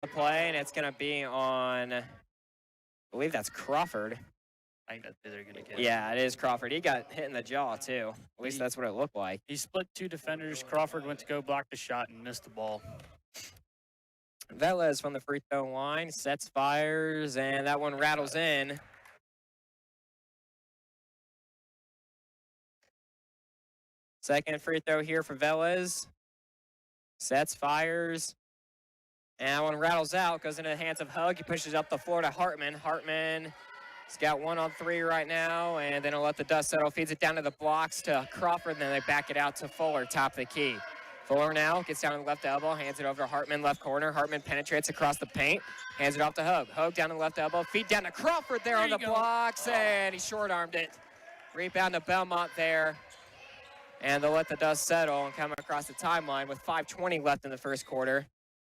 play, and it's going to be on, I believe that's Crawford. I think that's who they're going to get. Yeah, it is Crawford. He got hit in the jaw, too. At least that's what it looked like. He split two defenders. Crawford went to go block the shot and missed the ball. Velez from the free throw line, sets, fires, and that one rattles in. Second free throw here for Velez. Sets, fires, and that one rattles out, goes into the hands of Hug. He pushes up the floor to Hartman. Hartman has got 1 on 3 right now, and then he'll let the dust settle. Feeds it down to the blocks to Crawford, and then they back it out to Fuller, top of the key. Fuller now gets down to the left elbow, hands it over to Hartman, left corner. Hartman penetrates across the paint, hands it off to Hug. Hug down to the left elbow, feed down to Crawford there on the blocks, and he short-armed it. Rebound to Bellmont there, and they'll let the dust settle and come across the timeline with 5:20 left in the first quarter.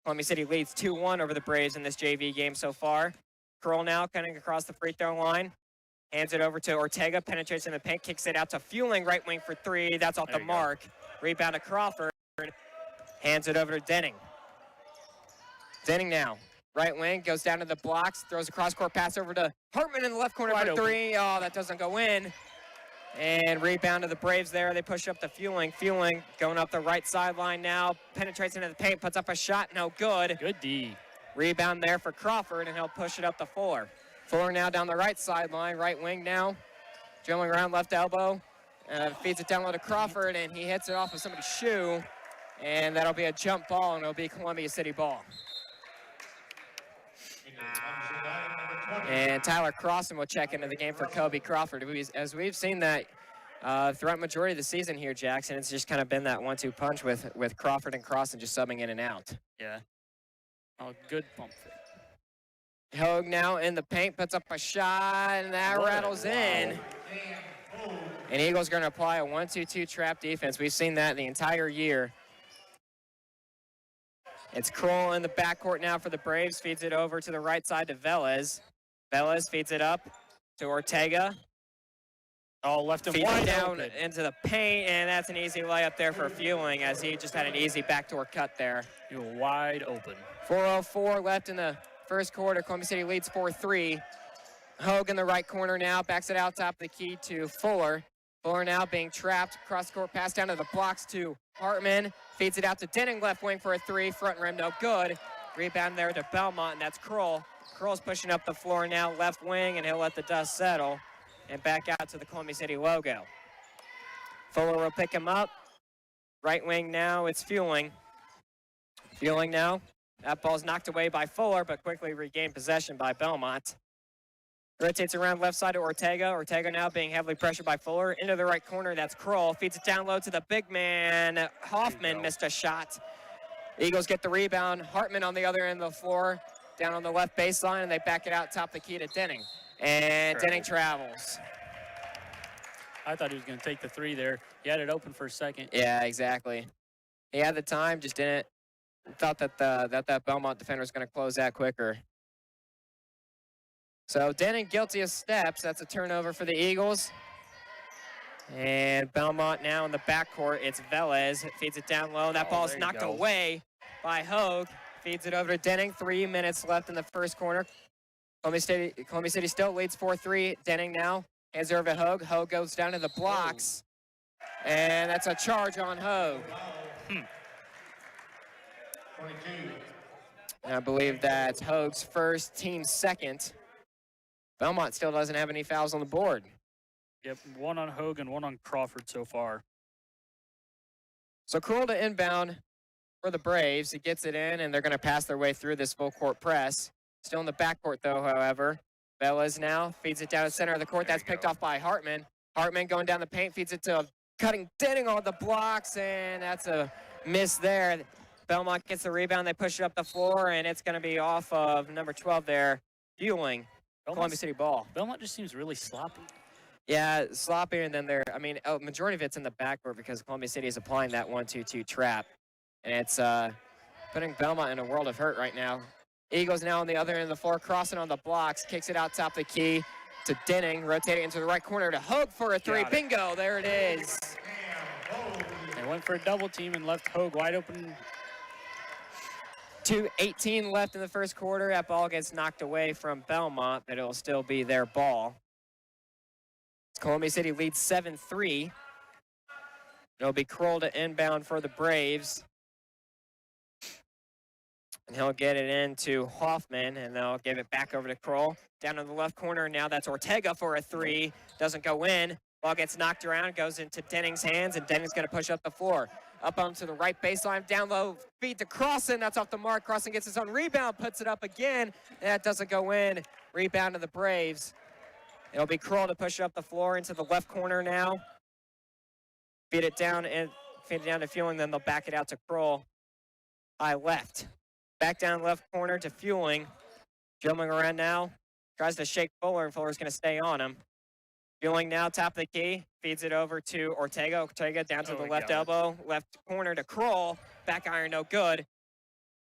Columbia City leads 2-1 over the Braves in this JV game so far. Curl now cutting across the free throw line, hands it over to Ortega, penetrates in the paint, kicks it out to Fueling, right wing for 3. That's off the mark. Rebound to Crawford. Hands it over to Denning. Denning now, right wing, goes down to the blocks, throws a cross-court pass over to Hartman in the left corner for 3. Oh, that doesn't go in. And rebound to the Braves there. They push up to Fueling. Fueling going up the right sideline now, penetrates into the paint, puts up a shot, no good. Good D. Rebound there for Crawford, and he'll push it up to Fuller. Fuller now down the right sideline, right wing now, dribbling around left elbow, feeds it down low to Crawford, and he hits it off of somebody's shoe. And that'll be a jump ball, and it'll be Columbia City ball. And Tyler Crossan will check into the game for Kobe Crawford. As we've seen that throughout majority of the season here, Jackson, it's just kind of been that 1-2 punch with Crawford and Crossan just subbing in and out. Yeah. Oh, good pump fake. Hogue now in the paint, puts up a shot, and that rattles in. And Eagles going to apply a 1-2-2 trap defense. We've seen that the entire year. It's Kroll in the backcourt now for the Braves. Feeds it over to the right side to Velez. Velez feeds it up to Ortega. Oh, left him wide open. Down into the paint, and that's an easy layup there for Fueling as he just had an easy backdoor cut there. You're wide open. 4:04 left in the first quarter. Columbia City leads 4-3. Hogue in the right corner now, backs it out top of the key to Fuller. Fuller now being trapped. Cross-court pass down to the blocks to Hartman. Feeds it out to Denning, left wing for a 3. Front rim, no good. Rebound there to Bellmont, and that's Kroll. Kroll's pushing up the floor now, left wing, and he'll let the dust settle and back out to the Columbia City logo. Fuller will pick him up. Right wing now, it's Fueling. Fueling now. That ball's knocked away by Fuller, but quickly regained possession by Bellmont. Rotates around left side to Ortega. Ortega now being heavily pressured by Fuller. Into the right corner, that's Kroll. Feeds it down low to the big man. Hoffman missed a shot. Eagles get the rebound. Hartman on the other end of the floor, down on the left baseline, and they back it out top the key to Denning. And Denning travels. I thought he was going to take the 3 there. He had it open for a second. Yeah, exactly. He had the time, just didn't. Thought that that Bellmont defender was going to close that quicker. So Denning guilty of steps. That's a turnover for the Eagles. And Bellmont now in the backcourt. It's Velez. Feeds it down low. That ball's knocked away by Hogue. Feeds it over to Denning. 3 minutes left in the first quarter. Columbia City still leads 4-3. Denning now hands it over to Hogue. Hogue goes down to the blocks. And that's a charge on Hogue. And I believe that's Hogue's first, team's second. Bellmont still doesn't have any fouls on the board. Yep, 1 on Hogue and 1 on Crawford so far. So Kroll to inbound for the Braves. He gets it in, and they're going to pass their way through this full-court press. Still in the backcourt, though, however. Velez now feeds it down the center of the court. That's picked off by Hartman. Hartman going down the paint, feeds it to cutting Denning on the blocks, and that's a miss there. Bellmont gets the rebound. They push it up the floor, and it's going to be off of number 12 there, Fueling. Columbia City ball. Belmont just seems really sloppy. Yeah, sloppier, and then a majority of it's in the backcourt because Columbia City is applying that 1-2-2 trap. And it's putting Bellmont in a world of hurt right now. Eagles now on the other end of the floor, crossing on the blocks, kicks it out top the key to Denning, rotating into the right corner to Hogue for a 3. Bingo, there it is. They went for a double team and left Hogue wide open. 2:18 left in the first quarter. That ball gets knocked away from Bellmont, but it'll still be their ball. Columbia City leads 7-3. It'll be Kroll to inbound for the Braves. And he'll get it into Hoffman, and they'll give it back over to Kroll. Down in the left corner, now that's Ortega for a three. Doesn't go in. Ball gets knocked around, goes into Denning's hands, and Denning's going to push up the floor. Up onto the right baseline, down low, feed to Crossan. That's off the mark. Crossan gets his own rebound, puts it up again. That doesn't go in. Rebound to the Braves. It'll be Kroll to push it up the floor into the left corner now. Feed it down to Fueling, then they'll back it out to Kroll. High left. Back down left corner to Fueling. Jumping around now. Tries to shake Fuller, and Fuller's going to stay on him. Fueling now, top of the key. Feeds it over to Ortega. Ortega down to the left elbow. Left corner to Kroll. Back iron, no good.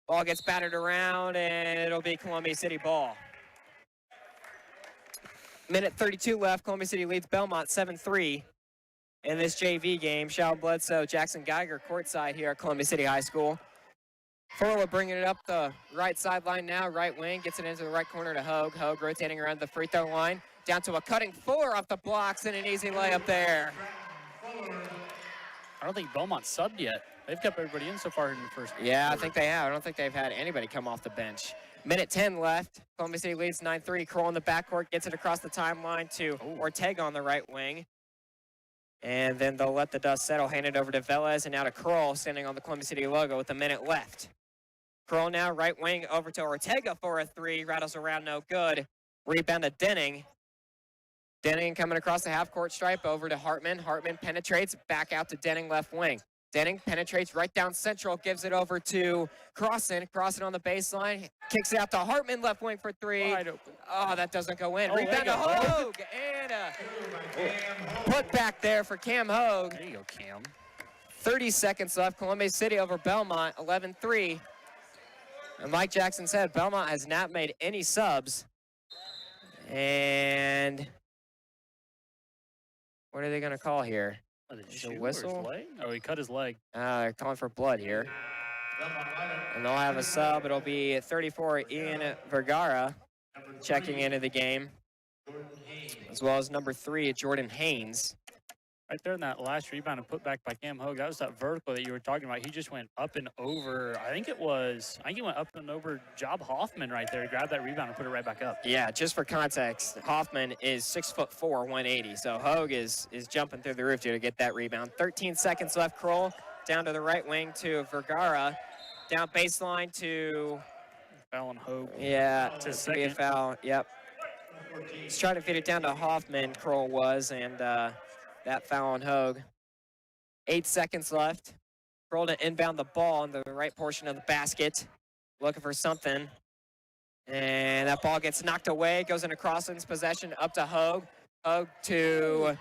Ball gets battered around, and it'll be Columbia City ball. Minute 32 left. Columbia City leads Bellmont 7-3 in this JV game. Shao Bledsoe, Jackson Geiger courtside here at Columbia City High School. Furla bringing it up the right sideline now, right wing, gets it into the right corner to Hogue. Hogue rotating around the free throw line, down to a cutting Fuller off the blocks, and an easy layup there. I don't think Bellmont subbed yet. They've kept everybody in so far in the first. Yeah, I think they have. I don't think they've had anybody come off the bench. Minute 10 left. Columbia City leads 9-3. Kroll in the backcourt, gets it across the timeline to Ortega on the right wing. And then they'll let the dust settle, hand it over to Velez, and now to Kroll, standing on the Columbia City logo with a minute left. Kroll now, right wing, over to Ortega for a three. Rattles around, no good. Rebound to Denning. Denning coming across the half-court stripe over to Hartman. Hartman penetrates, back out to Denning, left wing. Denning penetrates right down central, gives it over to Crossan. Crossan on the baseline, kicks it out to Hartman, left wing for three. Oh, that doesn't go in. Rebound to Hogue, and a put back there for Cam Hogue. There you go, Cam. 30 seconds left. Columbia City over Bellmont, 11-3. And like Jackson said, Bellmont has not made any subs. And what are they going to call here? A whistle? Oh, he cut his leg. They're calling for blood here. And they'll have a sub. It'll be 34 Ian Vergara checking into the game, as well as number 3, Jordan Haynes. Right there in that last rebound and put back by Cam Hogue, that was that vertical that you were talking about. He just went up and over, I think he went up and over Job Hoffman right there. He grabbed that rebound and put it right back up. Yeah, just for context, Hoffman is 6'4", 180. So Hogue is jumping through the roof here to get that rebound. 13 seconds left. Kroll down to the right wing to Vergara. Down baseline to Foul on Hogue. Yeah, It's his to be a second. foul. Yep. He's trying to feed it down to Hoffman, Kroll was, and that foul on Hogue. 8 seconds left. Kroll to inbound the ball in the right portion of the basket. Looking for something. And that ball gets knocked away. Goes into Crossan's possession up to Hogue. Hogue to,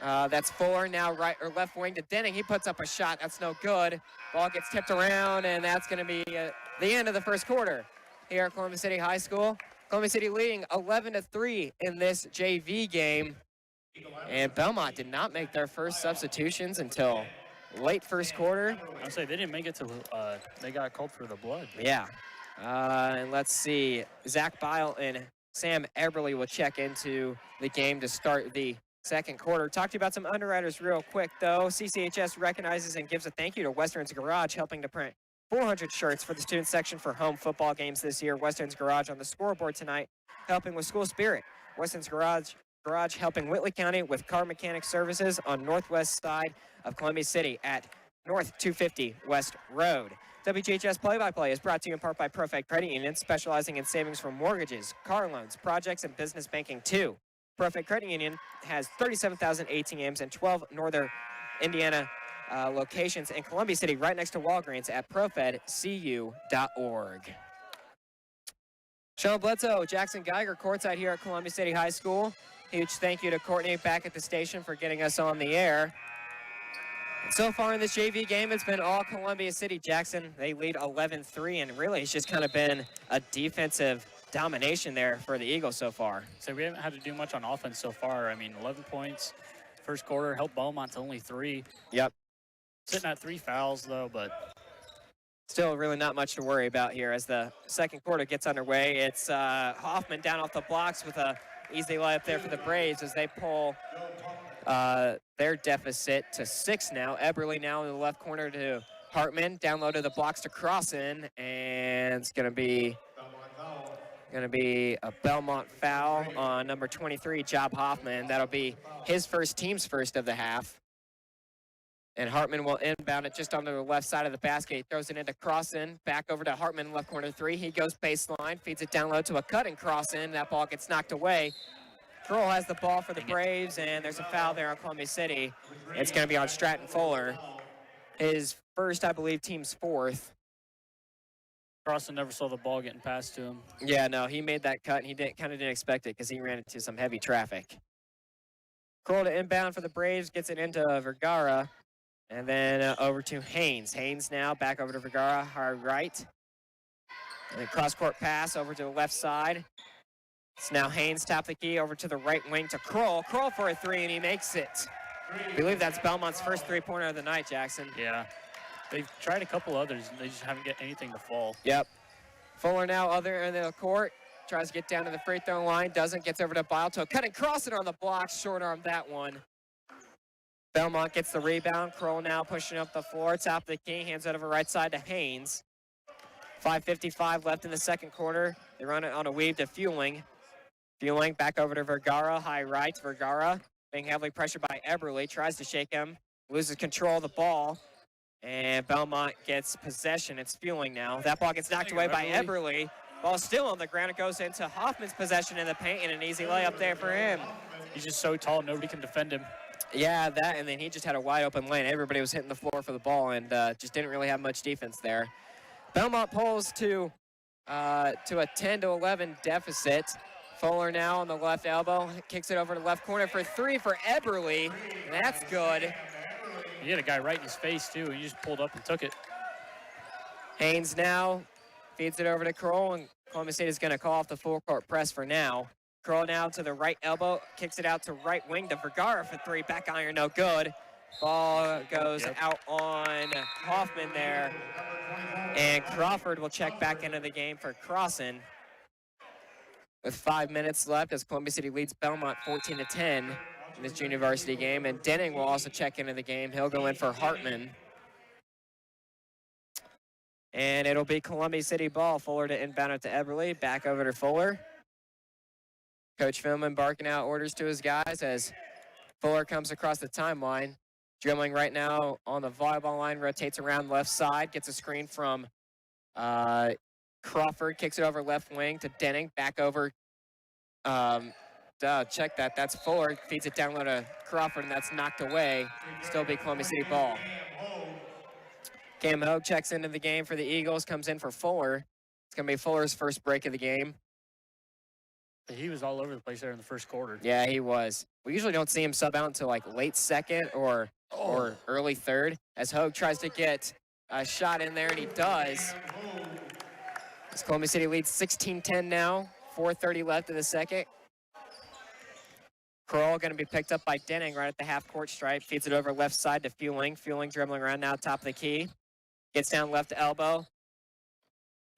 that's Fuller, now right or left wing to Denning. He puts up a shot. That's no good. Ball gets tipped around, and that's going to be the end of the first quarter here at Columbia City High School. Columbia City leading 11-3 in this JV game. And Bellmont did not make their first substitutions until late first quarter. I'll say they didn't make it till they got called for the blood. Yeah. And let's see. Zach Bile and Sam Eberly will check into the game to start the second quarter. Talk to you about some underwriters real quick, though. CCHS recognizes and gives a thank you to Western's Garage, helping to print 400 shirts for the student section for home football games this year. Western's Garage on the scoreboard tonight, helping with school spirit. Western's Garage helping Whitley County with car mechanic services on northwest side of Columbia City at North 250 West Road. WJHS Play-by-Play is brought to you in part by Perfect Credit Union, specializing in savings from mortgages, car loans, projects, and business banking too. Perfect Credit Union has 37,000 ATMs and 12 northern Indiana locations in Columbia City, right next to Walgreens at profedcu.org. Sean Bledsoe, Jackson Geiger, courtside here at Columbia City High School. Huge thank you to Courtney back at the station for getting us on the air. And so far in this JV game, it's been all Columbia City. Jackson, they lead 11-3, and really it's just kind of been a defensive domination there for the Eagles so far. So we haven't had to do much on offense so far. I mean, 11 points, first quarter, helped Bellmont to only 3. Yep. Sitting at 3 fouls, though, but Still really not much to worry about here as the second quarter gets underway. It's Hoffman down off the blocks with a easy layup there for the Braves as they pull their deficit to 6 now. Eberly now in the left corner to Hartman. Down low to the blocks to Crossan, and it's going to be a Bellmont foul on number 23, Job Hoffman. That'll be his first, team's first of the half. And Hartman will inbound it just onto the left side of the basket. He throws it into Crossan, back over to Hartman, left corner 3. He goes baseline, feeds it down low to a cutting Crossan. That ball gets knocked away. Kroll has the ball for the Braves, and there's a foul there on Columbia City. It's going to be on Stratton Fuller. His first, I believe, team's 4th. Crossan never saw the ball getting passed to him. Yeah, no, he made that cut, and he kind of didn't expect it because he ran into some heavy traffic. Kroll to inbound for the Braves, gets it into Vergara, and then over to Haynes. Haynes now back over to Vergara, hard right. And then cross-court pass over to the left side. It's now Haynes, top the key, over to the right wing to Kroll. Kroll for a 3, and he makes it. I believe that's Belmont's first 3-pointer of the night, Jackson. Yeah. They've tried a couple others, and they just haven't got anything to fall. Yep. Fuller now other end of the court. Tries to get down to the free throw line. Doesn't. Gets over to Bilto. Cutting Crossan on the block. Short arm that one. Belmont gets the rebound. Kroll now pushing up the floor. Top of the key. Hands it over right side to Haynes. 5:55 left in the second quarter. They run it on a weave to Fueling. Fueling back over to Vergara. High right. Vergara being heavily pressured by Eberly. Tries to shake him. Loses control of the ball. And Belmont gets possession. It's Fueling now. That ball gets knocked away by Eberly. Ball still on the ground. It goes into Hoffman's possession in the paint, and an easy layup there for him. He's just so tall, nobody can defend him. Yeah, that, and then he just had a wide open lane. Everybody was hitting the floor for the ball and just didn't really have much defense there. Belmont pulls to a 10-11 deficit. Fuller now on the left elbow, kicks it over to the left corner for 3 for Eberly. That's good. He had a guy right in his face, too. He just pulled up and took it. Haynes now feeds it over to Kroll, and Columbia State is going to call off the full court press for now. Kroll now to the right elbow, kicks it out to right wing to Vergara for 3. Back iron, no good. Ball goes out on Hoffman there. And Crawford will check back into the game for Crossan. With 5 minutes left as Columbia City leads Belmont 14-10 in this junior varsity game. And Denning will also check into the game. He'll go in for Hartman. And it'll be Columbia City ball. Fuller to inbound it to Eberly. Back over to Fuller. Coach Philman barking out orders to his guys as Fuller comes across the timeline. Dribbling right now on the volleyball line. Rotates around left side. Gets a screen from Crawford. Kicks it over left wing to Denning. Back over. Check that. That's Fuller. Feeds it down low to Crawford, and that's knocked away. Still be Columbia City ball. Cam Hogue checks into the game for the Eagles, comes in for Fuller. It's going to be Fuller's first break of the game. He was all over the place there in the first quarter. Yeah, he was. We usually don't see him sub out until like late second or early third, as Hogue tries to get a shot in there, and he does. As Columbia City leads 16-10 now, 4:30 left in the second. Kroll going to be picked up by Denning right at the half-court stripe. Feeds it over left side to Fueling. Fueling dribbling around now, top of the key. Gets down left elbow.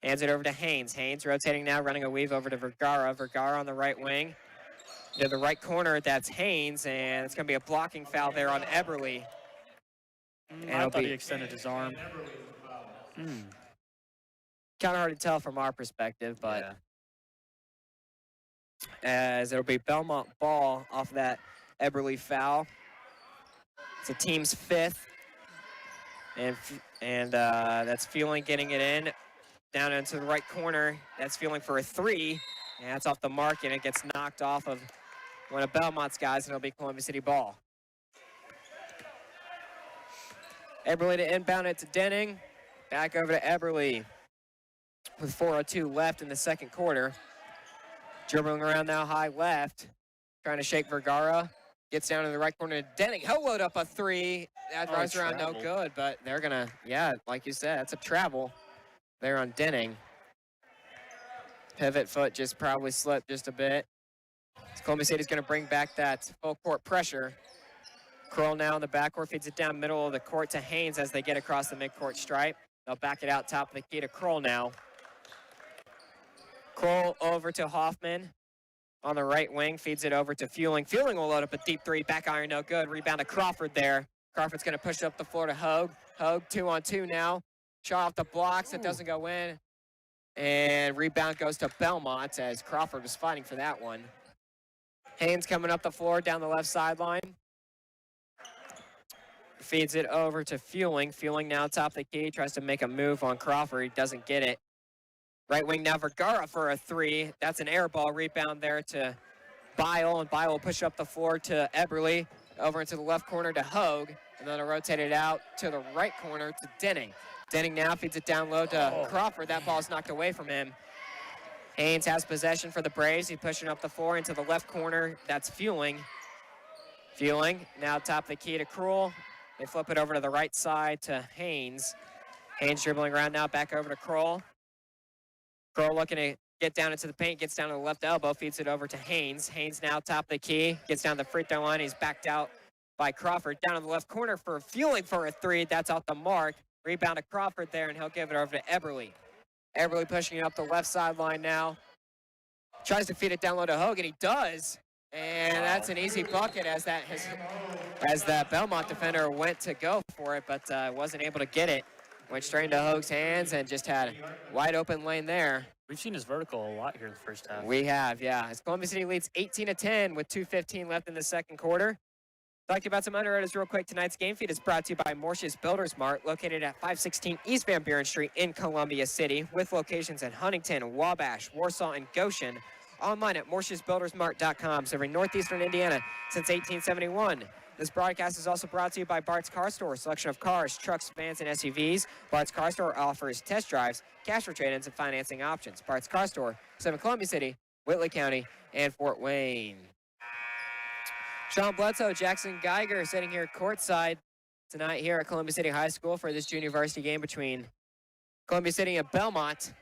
Hands it over to Haynes. Haynes rotating now, running a weave over to Vergara. Vergara on the right wing. To the right corner, that's Haynes, and it's going to be a blocking foul there on Eberly. I thought he extended his arm. Kind of hard to tell from our perspective, but as it'll be Belmont ball off that Eberly foul. It's a team's 5th, and that's Fueling getting it in. Down into the right corner, that's Fueling for a 3, and that's off the mark, and it gets knocked off of one of Belmont's guys, and it'll be Columbia City ball. Eberly to inbound it to Denning. Back over to Eberly with 4:02 left in the second quarter. Dribbling around now high left, trying to shake Vergara. Gets down to the right corner to Denning. He'll load up a 3. That drives around no good, but they're going to, like you said, that's a travel there on Denning. Pivot foot just probably slipped just a bit. Columbia City's going to bring back that full court pressure. Kroll now in the backcourt, feeds it down middle of the court to Haynes as they get across the midcourt stripe. They'll back it out top of the key to Kroll now. Kroll over to Hoffman on the right wing, feeds it over to Fueling. Fueling will load up a deep three, back iron, no good. Rebound to Crawford there. Crawford's going to push it up the floor to Hogue. Hogue 2-on-2 now. Shot off the blocks, it doesn't go in. And rebound goes to Bellmont as Crawford was fighting for that one. Haynes coming up the floor down the left sideline. Feeds it over to Fueling. Fueling now top of the key, tries to make a move on Crawford. He doesn't get it. Right wing now Vergara for a three. That's an air ball rebound there to Bile, and Bile will push up the floor to Eberly. Over into the left corner to Hogue, and then it'll rotate it out to the right corner to Denning. Denning now feeds it down low to Crawford. That ball's knocked away from him. Haynes has possession for the Braves. He's pushing up the floor into the left corner. That's Fueling. Fueling now top of the key to Kroll. They flip it over to the right side to Haynes. Haynes dribbling around now, back over to Kroll. Kroll looking to get down into the paint, gets down to the left elbow, feeds it over to Haynes. Haynes now top of the key, gets down the free throw line. He's backed out by Crawford. Down in the left corner for Fueling for a three. That's off the mark. Rebound to Crawford there, and he'll give it over to Eberly. Eberly pushing it up the left sideline now. Tries to feed it down low to Hogue, and he does. And that's an easy bucket as that Bellmont defender went to go for it, but wasn't able to get it. Went straight into Hogue's hands and just had a wide open lane there. We've seen his vertical a lot here in the first half. We have, yeah. As Columbia City leads 18-10 with 2:15 left in the second quarter. Talking about some underwriters real quick. Tonight's game feed is brought to you by Morse's Builders Mart, located at 516 East Van Buren Street in Columbia City, with locations in Huntington, Wabash, Warsaw, and Goshen. Online at morsesbuildersmart.com, serving northeastern Indiana since 1871. This broadcast is also brought to you by Bart's Car Store, a selection of cars, trucks, vans, and SUVs. Bart's Car Store offers test drives, cash for trade-ins, and financing options. Bart's Car Store, serving Columbia City, Whitley County, and Fort Wayne. Sean Bledsoe, Jackson Geiger sitting here courtside tonight here at Columbia City High School for this junior varsity game between Columbia City and Bellmont.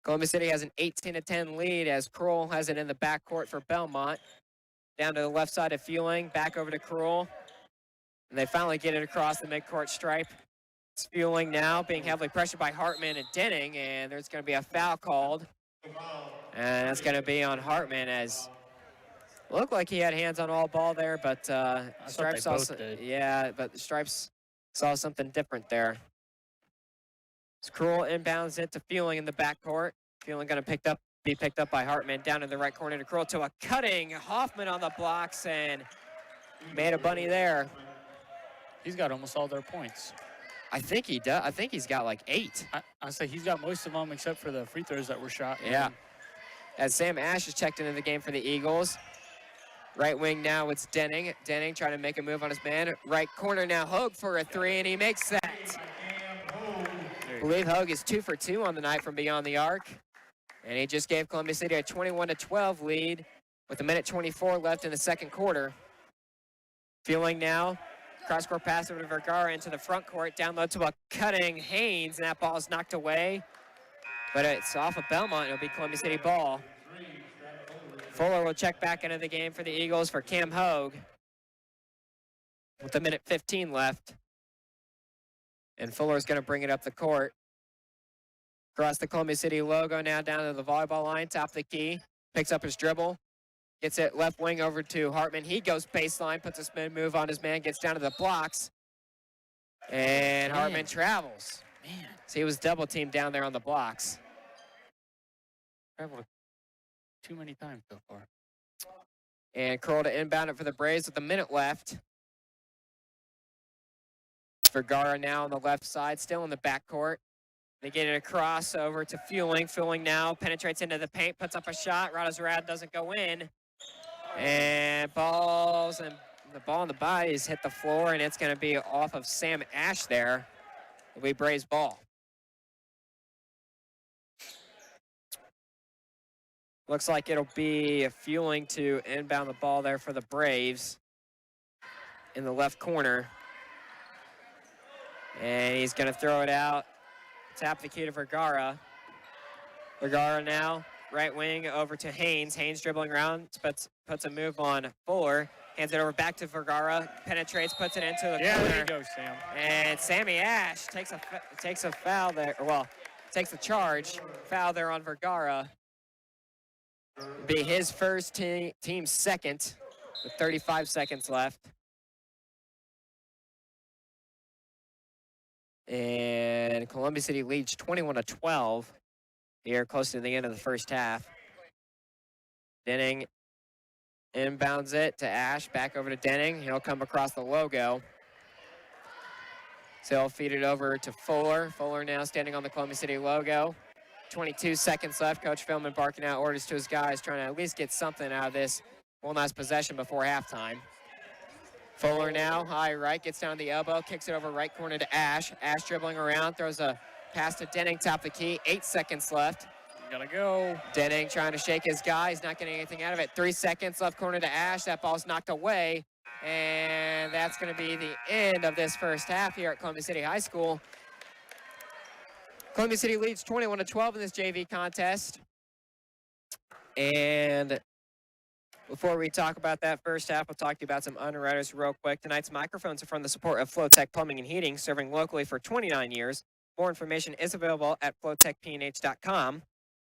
Columbia City has an 18-10 lead as Kroll has it in the backcourt for Bellmont. Down to the left side of Fueling, back over to Kroll. And they finally get it across the midcourt stripe. It's Fueling now, being heavily pressured by Hartman and Denning, and there's going to be a foul called. And that's going to be on Hartman, as looked like he had hands on all ball there, but Stripes Stripes saw something different there. Kroll inbounds it to Fueling in the backcourt. Fueling going to be picked up by Hartman. Down in the right corner to Kroll, to a cutting Hoffman on the blocks, and made a bunny there. He's got almost all their points. I think he does. I think he's got like 8. I say he's got most of them except for the free throws that were shot. Yeah. As Sam Ash is checked into the game for the Eagles. Right wing now, it's Denning. Denning trying to make a move on his man. Right corner now, Hogue for a 3, and he makes that. I believe Hogue is 2 for 2 on the night from beyond the arc. And he just gave Columbia City a 21-12 lead with 1:24 left in the second quarter. Fueling now. Cross-court pass over to Vergara into the front court. Down low to a cutting Haynes, and that ball is knocked away. But it's off of Bellmont. It'll be Columbia City ball. Fuller will check back into the game for the Eagles for Cam Hogue with 1:15 left. And Fuller's going to bring it up the court. Across the Columbia City logo now, down to the volleyball line, top of the key. Picks up his dribble. Gets it left wing over to Hartman. He goes baseline, puts a spin move on his man, gets down to the blocks. And Hartman travels. Man. So he was double teamed down there on the blocks. Traveled too many times so far. And Kroll to inbound it for the Braves with 1 minute left. Vergara now on the left side, still in the backcourt. They get it across over to Fueling. Fueling now penetrates into the paint, puts up a shot. Radazarad doesn't go in. And the ball in the bodies hit the floor, and it's going to be off of Sam Ash there. It'll be Braves ball. Looks like it'll be Fueling to inbound the ball there for the Braves in the left corner. And he's going to throw it out. Tap the key to Vergara. Vergara now, right wing over to Haynes. Haynes dribbling around, puts a move on Fuller. Hands it over back to Vergara. Penetrates, puts it into the Yeah, corner. there you go, Sam. And Sammy Ash takes a foul there. Well, takes a charge. Foul there on Vergara. Be his first team's second with 35 seconds left. And Columbia City leads 21-12 here close to the end of the first half. Denning inbounds it to Ash, back over to Denning. He'll come across the logo. So he'll feed it over to Fuller. Fuller now standing on the Columbia City logo. 22 seconds left. Coach Philman barking out orders to his guys, trying to at least get something out of this one last possession before halftime. Fuller now, high right, gets down to the elbow, kicks it over right corner to Ash. Ash dribbling around, throws a pass to Denning, top of the key. 8 seconds left. Gotta go. Denning trying to shake his guy. He's not getting anything out of it. 3 seconds left, corner to Ash. That ball's knocked away. And that's going to be the end of this first half here at Columbia City High School. Columbia City leads 21-12 in this JV contest. And before we talk about that first half, we'll talk to you about some underwriters real quick. Tonight's microphones are from the support of Flowtech Plumbing and Heating, serving locally for 29 years. More information is available at flowtechpnh.com.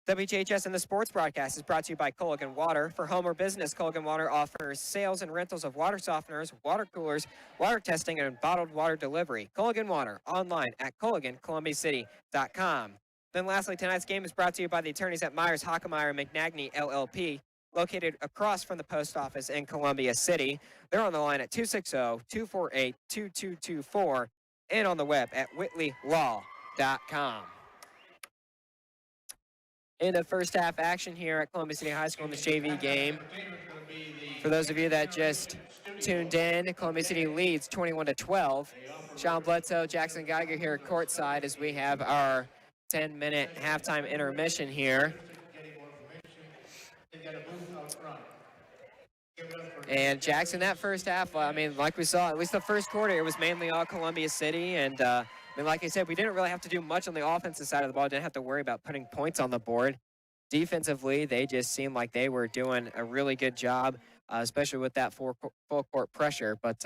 WJHS and the sports broadcast is brought to you by Culligan Water. For home or business, Culligan Water offers sales and rentals of water softeners, water coolers, water testing, and bottled water delivery. Culligan Water, online at CulliganColumbiaCity.com. Then lastly, tonight's game is brought to you by the attorneys at Myers Hockemeyer McNagny LLP, located across from the post office in Columbia City. They're on the line at 260-248-2224 and on the web at whitleylaw.com. In the first half action here at Columbia City High School in this JV game. For those of you that just tuned in, Columbia City leads 21-12. Sean Bledsoe, Jackson Geiger here courtside as we have our 10-minute halftime intermission here. And Jackson, that first half, I mean, like we saw, at least the first quarter, it was mainly all Columbia City. And I mean, like I said, we didn't really have to do much on the offensive side of the ball. Didn't have to worry about putting points on the board. Defensively, they just seemed like they were doing a really good job, especially with that full court pressure. But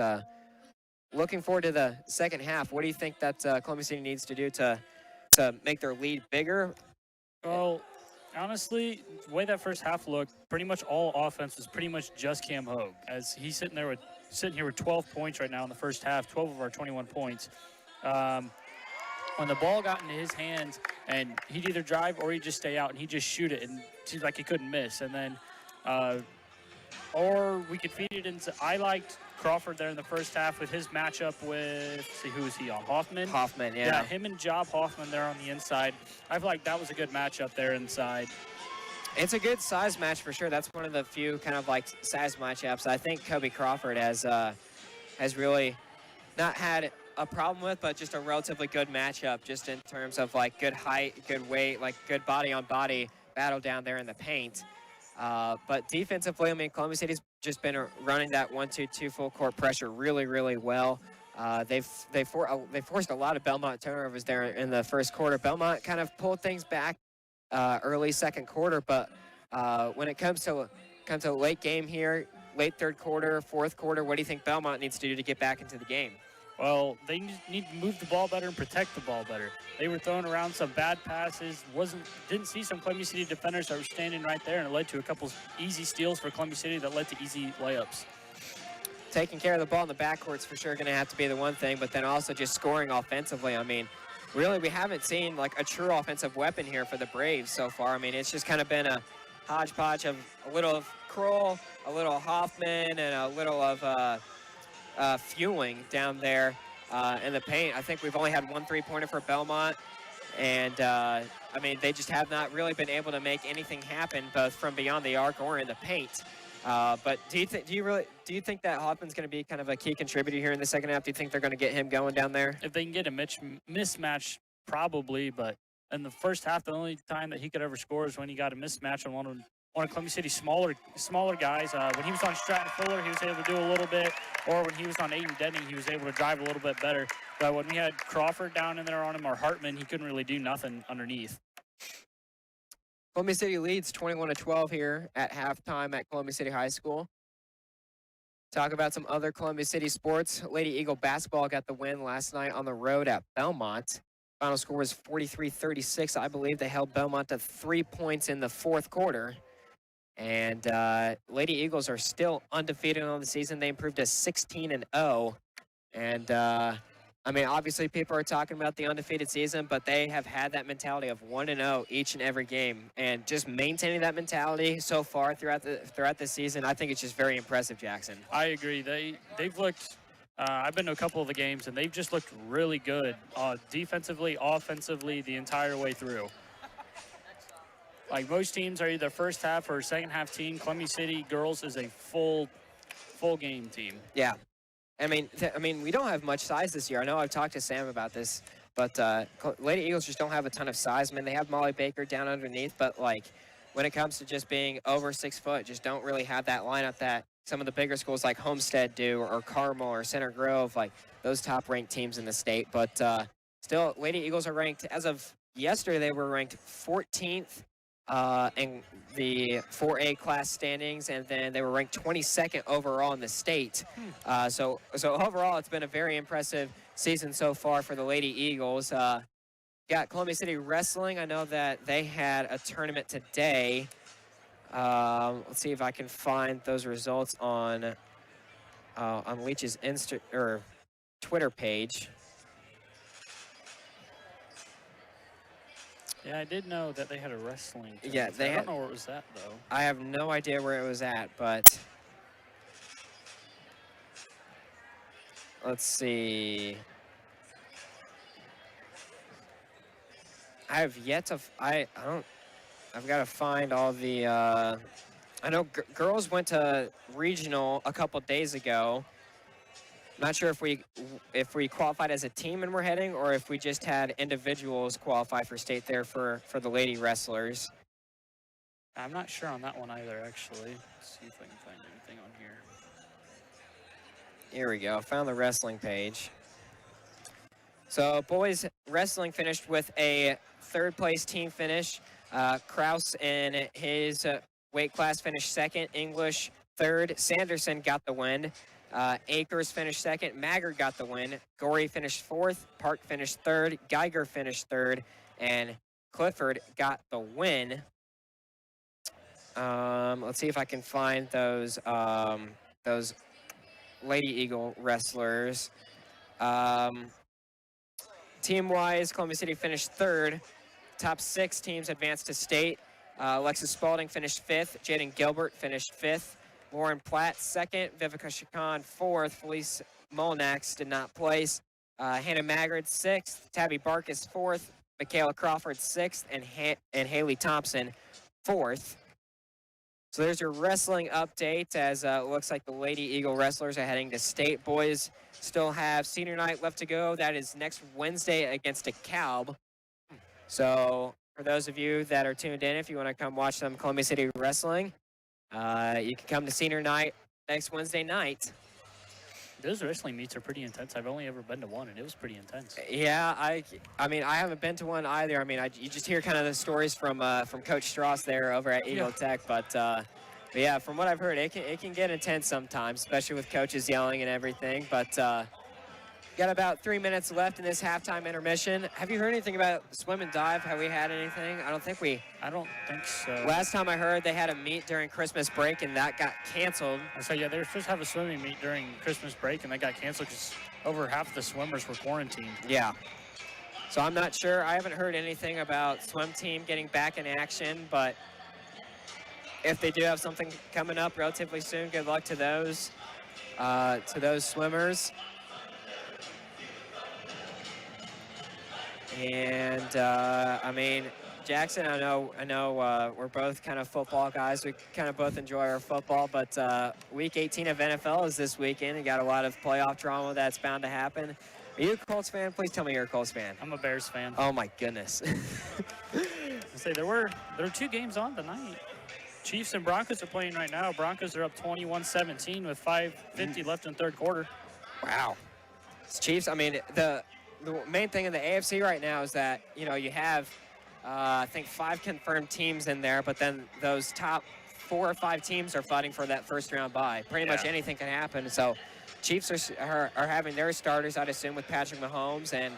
looking forward to the second half, what do you think that Columbia City needs to do to make their lead bigger? Well, honestly, the way that first half looked, pretty much all offense was pretty much just Cam Hogue, as he's sitting here with 12 points right now in the first half, 12 of our 21 points. When the ball got into his hands, and he'd either drive or he'd just stay out and he'd just shoot it, and it seems like he couldn't miss. And then, or we could feed it into. I liked Crawford there in the first half with his matchup with, see, who is he on? Hoffman? Hoffman, yeah. Yeah, him and Job Hoffman there on the inside. I feel like that was a good matchup there inside. It's a good size match for sure. That's one of the few kind of like size matchups I think Kobe Crawford has really not had a problem with, but just a relatively good matchup just in terms of like good height, good weight, like good body on body battle down there in the paint. But defensively, I mean, Columbia City's just been running that 1-2-2 full court pressure really, really well. They forced a lot of Bellmont turnovers there in the first quarter. Bellmont kind of pulled things back early second quarter, but when it comes to late game here, late third quarter, fourth quarter, what do you think Bellmont needs to do to get back into the game? Well, they need to move the ball better and protect the ball better. They were throwing around some bad passes. Didn't see some Columbia City defenders that were standing right there, and it led to a couple easy steals for Columbia City that led to easy layups. Taking care of the ball in the backcourt's for sure going to have to be the one thing, but then also just scoring offensively. I mean, really, we haven't seen like a true offensive weapon here for the Braves so far. I mean, it's just kind of been a hodgepodge of a little of Kroll, a little Hoffman, and a little of fueling down there in the paint. I think we've only had one three-pointer for Bellmont, and I mean, they just have not really been able to make anything happen, both from beyond the arc or in the paint. But do you think that Hoffman's going to be kind of a key contributor here in the second half? Do you think they're going to get him going down there? If they can get a mismatch, probably. But in the first half, the only time that he could ever score is when he got a mismatch on one of Columbia City's smaller guys. When he was on Stratton Fuller, he was able to do a little bit, or when he was on Aiden Denning, he was able to drive a little bit better. But when we had Crawford down in there on him, or Hartman, he couldn't really do nothing underneath. Columbia City leads 21-12 here at halftime at Columbia City High School. Talk about some other Columbia City sports. Lady Eagle basketball got the win last night on the road at Bellmont. Final score was 43-36. I believe they held Bellmont to 3 points in the fourth quarter. And Lady Eagles are still undefeated on the season. They improved to 16-0. And I mean, obviously people are talking about the undefeated season, but they have had that mentality of 1-0 each and every game. And just maintaining that mentality so far throughout the season, I think it's just very impressive, Jackson. I agree. They've looked. I've been to a couple of the games, and they've just looked really good defensively, offensively, the entire way through. Like most teams are either first half or second half team. Columbia City girls is a full game team. Yeah. I mean, we don't have much size this year. I know I've talked to Sam about this, but Lady Eagles just don't have a ton of size. I mean, they have Molly Baker down underneath, but like when it comes to just being over 6 foot, just don't really have that lineup that some of the bigger schools like Homestead do, or Carmel or Center Grove, like those top-ranked teams in the state. But still, Lady Eagles are ranked, as of yesterday, they were ranked 14th in the 4A class standings, and then they were ranked 22nd overall in the state. So overall, it's been a very impressive season so far for the Lady Eagles. Got Columbia City Wrestling. I know that they had a tournament today. Let's see if I can find those results on Leach's Twitter page. Yeah, I did know that they had a wrestling tournament. Yeah, I don't know where it was at, though. I have no idea where it was at, but let's see. I have yet to. I've got to find all the. I know girls went to regional a couple days ago. Not sure if we qualified as a team and we're heading, or if we just had individuals qualify for state there for the lady wrestlers. I'm not sure on that one either, actually. Let's see if I can find anything on here. Here we go. Found the wrestling page. So boys wrestling finished with a third-place team finish. Kraus in his weight class finished second. English third. Sanderson got the win. Akers finished second. Maggard got the win. Gorey finished fourth. Park finished third. Geiger finished third. And Clifford got the win. Let's see if I can find those Lady Eagle wrestlers. Team-wise, Columbia City finished third. Top 6 teams advanced to state. Alexis Spalding finished fifth. Jaden Gilbert finished fifth. Lauren Platt second. Vivica Chacon fourth. Felice Molnax did not place. Hannah Maggard sixth. Tabby Barkus fourth. Michaela Crawford sixth. And Haley Thompson fourth. So there's your wrestling update, as it looks like the Lady Eagle wrestlers are heading to state. Boys still have senior night left to go. That is next Wednesday against DeKalb. So for those of you that are tuned in, if you want to come watch some Columbia City wrestling, you can come to senior night next Wednesday night. Those wrestling meets are pretty intense. I've only ever been to one, and it was pretty intense. Yeah, I mean, I haven't been to one either. I mean, you just hear kind of the stories from Coach Strauss there over at Eagle Tech, but yeah, from what I've heard, it can get intense sometimes, especially with coaches yelling and everything. But got about 3 minutes left in this halftime intermission. Have you heard anything about swim and dive? Have we had anything? I don't think so. Last time I heard, they had a meet during Christmas break, and that got canceled. So yeah, they were supposed to have a swimming meet during Christmas break, and that got canceled because over half the swimmers were quarantined. Yeah. So I'm not sure. I haven't heard anything about swim team getting back in action, but if they do have something coming up relatively soon, good luck to those swimmers. And I mean, Jackson, I know we're both kind of football guys. We kind of both enjoy our football, but week 18 of NFL is this weekend. You got a lot of playoff drama that's bound to happen. Are you a Colts fan? Please tell me you're a Colts fan. I'm a Bears fan. Oh my goodness. There were 2 games on tonight. Chiefs and Broncos are playing right now. Broncos are up 21-17 with 5:50 left in third quarter. Wow. It's Chiefs. I mean, the main thing in the AFC right now is that, you have, I think 5 confirmed teams in there, but then those top 4 or 5 teams are fighting for that first round bye. Pretty much anything can happen. So Chiefs are having their starters, I'd assume, with Patrick Mahomes, and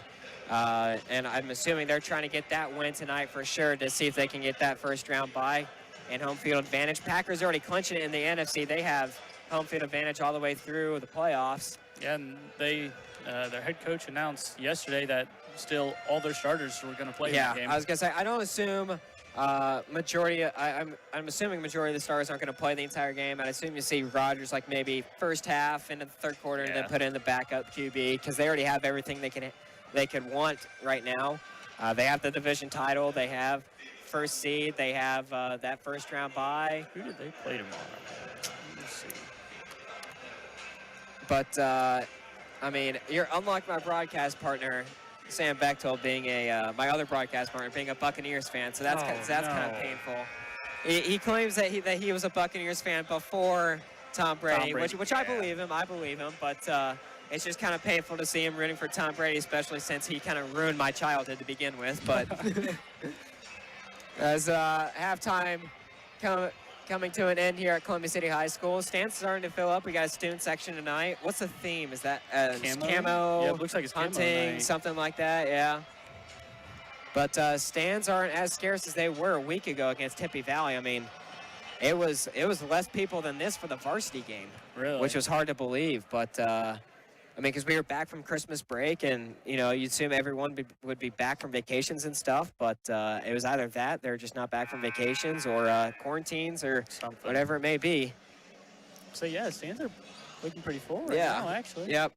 I'm assuming they're trying to get that win tonight for sure to see if they can get that first round bye and home field advantage. Packers already clinching it in the NFC. They have home field advantage all the way through the playoffs. Yeah, and they their head coach announced yesterday that still all their starters were going to play in that game. Yeah, I was going to say, I don't assume I'm assuming majority of the stars aren't going to play the entire game. I assume you see Rodgers like maybe first half into the third quarter and then put in the backup QB because they already have everything they could want right now. They have the division title. They have first seed. They have that first round bye. Who did they play tomorrow? Let me see. But, I mean, you're unlike my broadcast partner, Sam Bechtold, being my other broadcast partner, being a Buccaneers fan. So that's kind of painful. He claims that he was a Buccaneers fan before Tom Brady. Which I believe him. But it's just kind of painful to see him rooting for Tom Brady, especially since he kind of ruined my childhood to begin with. But as halftime coming to an end here at Columbia City High School. Stands starting to fill up. We got a student section tonight. What's the theme? Is that camo? Yeah, it looks like it's hunting, something like that. Yeah. But stands aren't as scarce as they were a week ago against Hippie Valley. I mean, it was less people than this for the varsity game, really, which was hard to believe. But I mean, because we were back from Christmas break, and you'd assume everyone would be back from vacations and stuff. But it was either that they're just not back from vacations, or quarantines, or something, whatever it may be. So yeah, stands are looking pretty full right now, actually. Yep.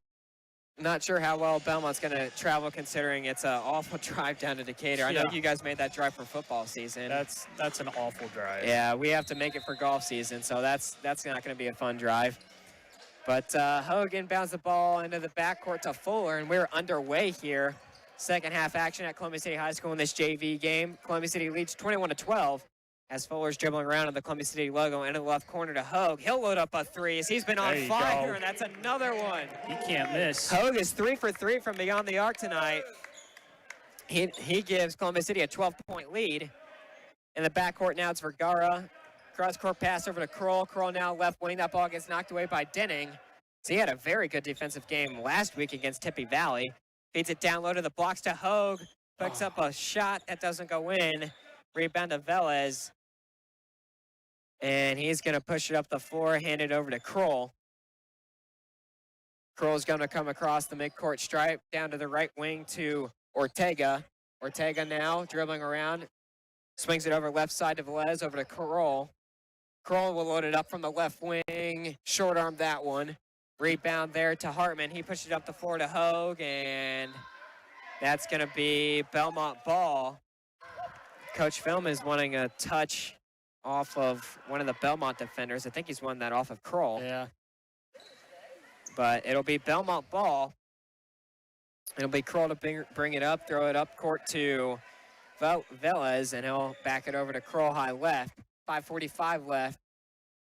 Not sure how well Belmont's going to travel, considering it's an awful drive down to Decatur. I know you guys made that drive for football season. That's an awful drive. Yeah, we have to make it for golf season, so that's not going to be a fun drive. But Hogue inbounds the ball into the backcourt to Fuller, and we're underway here. Second half action at Columbia City High School in this JV game. Columbia City leads 21-12 as Fuller's dribbling around in the Columbia City logo into the left corner to Hogue. He'll load up a three as he's been on fire, and that's another one. He can't miss. Hogue is 3 for 3 from beyond the arc tonight. He gives Columbia City a 12-point lead. In the backcourt now, it's Vergara. Cross-court pass over to Kroll. Kroll now left wing. That ball gets knocked away by Denning. So he had a very good defensive game last week against Hippie Valley. Feeds it down low to the blocks to Hogue. Picks up a shot that doesn't go in. Rebound to Velez. And he's going to push it up the floor, hand it over to Kroll. Kroll's going to come across the midcourt stripe down to the right wing to Ortega. Ortega now dribbling around. Swings it over left side to Velez, over to Kroll. Kroll will load it up from the left wing. Short arm that one. Rebound there to Hartman. He pushed it up the floor to Hogue, and that's going to be Bellmont ball. Coach Film is wanting a touch off of one of the Bellmont defenders. I think he's won that off of Kroll. Yeah. But it'll be Bellmont ball. It'll be Kroll to bring it up, throw it up court to Velez, and he'll back it over to Kroll high left. 5:45 left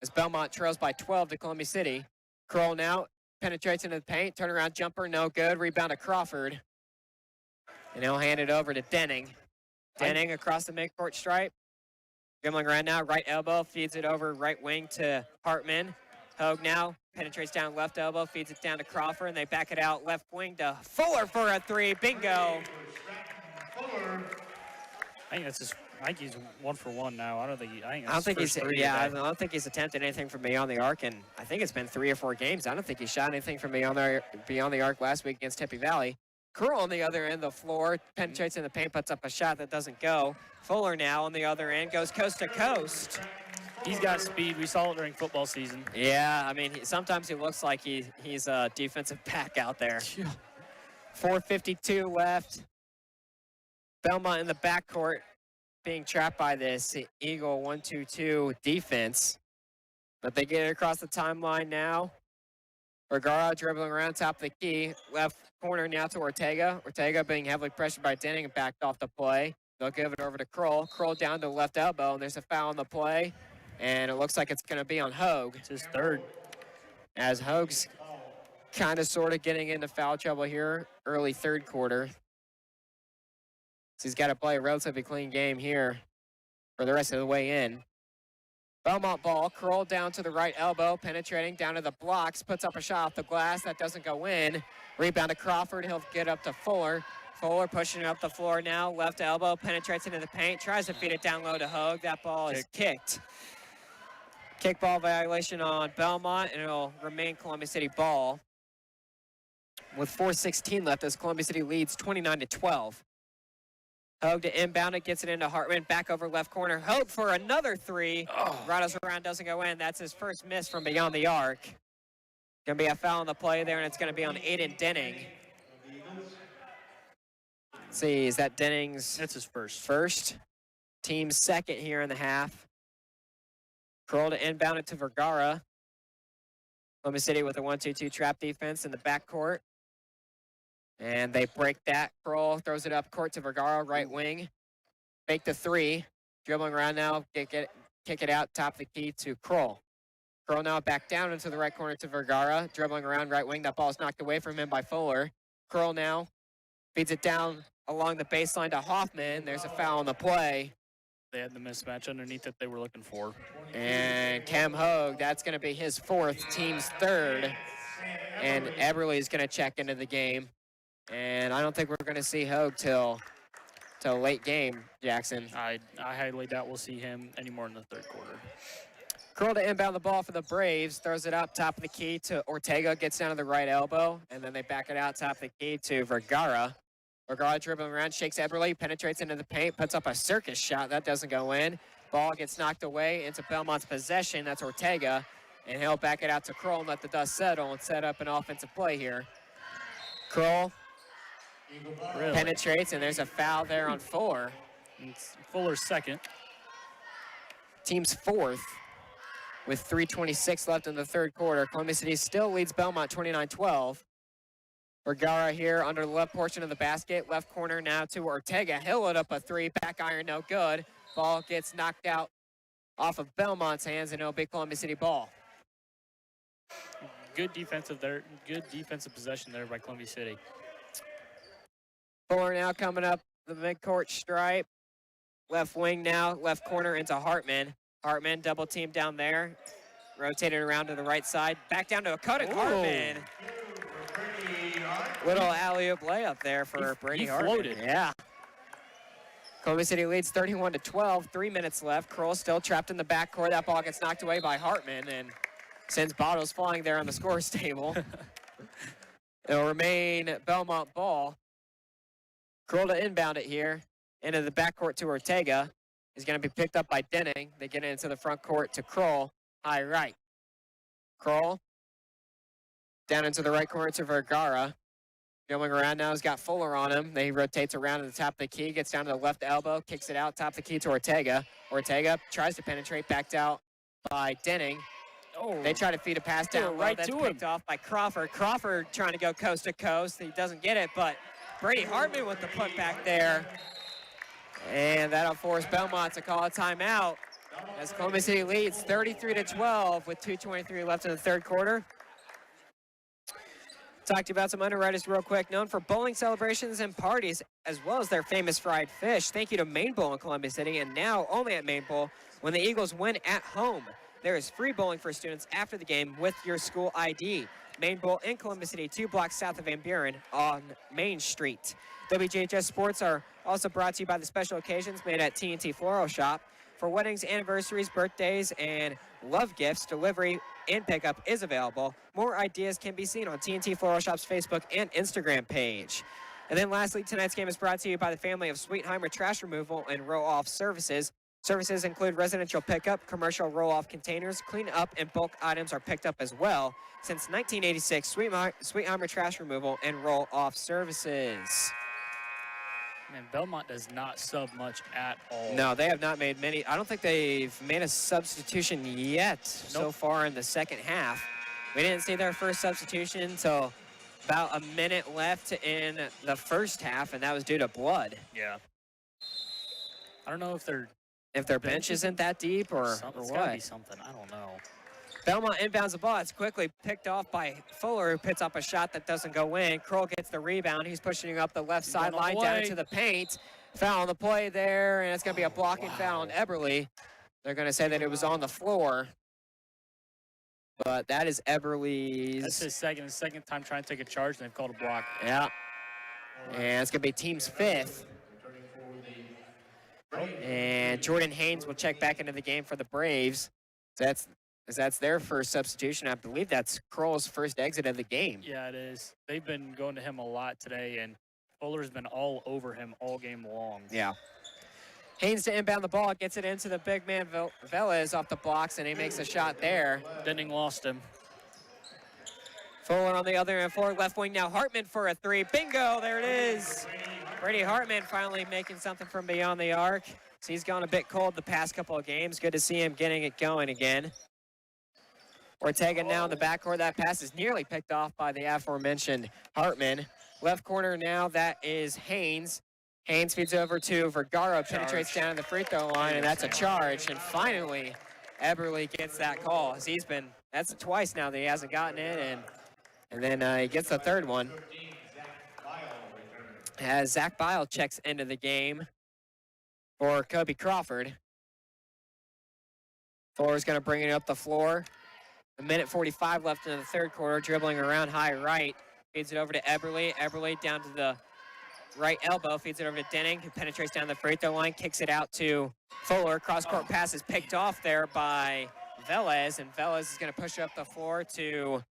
as Bellmont trails by 12 to Columbia City. Kroll now penetrates into the paint. Turnaround jumper, no good. Rebound to Crawford. And he'll hand it over to Denning. Denning across the midcourt stripe. Dribbling around now, right elbow, feeds it over right wing to Hartman. Hogue now penetrates down left elbow, feeds it down to Crawford, and they back it out left wing to Fuller for a three. Bingo. I think he's 1 for 1 now. I don't think he's attempted anything from beyond the arc, and I think it's been 3 or 4 games. I don't think he shot anything from beyond the arc last week against Hippie Valley. Kroll on the other end of the floor, penetrates in the paint, puts up a shot that doesn't go. Fuller now on the other end, goes coast to coast. He's got speed. We saw it during football season. Yeah, I mean, sometimes he looks like he's a defensive back out there. 4:52 left. Bellmont in the backcourt being trapped by this Eagle 1-2-2 defense. But they get it across the timeline now. Vergara dribbling around top of the key. Left corner now to Ortega. Ortega being heavily pressured by Denning and backed off the play. They'll give it over to Kroll. Kroll down to the left elbow, and there's a foul on the play. And it looks like it's going to be on Hogue. It's his third. As Hogue's kind of sort of getting into foul trouble here early third quarter. So he's got to play a relatively clean game here for the rest of the way in. Bellmont ball, Kroll down to the right elbow, penetrating down to the blocks, puts up a shot off the glass. That doesn't go in. Rebound to Crawford. He'll get up to Fuller. Fuller pushing it up the floor now. Left elbow, penetrates into the paint, tries to feed it down low to Hogue. That ball is kicked. Kickball violation on Bellmont, and it'll remain Columbia City ball. With 4:16 left as Columbia City leads 29-12. Hogue to inbound it, gets it into Hartman, back over left corner. Hogue for another three. Rattles around, doesn't go in. That's his first miss from beyond the arc. Gonna be a foul on the play there, and it's gonna be on Aiden Denning. Let's see, is that Denning's? That's his first. First. Team's second here in the half. Kroll to inbound it to Vergara. Columbia City with a 1-2-2 trap defense in the backcourt. And they break that. Kroll throws it up court to Vergara, right wing. Fake the three. Dribbling around now, kick it out, top of the key to Kroll. Kroll now back down into the right corner to Vergara. Dribbling around right wing. That ball's knocked away from him by Fuller. Kroll now feeds it down along the baseline to Hoffman. There's a foul on the play. They had the mismatch underneath that they were looking for. And Cam Hogue, that's going to be his fourth, team's third. And Eberly is going to check into the game. And I don't think we're going to see Hogue till late game, Jackson. I highly doubt we'll see him anymore in the third quarter. Kroll to inbound the ball for the Braves, throws it up top of the key to Ortega, gets down to the right elbow, and then they back it out top of the key to Vergara. Vergara dribbling around, shakes Eberly, penetrates into the paint, puts up a circus shot. That doesn't go in. Ball gets knocked away into Bellmont's possession. That's Ortega, and he'll back it out to Kroll and let the dust settle and set up an offensive play here. Kroll penetrates, and there's a foul there on Fuller. It's Fuller's second. Team's fourth with 3:26 left in the third quarter. Columbia City still leads Bellmont 29-12. Vergara here under the left portion of the basket. Left corner now to Ortega. He'll load up a three. Back iron, no good. Ball gets knocked out off of Bellmont's hands, and it'll be Columbia City ball. Good defensive possession there by Columbia City. Fuller now coming up the midcourt stripe. Left wing now, left corner into Hartman. Hartman double team down there. Rotated around to the right side. Back down to a cutting Hartman. Little alley-oop layup there for Brady Hartman. Floated. Yeah. Columbia City leads 31-12. 3 minutes left. Kroll still trapped in the backcourt. That ball gets knocked away by Hartman and sends bottles flying there on the scores table. It'll remain Bellmont ball. Kroll to inbound it here into the backcourt to Ortega. Is going to be picked up by Denning. They get it into the front court to Kroll, high right. Kroll down into the right corner to Vergara. Going around now, he's got Fuller on him. Then he rotates around to the top of the key, gets down to the left elbow, kicks it out, top of the key to Ortega. Ortega tries to penetrate, backed out by Denning. Oh, they try to feed a pass down right that's to picked off by Crawford. Crawford trying to go coast to coast. He doesn't get it, but Brady Hartman with the putback there. And that'll force Bellmont to call a timeout as Columbia City leads 33-12 with 2:23 left in the third quarter. Talk to you about some underwriters real quick. Known for bowling celebrations and parties, as well as their famous fried fish. Thank you to Maine Bowl in Columbia City, and now only at Maine Bowl when the Eagles win at home. There is free bowling for students after the game with your school ID. Maine Bowl in Columbia City, 2 blocks south of Van Buren on Main Street. WJHS Sports are also brought to you by the special occasions made at T&T Floral Shop. For weddings, anniversaries, birthdays, and love gifts, delivery and pickup is available. More ideas can be seen on T&T Floral Shop's Facebook and Instagram page. And then lastly, tonight's game is brought to you by the family of Sweetheimer Trash Removal and Roll-Off Services. Services include residential pickup, commercial roll-off containers, clean up, and bulk items are picked up as well. Since 1986, Sweetheimer Trash Removal and Roll-Off Services. Man, Bellmont does not sub much at all. No, they have not made many. I don't think they've made a substitution yet so far in the second half. We didn't see their first substitution until about a minute left in the first half, and that was due to blood. Yeah. I don't know if their bench isn't that deep or it's what. gotta be something. I don't know. Bellmont inbounds the ball. It's quickly picked off by Fuller, who puts up a shot that doesn't go in. Kroll gets the rebound. He's pushing up the left sideline down into the paint. Foul on the play there, and it's going to be a blocking foul on Eberly. They're going to say that it was on the floor. But that is Eberly's. That's his second time trying to take a charge, and they've called a block. Yeah. And it's going to be team's fifth. And Jordan Haynes will check back into the game for the Braves. That's their first substitution. I believe that's Kroll's first exit of the game. Yeah, it is. They've been going to him a lot today, and Fuller's been all over him all game long. Yeah. Haynes to inbound the ball, gets it into the big man Velez off the blocks, and he makes a shot there. Denning lost him. Fuller on the other end, forward left wing now. Hartman for a three. Bingo, there it is. Brady Hartman finally making something from beyond the arc. So he's gone a bit cold the past couple of games. Good to see him getting it going again. Ortega now in the backcourt. That pass is nearly picked off by the aforementioned Hartman. Left corner now, that is Haynes. Haynes feeds over to Vergara, penetrates down the free throw line, and that's a charge. And finally, Eberly gets that call. That's twice now that he hasn't gotten it, and then he gets the third one. As Zach Bile checks into the game for Kobe Crawford. Fuller's going to bring it up the floor. A minute 45 left in the third quarter, dribbling around high right. Feeds it over to Eberly. Eberly down to the right elbow, feeds it over to Denning, who penetrates down the free throw line, kicks it out to Fuller. Cross-court pass is picked off there by Velez, and Velez is going to push up the floor to,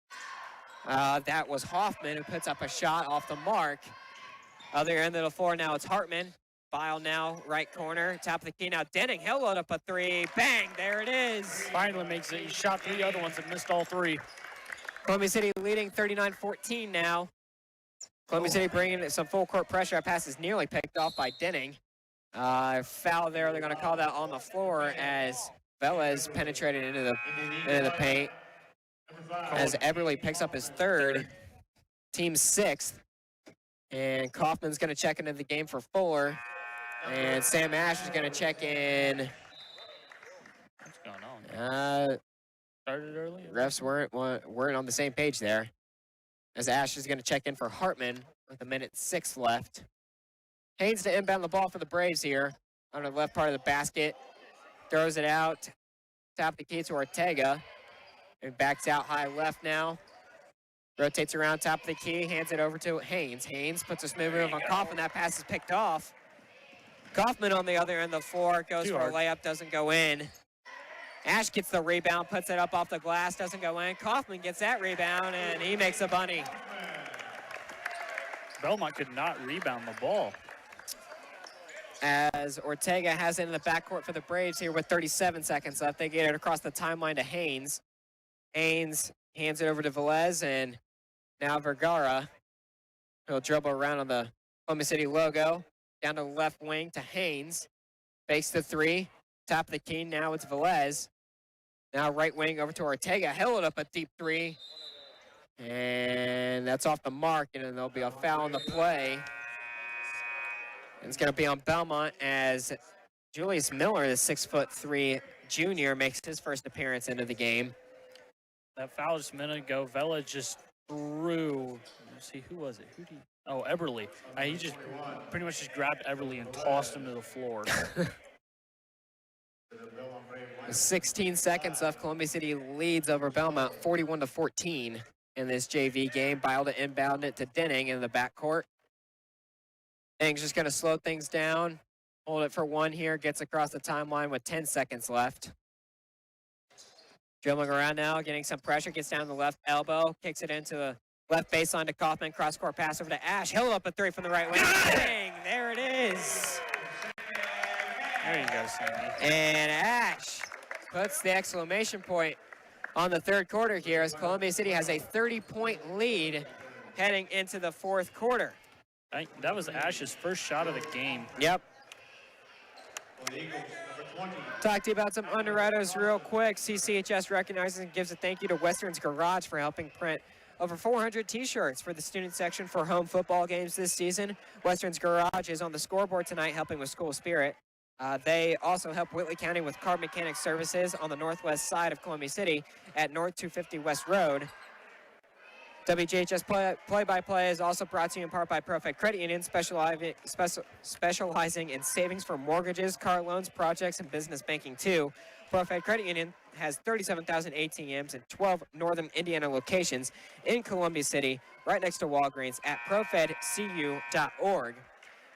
that was Hoffman, who puts up a shot off the mark. Other end of the floor now, it's Hartman. Bile now, right corner, top of the key now. Denning, he'll load up a three. Bang, there it is. Finally makes it. He shot three other ones and missed all three. Columbia City leading 39-14 now. Columbia City bringing some full court pressure. That pass is nearly picked off by Denning. Foul there. They're going to call that on the floor as Velez penetrated into the paint. As Eberly picks up his third, team's sixth. And Kaufman's going to check into the game for Fuller. And Sam Ash is going to check in. What's going on? Started early? Refs weren't on the same page there. As Ash is going to check in for Hartman with 1:06 left. Haynes to inbound the ball for the Braves here on the left part of the basket. Throws it out. Top of the key to Ortega. And backs out high left now. Rotates around top of the key, hands it over to Haynes. Haynes puts a smooth move on Kaufman. That pass is picked off. Kaufman on the other end of the floor goes for a layup, doesn't go in. Ash gets the rebound, puts it up off the glass, doesn't go in. Kaufman gets that rebound, and he makes a bunny. Bellmont could not rebound the ball. As Ortega has it in the backcourt for the Braves here with 37 seconds left. They get it across the timeline to Haynes. Haynes hands it over to Velez, and now Vergara. He'll dribble around on the Columbia City logo. Down to the left wing to Haynes. Fakes the three. Top of the key, now it's Velez. Now right wing over to Ortega. He'll up a deep three. And that's off the mark, and then there'll be a foul on the play. And it's going to be on Bellmont as Julius Miller, the 6'3" junior, makes his first appearance into the game. That foul just a minute ago, Vela just threw. Let's see, who was it? Eberly. He just pretty much just grabbed Eberly and tossed him to the floor. 16 seconds left. Columbia City leads over Bellmont 41-14 in this JV game. Bile to inbound it to Denning in the backcourt. Denning's just going to slow things down. Hold it for one here. Gets across the timeline with 10 seconds left. Dribbling around now, getting some pressure. Gets down the left elbow. Kicks it into the left baseline to Kaufman. Cross-court pass over to Ash. He'll up a three from the right wing. Bang! There it is. There you go, Sammy. And Ash puts the exclamation point on the third quarter here as Columbia City has a 30-point lead heading into the fourth quarter. That was Ash's first shot of the game. Yep. Talk to you about some underwriters real quick. CCHS recognizes and gives a thank you to Western's Garage for helping print over 400 t-shirts for the student section for home football games this season. Western's Garage is on the scoreboard tonight helping with school spirit. They also help Whitley County with car mechanic services on the northwest side of Columbia City at North 250 West Road. WJHS play-by-play is also brought to you in part by ProFed Credit Union, specializing in savings for mortgages, car loans, projects, and business banking too. ProFed Credit Union has 37,000 ATMs in 12 northern Indiana locations in Columbia City, right next to Walgreens at profedcu.org.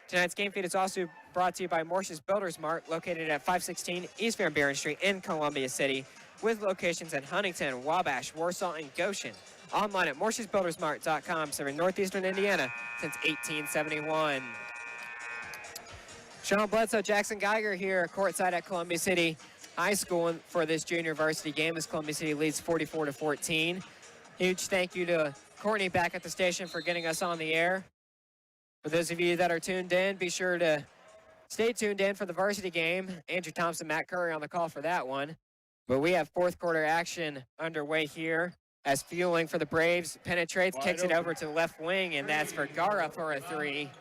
Tonight's game feed is also brought to you by Morse's Builders Mart, located at 516 East Van Buren Street in Columbia City, with locations in Huntington, Wabash, Warsaw, and Goshen. Online at morsesbuildersmart.com, serving northeastern Indiana since 1871. Sean Bledsoe, Jackson Geiger here courtside at Columbia City High School for this junior varsity game as Columbia City leads 44-14. Huge thank you to Courtney back at the station for getting us on the air. For those of you that are tuned in, be sure to stay tuned in for the varsity game. Andrew Thompson, Matt Curry on the call for that one. But we have fourth quarter action underway here as Fueling for the Braves penetrates, kicks it over to the left wing, and that's Vergara for a three.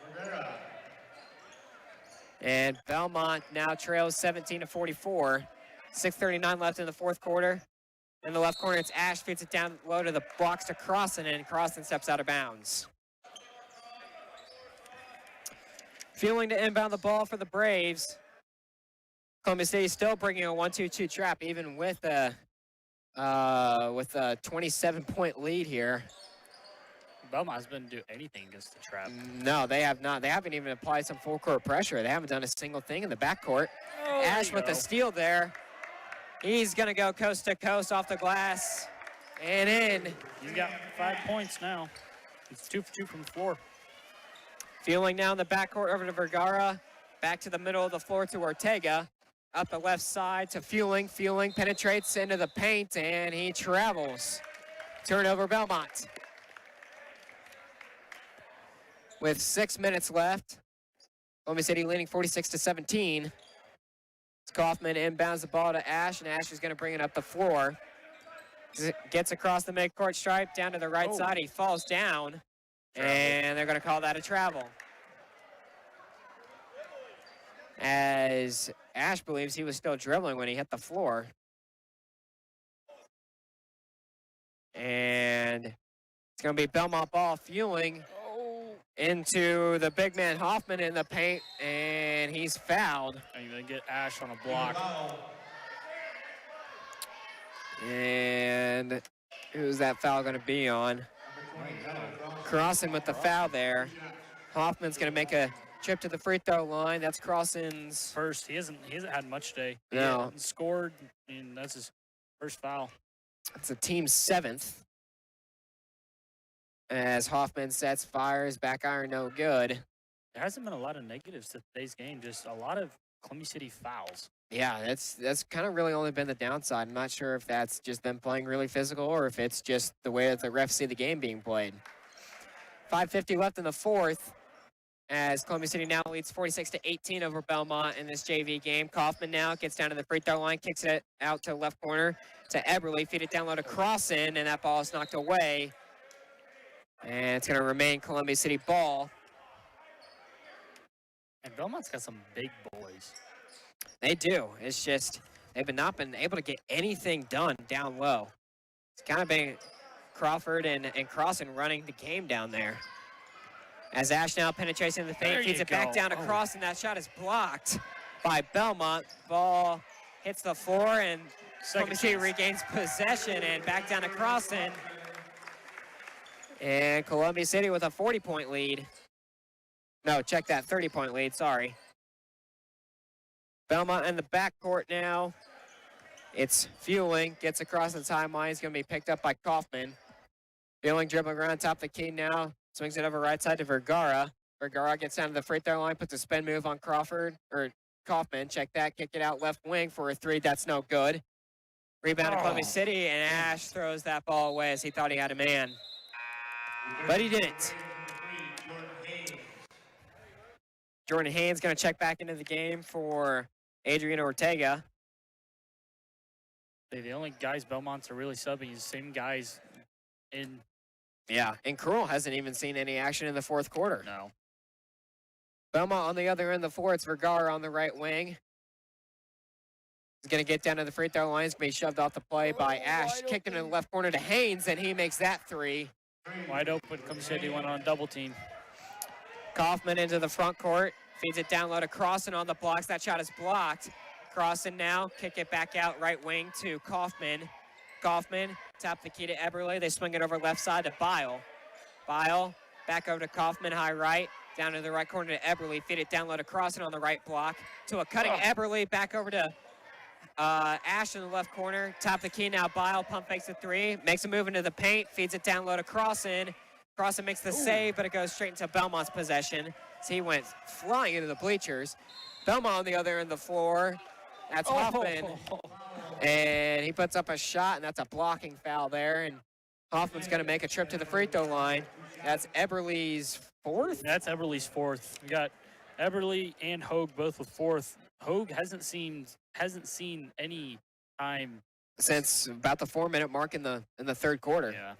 And Bellmont now trails 17-44. 6:39 left in the fourth quarter. In the left corner, it's Ash, feeds it down low to the blocks to Crossan, and Crossan steps out of bounds. Fueling to inbound the ball for the Braves. Columbia City still bringing a 1-2-2 trap, even with a 27-point lead here. Bellmont has been do anything against the trap. No, they have not. They haven't even applied some full court pressure. They haven't done a single thing in the backcourt. Oh, Ash with the steal there. He's going to go coast to coast off the glass and in. He's got 5 points now. He's 2 for 2 from the floor. Fueling now in the backcourt over to Vergara. Back to the middle of the floor to Ortega. Up the left side to Fueling. Fueling penetrates into the paint, and he travels. Turnover Bellmont. With 6 minutes left, Columbia City leading 46-17. Kaufman inbounds the ball to Ash, and Ash is going to bring it up the floor. Gets across the midcourt stripe down to the right side. He falls down, and they're going to call that a travel. As Ash believes he was still dribbling when he hit the floor. And it's going to be Bellmont ball. Fueling into the big man Hoffman in the paint, and he's fouled. And you're going to get Ash on a block. And who's that foul going to be on? Crossan with the foul there. Hoffman's going to make a trip to the free throw line. That's Crossan's first. He hasn't had much today. He no. Hasn't scored, and that's his first foul. It's a team 7th. As Hoffman sets, fires, back iron, no good. There hasn't been a lot of negatives to today's game, just a lot of Columbia City fouls. Yeah, that's kind of really only been the downside. I'm not sure if that's just them playing really physical or if it's just the way that the refs see the game being played. 5:50 left in the fourth as Columbia City now leads 46-18 over Bellmont in this JV game. Kaufman now gets down to the free throw line, kicks it out to left corner to Eberle, feed it down low to Crossan, and that ball is knocked away. And it's going to remain Columbia City ball. And Bellmont's got some big boys. They do. It's just they've not been able to get anything done down low. It's kind of been Crawford and Crossan running the game down there. As Ash now penetrates into the paint, feeds it back down to Crossan. That shot is blocked by Bellmont. Ball hits the floor, and Columbia City regains possession, and back down to Crossan. And Columbia City with a 40-point lead. No, check that, 30-point lead, sorry. Bellmont in the backcourt now. It's Fueling, gets across the timeline. He's going to be picked up by Kaufman. Fueling dribbling around top of the key now. Swings it over right side to Vergara. Vergara gets down to the free throw line, puts a spin move on Kaufman. Check that, kick it out left wing for a three. That's no good. Rebound to Columbia City, and Ash throws that ball away as he thought he had a man. But he didn't. Jordan Haynes going to check back into the game for Adrian Ortega. The only guys Bellmont's are really subbing is the same guys in. Yeah, and Krull hasn't even seen any action in the fourth quarter. No. Bellmont on the other end of the floor. It's Vergara on the right wing. He's going to get down to the free throw line. He's going to be shoved off the play by Ash. Kicked into the left corner to Haynes, and he makes that three. Wide open. Columbia City went on a double team. Kaufman into the front court. Feeds it down low to Crossan on the blocks. That shot is blocked. Crossan now, kick it back out right wing to Kaufman. Kaufman, tap the key to Eberle. They swing it over left side to Bile. Bile, back over to Kaufman, high right. Down to the right corner to Eberle. Feed it down low to Crossan on the right block. To a cutting Eberle, back over to Ash in the left corner. Top the key now, Bile. Pump fakes a three. Makes a move into the paint. Feeds it down low to Crossan. Crossan makes the save, but it goes straight into Bellmont's possession. So he went flying into the bleachers. Bellmont on the other end of the floor. That's Hoffman. And he puts up a shot, and that's a blocking foul there. And Hoffman's going to make a trip to the free throw line. That's Eberle's fourth? That's Eberle's fourth. We got Eberle and Hogue both with fourth. Hogue hasn't seen any time since about the 4-minute mark in the third quarter. Yeah.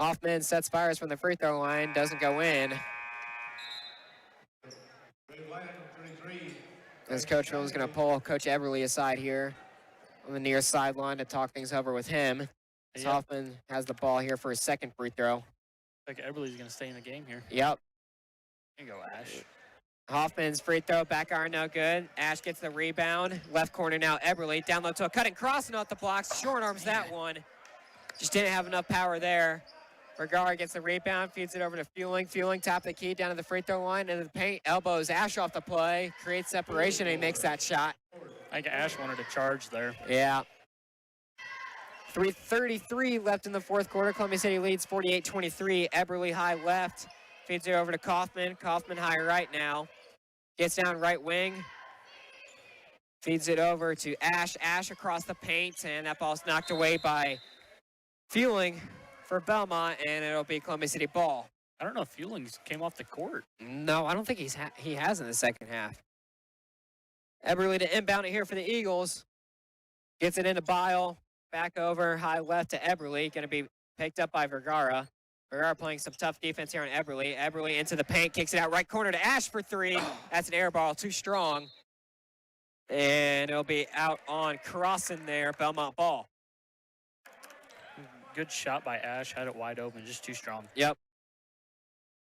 Hoffman sets fires from the free throw line, doesn't go in. As Coach Williams is going to pull Coach Eberle aside here on the near sideline to talk things over with him. Yep. Hoffman has the ball here for his second free throw. I think Eberle's going to stay in the game here. Yep. There you go, Ash. Hoffman's free throw, back iron, no good. Ash gets the rebound. Left corner now, Eberle. Down low to a cutting cross and off the blocks. Short arms that one. Just didn't have enough power there. Vergara gets the rebound, feeds it over to Fueling. Fueling, top the key, down to the free throw line, into the paint, elbows Ash off the play, creates separation, and he makes that shot. I think Ash wanted to charge there. Yeah. 3:33 left in the fourth quarter. Columbia City leads 48-23. Eberle high left, feeds it over to Kaufman. Kaufman high right now. Gets down right wing. Feeds it over to Ash. Ash across the paint, and that ball's knocked away by Fueling for Bellmont, and it'll be Columbia City ball. I don't know if Fueling came off the court. No, I don't think he has in the second half. Eberle to inbound it here for the Eagles. Gets it into Bile. Back over, high left to Eberle. Going to be picked up by Vergara. Vergara playing some tough defense here on Eberle. Eberle into the paint, kicks it out right corner to Ash for three. That's an air ball, too strong. And it'll be out on Crossan there, Bellmont ball. Good shot by Ash, had it wide open, just too strong. Yep.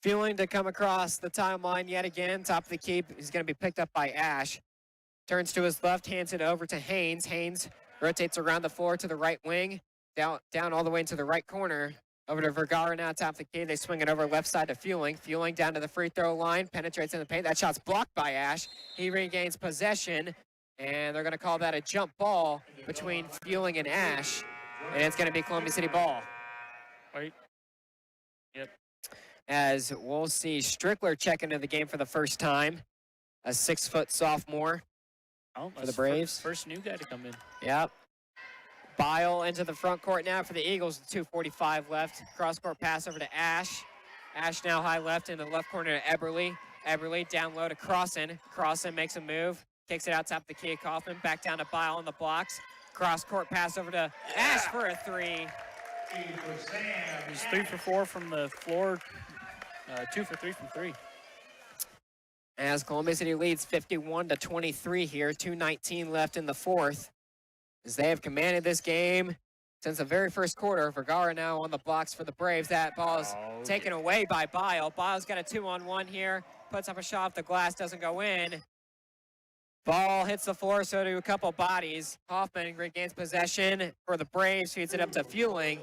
Fueling to come across the timeline yet again. Top of the key, he's going to be picked up by Ash. Turns to his left, hands it over to Haynes. Haynes rotates around the floor to the right wing, down all the way into the right corner. Over to Vergara now, top of the key. They swing it over left side to Fueling. Fueling down to the free throw line, penetrates in the paint. That shot's blocked by Ash. He regains possession, and they're going to call that a jump ball between Fueling and Ash. And it's going to be Columbia City ball. Right. Yep. As we'll see Strickler check into the game for the first time. A 6-foot sophomore for the Braves. First new guy to come in. Yep. Bile into the front court now for the Eagles. 2:45 left. Cross-court pass over to Ash. Ash now high left in the left corner to Eberle. Eberle down low to Crossan. Crossan makes a move. Kicks it out top of the key of Kaufman. Back down to Bile on the blocks. Cross-court pass over to Ash for a three. He's 3 for 4 from the floor. 2 for 3 from 3. As Columbia City leads 51-23 here. 2:19 left in the fourth. As they have commanded this game since the very first quarter. Vergara now on the blocks for the Braves. That ball is taken away by Bile. Bile's got a 2-on-1 here. Puts up a shot off the glass, doesn't go in. Ball hits the floor, so do a couple bodies. Hoffman regains possession for the Braves, feeds it up to Fueling,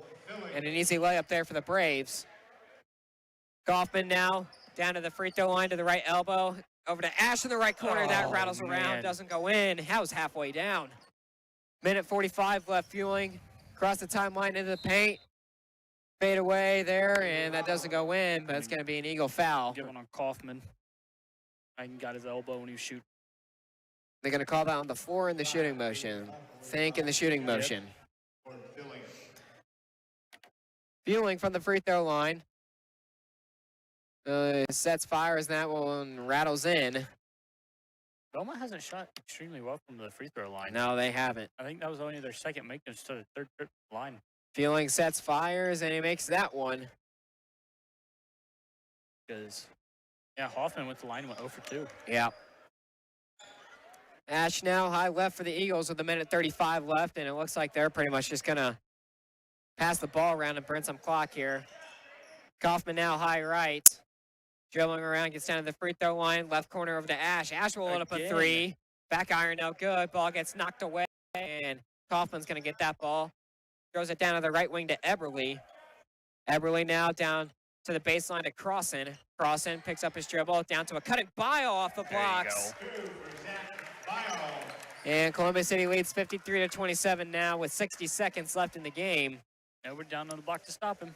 and an easy layup there for the Braves. Kaufman now down to the free throw line to the right elbow. Over to Ash in the right corner. That rattles around, doesn't go in. That was halfway down. Minute 45 left. Fueling across the timeline into the paint. Fade away there, and that doesn't go in, but it's going to be an Eagle foul. Get one on Kaufman. I got his elbow when he was shooting. They're going to call that on the floor in the shooting motion. Think in the shooting motion. Fueling from the free throw line. Sets fires, and that one rattles in. Bellmont hasn't shot extremely well from the free throw line. No, they haven't. I think that was only their second make instead of third trip line. Fueling sets fires, and he makes that one. Because, yeah, Hoffman went to the line and went 0 for 2. Yeah. Ash now high left for the Eagles with a minute 35 left, and it looks like they're pretty much just going to pass the ball around and burn some clock here. Kaufman now high right. Dribbling around, gets down to the free throw line. Left corner over to Ash. Ash will load up a three. Back iron, no good. Ball gets knocked away, and Kaufman's going to get that ball. Throws it down to the right wing to Eberly. Eberly now down to the baseline to Crossan. Crossan picks up his dribble down to a cutting bio off the blocks. And Columbia City leads 53-27 now with 60 seconds left in the game. And we're down on the block to stop him.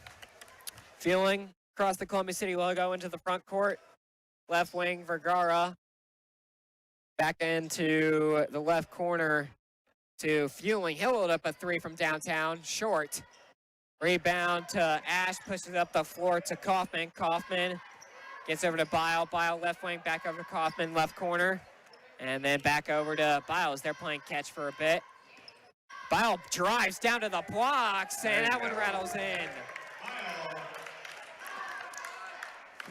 Fueling across the Columbia City logo into the front court. Left wing, Vergara. Back into the left corner to Fueling. He'll load up a three from downtown, short. Rebound to Ash, pushes up the floor to Kaufman. Kaufman gets over to Bile. Bile left wing, back over to Kaufman, left corner. And then back over to Biles. They're playing catch for a bit. Bile drives down to the blocks, and that one rattles in.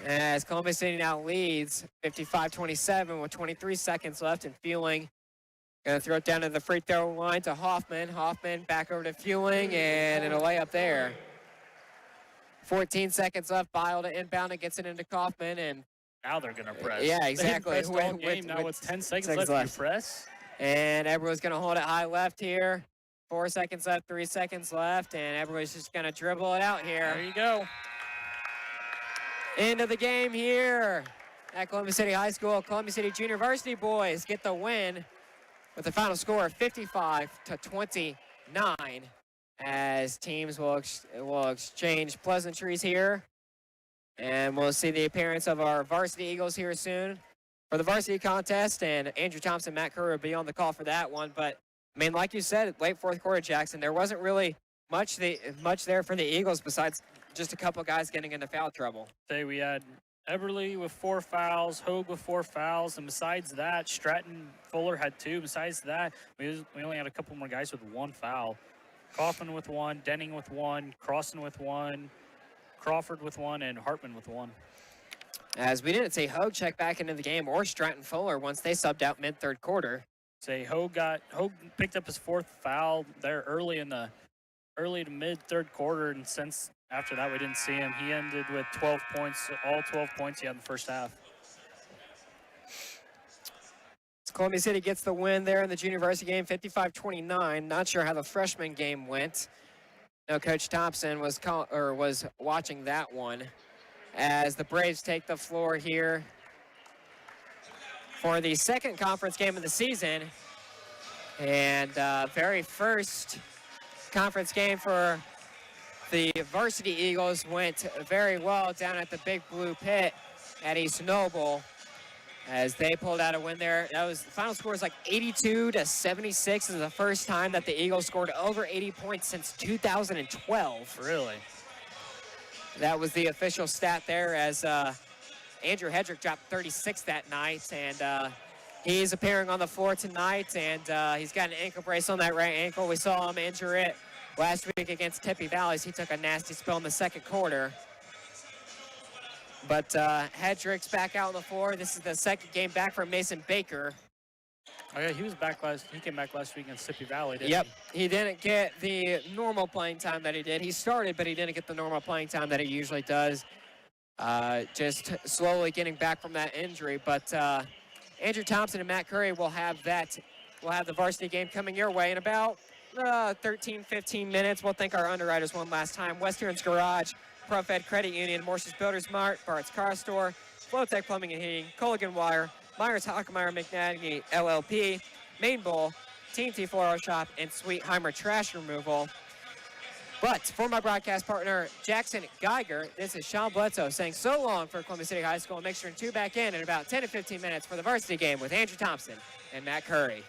As Columbia City now leads 55-27 with 23 seconds left, and Fueling going to throw it down to the free throw line to Hoffman. Hoffman back over to Fueling, and a layup there. 14 seconds left. Bile to inbound and gets it into Kaufman, and now they're going to press. Yeah, exactly. Now with 10 seconds left, you press. And everyone's going to hold it high left here. 4 seconds left, 3 seconds left, and everybody's just going to dribble it out here. There you go. End of the game here at Columbia City High School. Columbia City Junior Varsity boys get the win with a final score of 55-29, as teams will exchange pleasantries here. And we'll see the appearance of our varsity Eagles here soon for the varsity contest. And Andrew Thompson, Matt Curry will be on the call for that one. But, I mean, like you said, late fourth quarter, Jackson, there wasn't really much there for the Eagles besides just a couple guys getting into foul trouble. Say we had Eberly with 4 fouls, Hogue with 4 fouls, and besides that, Stratton Fuller had 2. Besides that, we only had a couple more guys with 1 foul. Kaufman with 1, Denning with 1, Crossan with 1, Crawford with 1, and Hartman with 1. As we didn't see Hogue check back into the game or Stratton Fuller once they subbed out mid-third quarter. Say Hogue picked up his 4th foul there early to mid-third quarter, and since after that we didn't see him. He ended with 12 points, all 12 points he had in the first half. Columbia City gets the win there in the junior varsity game, 55-29. Not sure how the freshman game went. No, Coach Thompson was watching that one as the Braves take the floor here for the second conference game of the season. And very first conference game for the varsity Eagles went very well down at the Big Blue Pit at East Noble as they pulled out a win there. The final score was like 82-76. This is the first time that the Eagles scored over 80 points since 2012. Really? That was the official stat there, as Andrew Hedrick dropped 36 that night, and he's appearing on the floor tonight, and he's got an ankle brace on that right ankle. We saw him injure it last week against Tippy Valleys. He took a nasty spill in the second quarter. But Hedrick's back out on the floor. This is the second game back for Mason Baker. Oh yeah, he came back last week against Tippy Valley, didn't Yep, he didn't get the normal playing time that he did. He started, but he didn't get the normal playing time that he usually does. Just slowly getting back from that injury. But Andrew Thompson and Matt Curry will have the varsity game coming your way in about 13, 15 minutes. We'll thank our underwriters one last time. Western's Garage, ProFed Credit Union, Morse's Builders Mart, Bart's Car Store, Flowtech Plumbing and Heating, Colligan Wire, Myers Hockmeyer McNaghy LLP, Main Bowl, TNT Floral Shop, and Sweetheimer Trash Removal. But for my broadcast partner, Jackson Geiger, this is Sean Bledsoe saying so long for Columbia City High School. Make sure to tune back in about 10 to 15 minutes for the varsity game with Andrew Thompson and Matt Curry.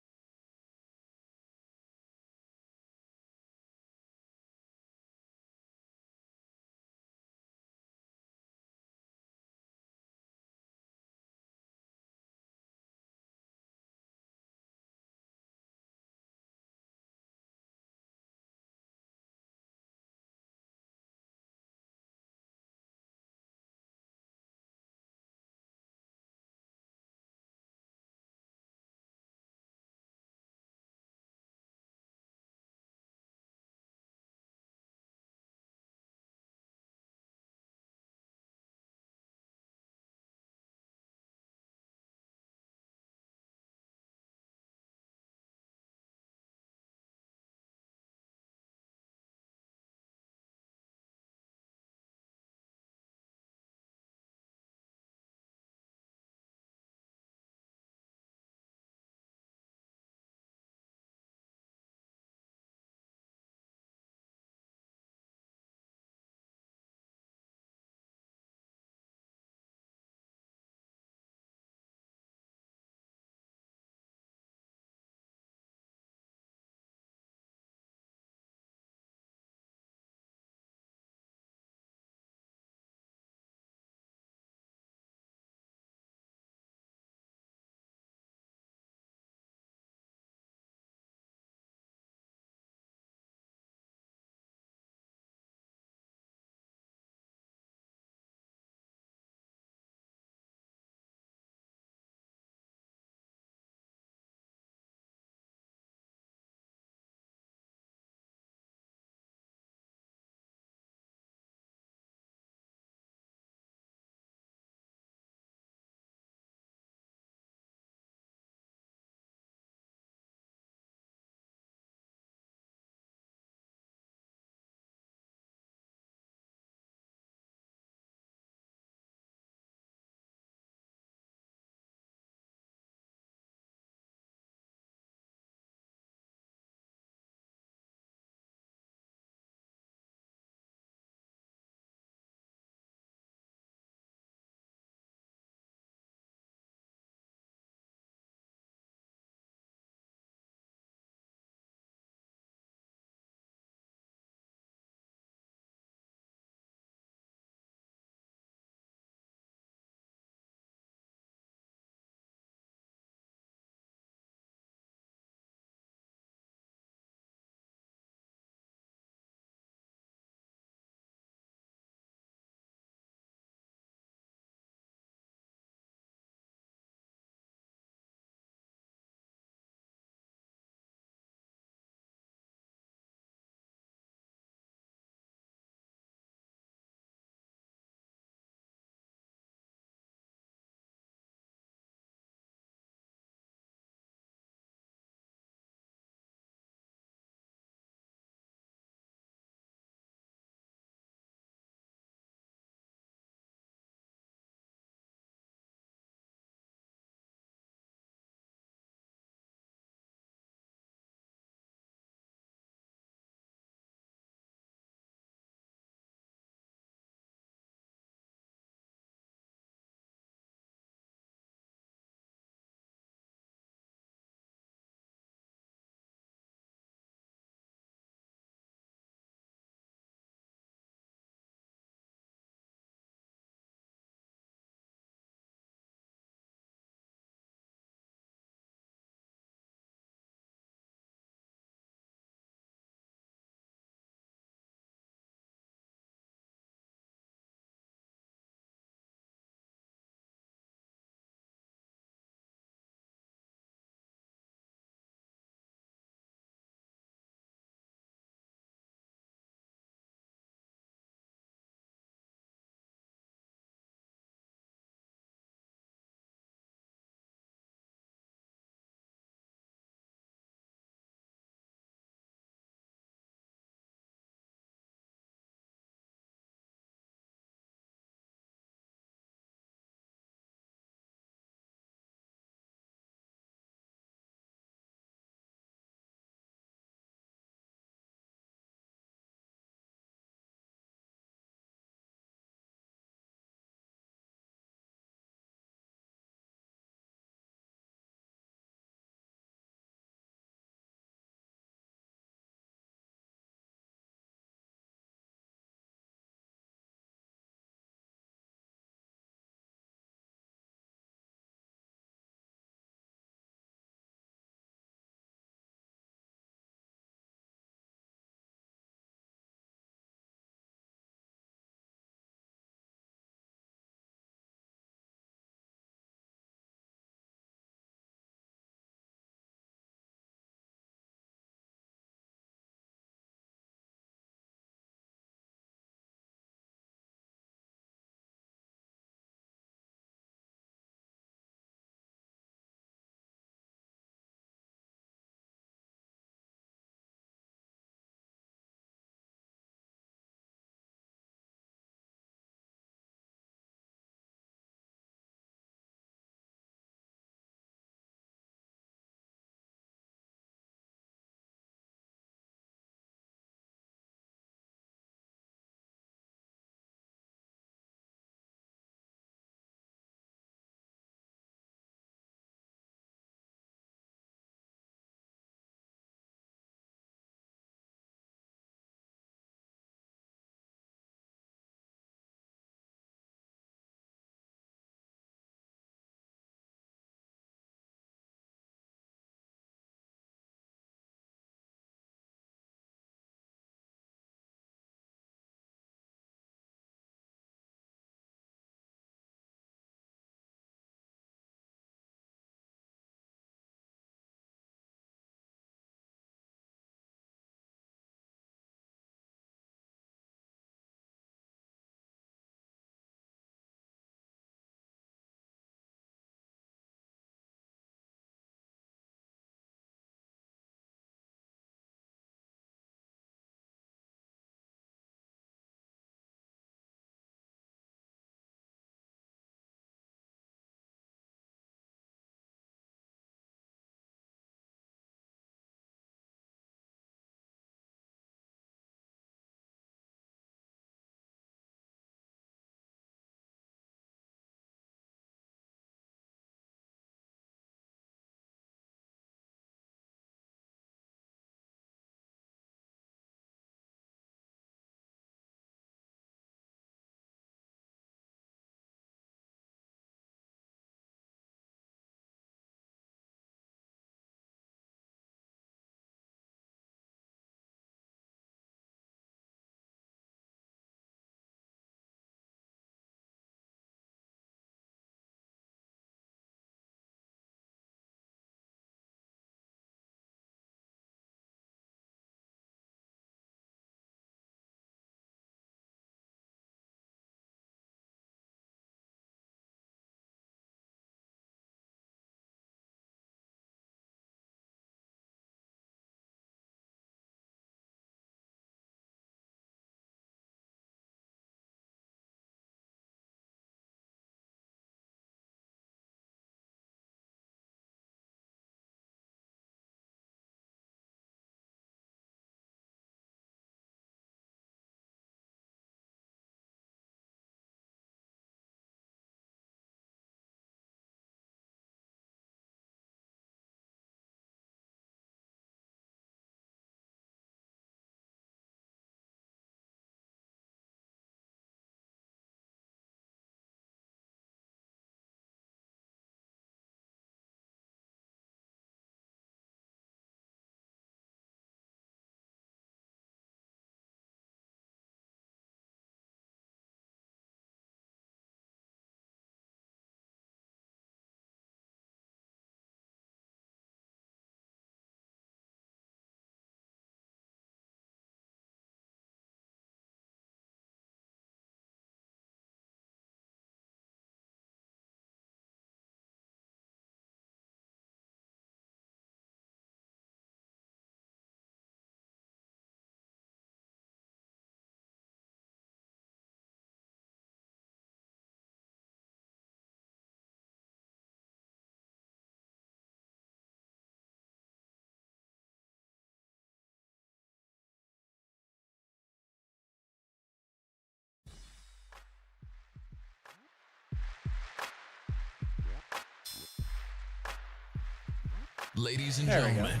Ladies and There we go. gentlemen,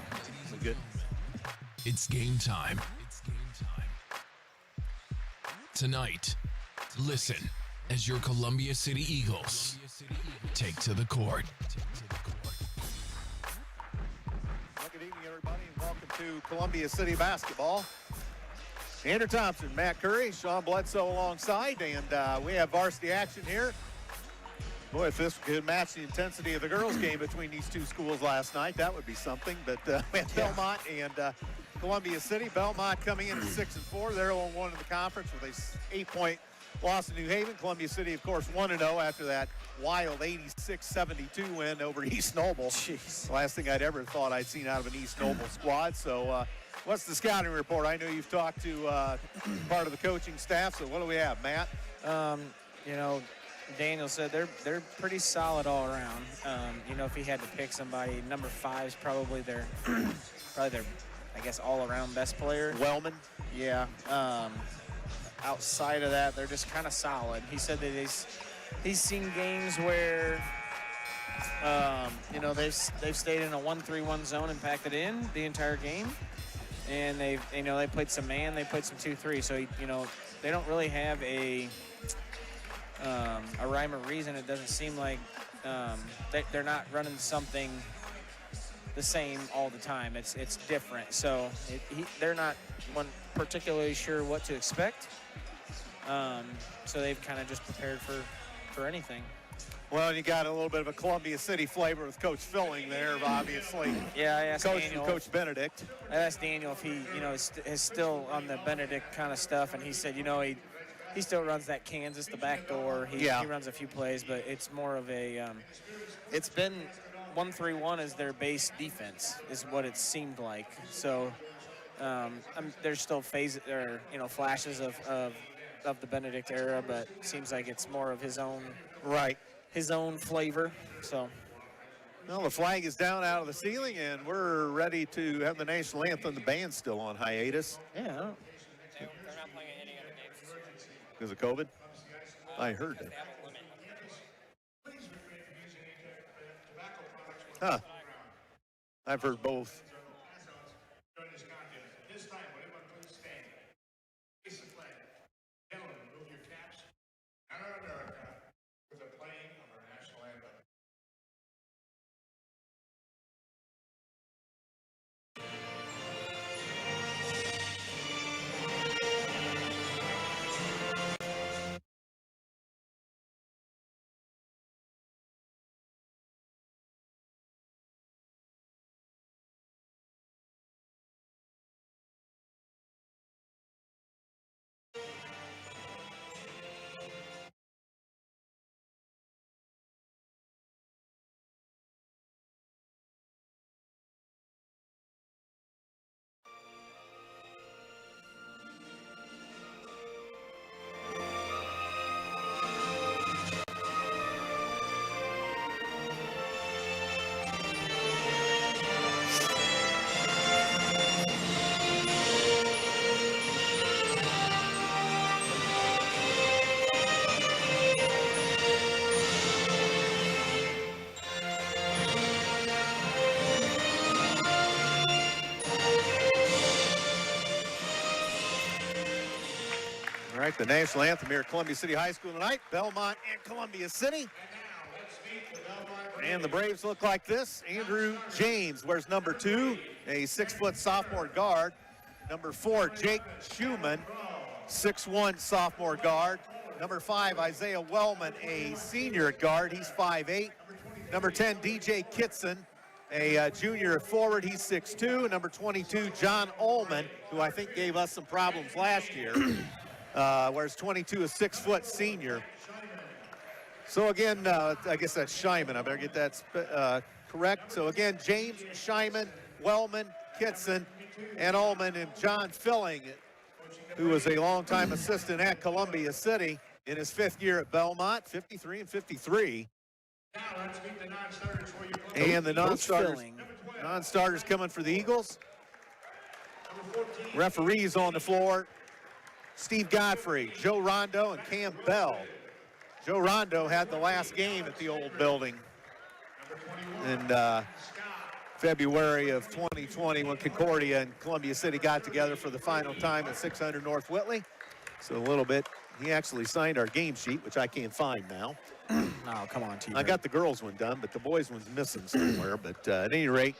Good. it's game time. Tonight, listen as your Columbia City Eagles take to the court. Good evening, everybody, and welcome to Columbia City basketball. Andrew Thompson, Matt Curry, Sean Bledsoe alongside, and we have varsity action here. Boy, if this could match the intensity of the girls' game between these two schools last night, that would be something. But we have Bellmont and Columbia City. Bellmont coming in at 6-4. They're 0-1 in the conference with a 8-point loss to New Haven. Columbia City, of course, 1-0 after that wild 86-72 win over East Noble. Jeez. The last thing I'd ever thought I'd seen out of an East Noble squad. So what's the scouting report? I know you've talked to part of the coaching staff, so what do we have, Matt? You know, Daniel said they're pretty solid all around. You know, if he had to pick somebody, number 5 is probably their I guess all-around best player. Wellman. Yeah. Outside of that, they're just kind of solid. He said that he's seen games where you know, they've stayed in a 1-3-1 zone and packed it in the entire game, and they played some man, they played some 2-3. So you know, they don't really have a rhyme or reason. It doesn't seem like they're not running something the same all the time. It's different. So they're not particularly sure what to expect. So they've kind of just prepared for anything. Well, you got a little bit of a Columbia City flavor with Coach Filling there, obviously. Yeah, I asked Daniel. Coach Benedict. I asked Daniel if he, you know, is still on the Benedict kind of stuff, and he said, you know, he still runs that Kansas, the back door. He runs a few plays, but it's more of a, it's been 1-3-1 as their base defense is what it seemed like. So there's still phases or, you know, flashes of the Benedict era, but it seems like it's more of his own flavor. So. Well, the flag is down out of the ceiling, and we're ready to have the national anthem. The band's still on hiatus. Yeah. They're not playing any other games this year. Because of COVID? I heard that. They have a limit. Huh. I've heard both. All right, the national anthem here at Columbia City High School tonight. Bellmont and Columbia City. And the Braves look like this. Andrew James wears number 2, a 6-foot sophomore guard. Number 4, Jake Schumann, 6'1" sophomore guard. Number 5, Isaiah Wellman, a senior at guard. He's 5'8". Number 10, DJ Kitson, a junior at forward. He's 6'2". Number 22, John Ullman, who I think gave us some problems last year. Whereas 22, a 6-foot senior. So again, I guess that's Scheiman. I better get that correct. So again, James, Scheiman, Wellman, Kitson, and Ullman, and John Filling, who was a longtime assistant at Columbia City in his 5th year at Bellmont, 53 and 53. Now let's meet the non-starters for you. And the non-starters coming for the Eagles. Referees on the floor: Steve Godfrey, Joe Rondo, and Cam Bell. Joe Rondo had the last game at the old building. And February of 2020 when Concordia and Columbia City got together for the final time at 600 North Whitley. So a little bit, he actually signed our game sheet, which I can't find now. Oh, come on, T. I got the girls' one done, but the boys' one's missing somewhere. But at any rate,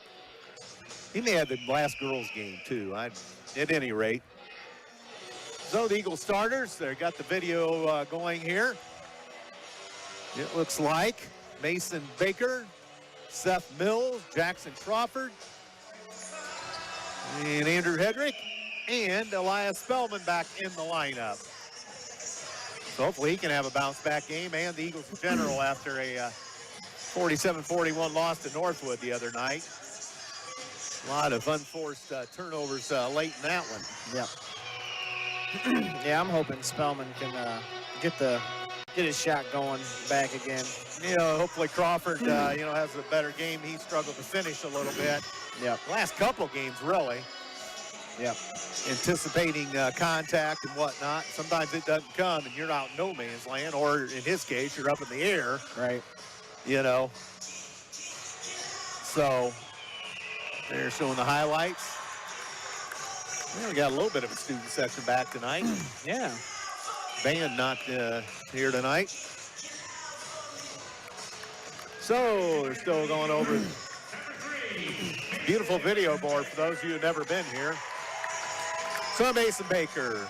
he may have the last girls' game, too. At any rate. So the Eagle starters, they got the video going here. It looks like Mason Baker, Seth Mills, Jackson Crawford, and Andrew Hedrick, and Elias Spellman back in the lineup. So hopefully he can have a bounce-back game, and the Eagles in general after a 47-41 loss to Northwood the other night. A lot of unforced turnovers late in that one. Yeah. Yeah, I'm hoping Spellman can get his shot going back again. You know, hopefully Crawford, has a better game. He struggled to finish a little bit. Yep. Last couple games, really. Yep. Anticipating contact and whatnot. Sometimes it doesn't come, and you're out in no man's land, or in his case, you're up in the air. Right. You know. So, they're showing the highlights. Yeah, we got a little bit of a student section back tonight. Yeah. Band not here tonight. So they're still going over. Beautiful video board for those of you who've never been here. So Mason Baker.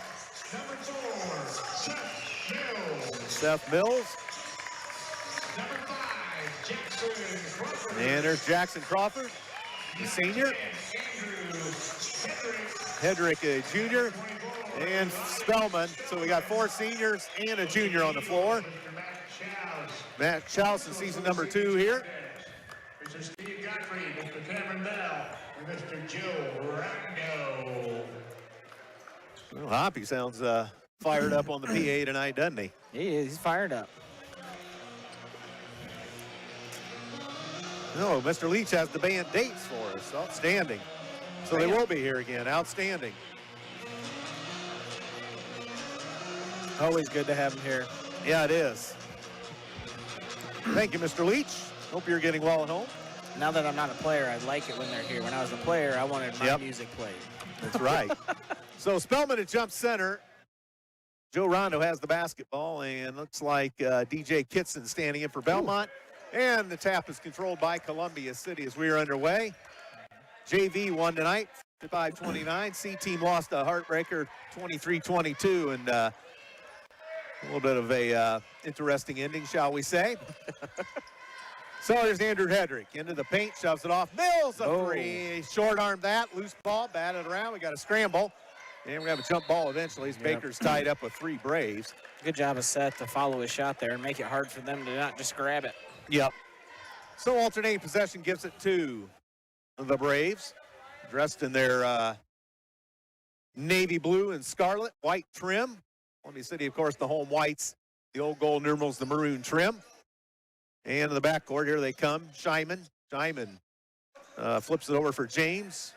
Seth Mills. And there's Jackson Crawford, the senior. Hedrick, a junior. And Spellman. So we got 4 seniors and a junior on the floor. Matt Chouse in season number 2 here. Mr. Steve Godfrey, Mr. Cameron Bell, and Mr. Joe Rando. Well, Hoppy sounds fired up on the PA tonight, doesn't he? He is. He's fired up. No, Mr. Leach has the band dates for us. Outstanding. So they will be here again. Outstanding. Always good to have him here. Yeah, it is. Thank you, Mr. Leach. Hope you're getting well at home. Now that I'm not a player, I like it when they're here. When I was a player, I wanted my music played. That's right. So Spellman at jump center. Joe Rondo has the basketball, and looks like DJ Kitson standing in for Bellmont. And the tap is controlled by Columbia City as we are underway. JV won tonight, 55-29. C-team lost a heartbreaker, 23-22, and a little bit of a interesting ending, shall we say. So there's Andrew Hedrick into the paint, shoves it off. Mills a three. Short arm that, loose ball, batted around. We got a scramble. And we have a jump ball eventually as Baker's tied up with 3 Braves. Good job of Seth to follow his shot there and make it hard for them to not just grab it. Yep. So alternating possession gives it to the Braves, dressed in their navy blue and scarlet, white trim. Columbia City, of course, the home whites. The old gold numerals, the maroon trim. And in the backcourt, here they come. Scheinman flips it over for James.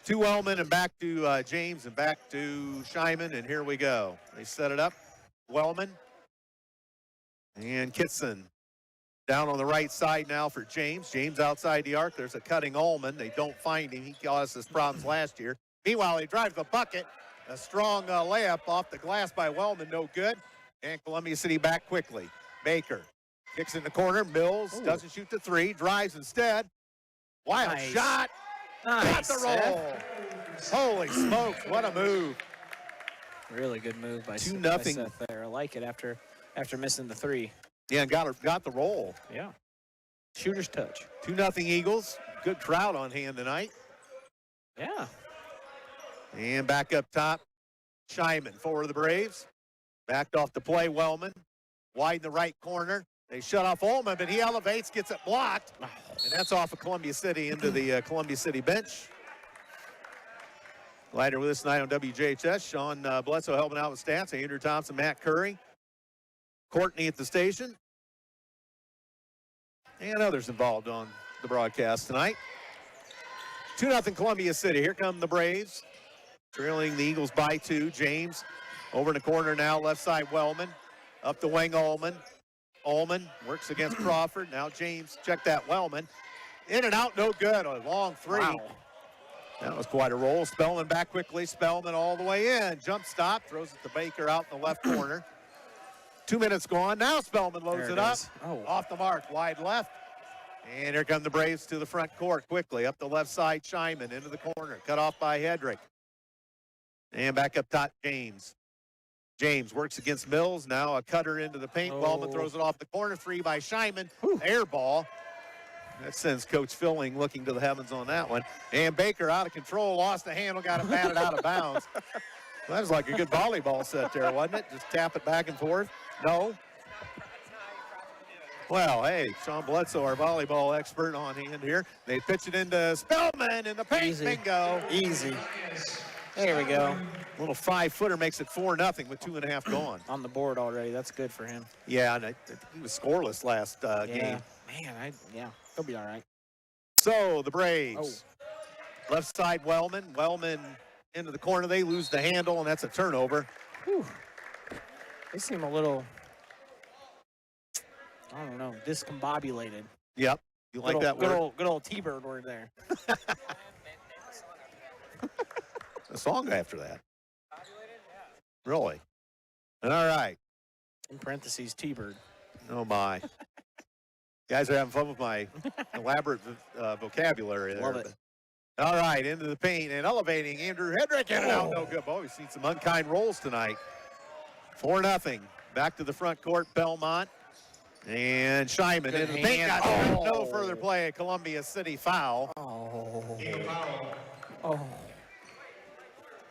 To Wellman and back to James and back to Scheinman, and here we go. They set it up. Wellman and Kitson down on the right side now for James. James outside the arc. There's a cutting Ullman. They don't find him. He caused us problems last year. Meanwhile, he drives the bucket. A strong layup off the glass by Wellman, no good. And Columbia City back quickly. Baker kicks in the corner. Mills doesn't shoot the 3, drives instead. Wild shot. Got the roll. Holy smokes, what a move. Really good move by 2-0 Seth there. I like it after missing the 3. Yeah, and got the roll. Yeah. Shooter's touch. 2-0 Eagles. Good crowd on hand tonight. Yeah. And back up top, Scheinman for the Braves. Backed off the play, Wellman. Wide in the right corner. They shut off Ullman, but he elevates, gets it blocked. And that's off of Columbia City into the Columbia City bench. Later with us tonight on WJHS, Sean Bledsoe helping out with stats. Andrew Thompson, Matt Curry. Courtney at the station. And others involved on the broadcast tonight. 2-0 Columbia City. Here come the Braves. Trailing the Eagles by 2. James over in the corner now, left side Wellman. Up the wing Ullman. Ullman works against Crawford. Now James, check that Wellman. In and out, no good. A long three. Wow. That was quite a roll. Spellman back quickly. Spellman all the way in. Jump stop. Throws it to Baker out in the left corner. 2 minutes gone. Now Spellman loads There it it up. is. Oh. Off the mark. Wide left. And here come the Braves to the front court quickly. Up the left side, Scheinman into the corner. Cut off by Hedrick. And back up top, James. James works against Mills. Now a cutter into the paint. Wellman throws it off the corner. 3 by Scheinman. Air ball. That sends Coach Filling looking to the heavens on that one. And Baker out of control, lost the handle, got it batted out of bounds. That was like a good volleyball set there, wasn't it? Just tap it back and forth. No. Well, hey, Sean Bledsoe, our volleyball expert on hand here. They pitch it into Spellman in the paint. Easy. Bingo. Easy. There we go. Little 5-footer makes it 4-0 with 2.5 gone. On the board already. That's good for him. Yeah, and he was scoreless last game. Man, he'll be all right. So the Braves. Left side, Wellman. Wellman into the corner. They lose the handle, and that's a turnover. Whew. They seem a little, I don't know, discombobulated. Yep. You like that word? Good old T-Bird word there. A song after that. Really? All right. In parentheses, T-Bird. Oh, my. Guys are having fun with my elaborate vocabulary there. Love it. All right, into the paint and elevating Andrew Hedrick. In and out, no good. Boy, we've seen some unkind rolls tonight. 4-0. Back to the front court, Bellmont. And Scheinman into the paint. No further play. A Columbia City foul.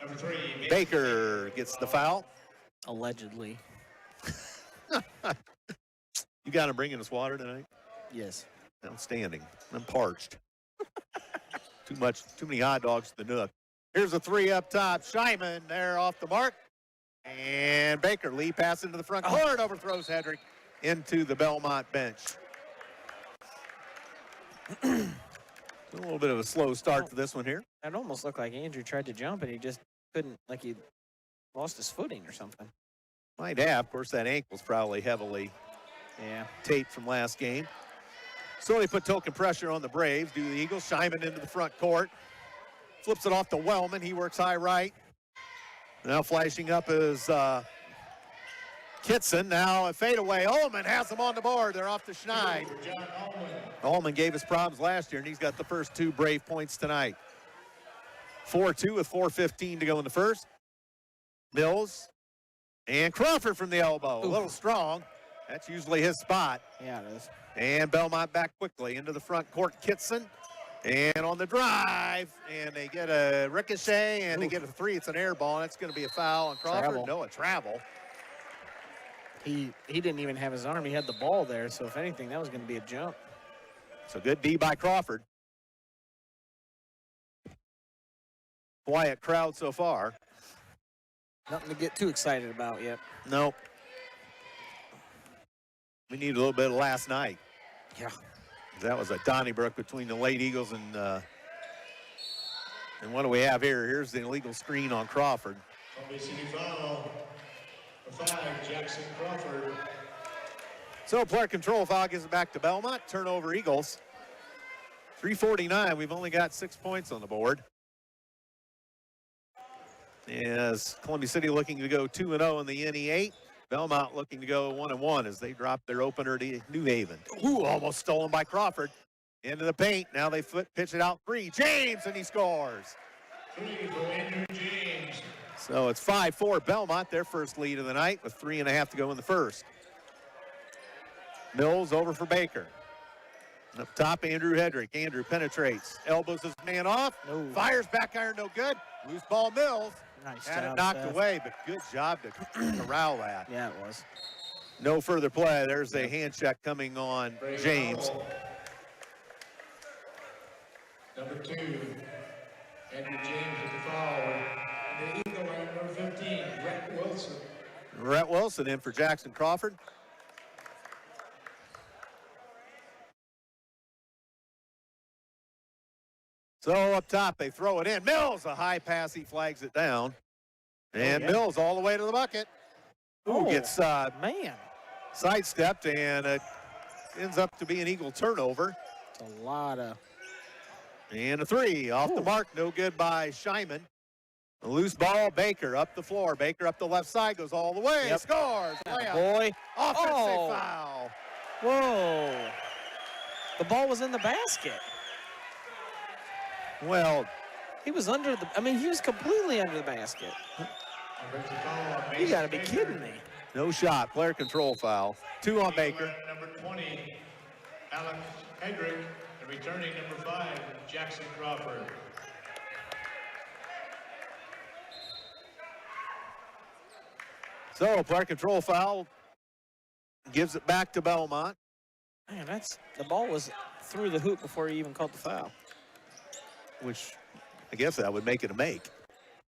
Number 3. Baker gets the foul. Allegedly. You got him bringing us water tonight? Yes. Outstanding. I'm parched. Too many hot dogs to the Nook. Here's a 3 up top. Scheinman there off the mark. And Baker, Lee pass into the front court, overthrows Hedrick into the Bellmont bench. A little bit of a slow start to this one here. It almost looked like Andrew tried to jump and he just couldn't, like he lost his footing or something. Might have. Of course, that ankle's probably heavily taped from last game. So they put token pressure on the Braves. Do the Eagles. Scheinman into the front court. Flips it off to Wellman. He works high right. Now flashing up is Kitson. Now a fadeaway. Ullman has them on the board. They're off to Schneid. Ullman gave us problems last year, and he's got the first 2 Brave points tonight. 4-2 with 4:15 to go in the first. Mills and Crawford from the elbow. A little strong. That's usually his spot. Yeah, it is. And Bellmont back quickly into the front court. Kitson. And on the drive, and they get a ricochet, and they get a 3. It's an air ball, and that's going to be a foul on Crawford. Travel. No, a travel. He didn't even have his arm. He had the ball there, so if anything, that was going to be a jump. So good D by Crawford. Quiet crowd so far. Nothing to get too excited about yet. Nope. We need a little bit of last night. Yeah. That was a Donnybrook between the late Eagles and what do we have here? Here's the illegal screen on Crawford. Columbia City foul. 5, Jackson Crawford. So player control foul gives it back to Bellmont. Turnover Eagles. 3:49. We've only got 6 points on the board. As Columbia City looking to go 2-0 in the NE8. Bellmont looking to go 1-1 as they drop their opener to New Haven. Ooh, almost stolen by Crawford. Into the paint. Now they pitch it out 3. James, and he scores. 3 for Andrew James. So it's 5-4 Bellmont, their first lead of the night with 3.5 to go in the first. Mills over for Baker. Up top, Andrew Hedrick. Andrew penetrates. Elbows his man off. No. Fires back iron, no good. Loose ball, Mills. Nice Had job, it knocked Steph. away, but good job to corral that. Yeah, it was. No further play. There's a hand check coming on James. Number 2, Andrew James with the foul. And the Eagle line, number 15, Rhett Wilson. Rhett Wilson in for Jackson Crawford. So up top, they throw it in. Mills, a high pass, he flags it down. And Mills all the way to the bucket. Ooh, gets man. sidestepped, and it ends up to be an Eagle turnover. It's a lot of. And a three off the mark. No good by Scheinman. A loose ball. Baker up the floor. Baker up the left side. Goes all the way. Yep. Scores. Layup. Boy. Offensive foul. Whoa. The ball was in the basket. Well, He was under the, I mean, he was completely under the basket. You got to be kidding me. no shot. Player control foul. 2 on Baker. Number 20, Alex Hedrick, and returning number 5, Jackson Crawford. So, player control foul gives it back to Bellmont. Man, the ball was through the hoop before he even caught the foul. Which I guess that would make it a make.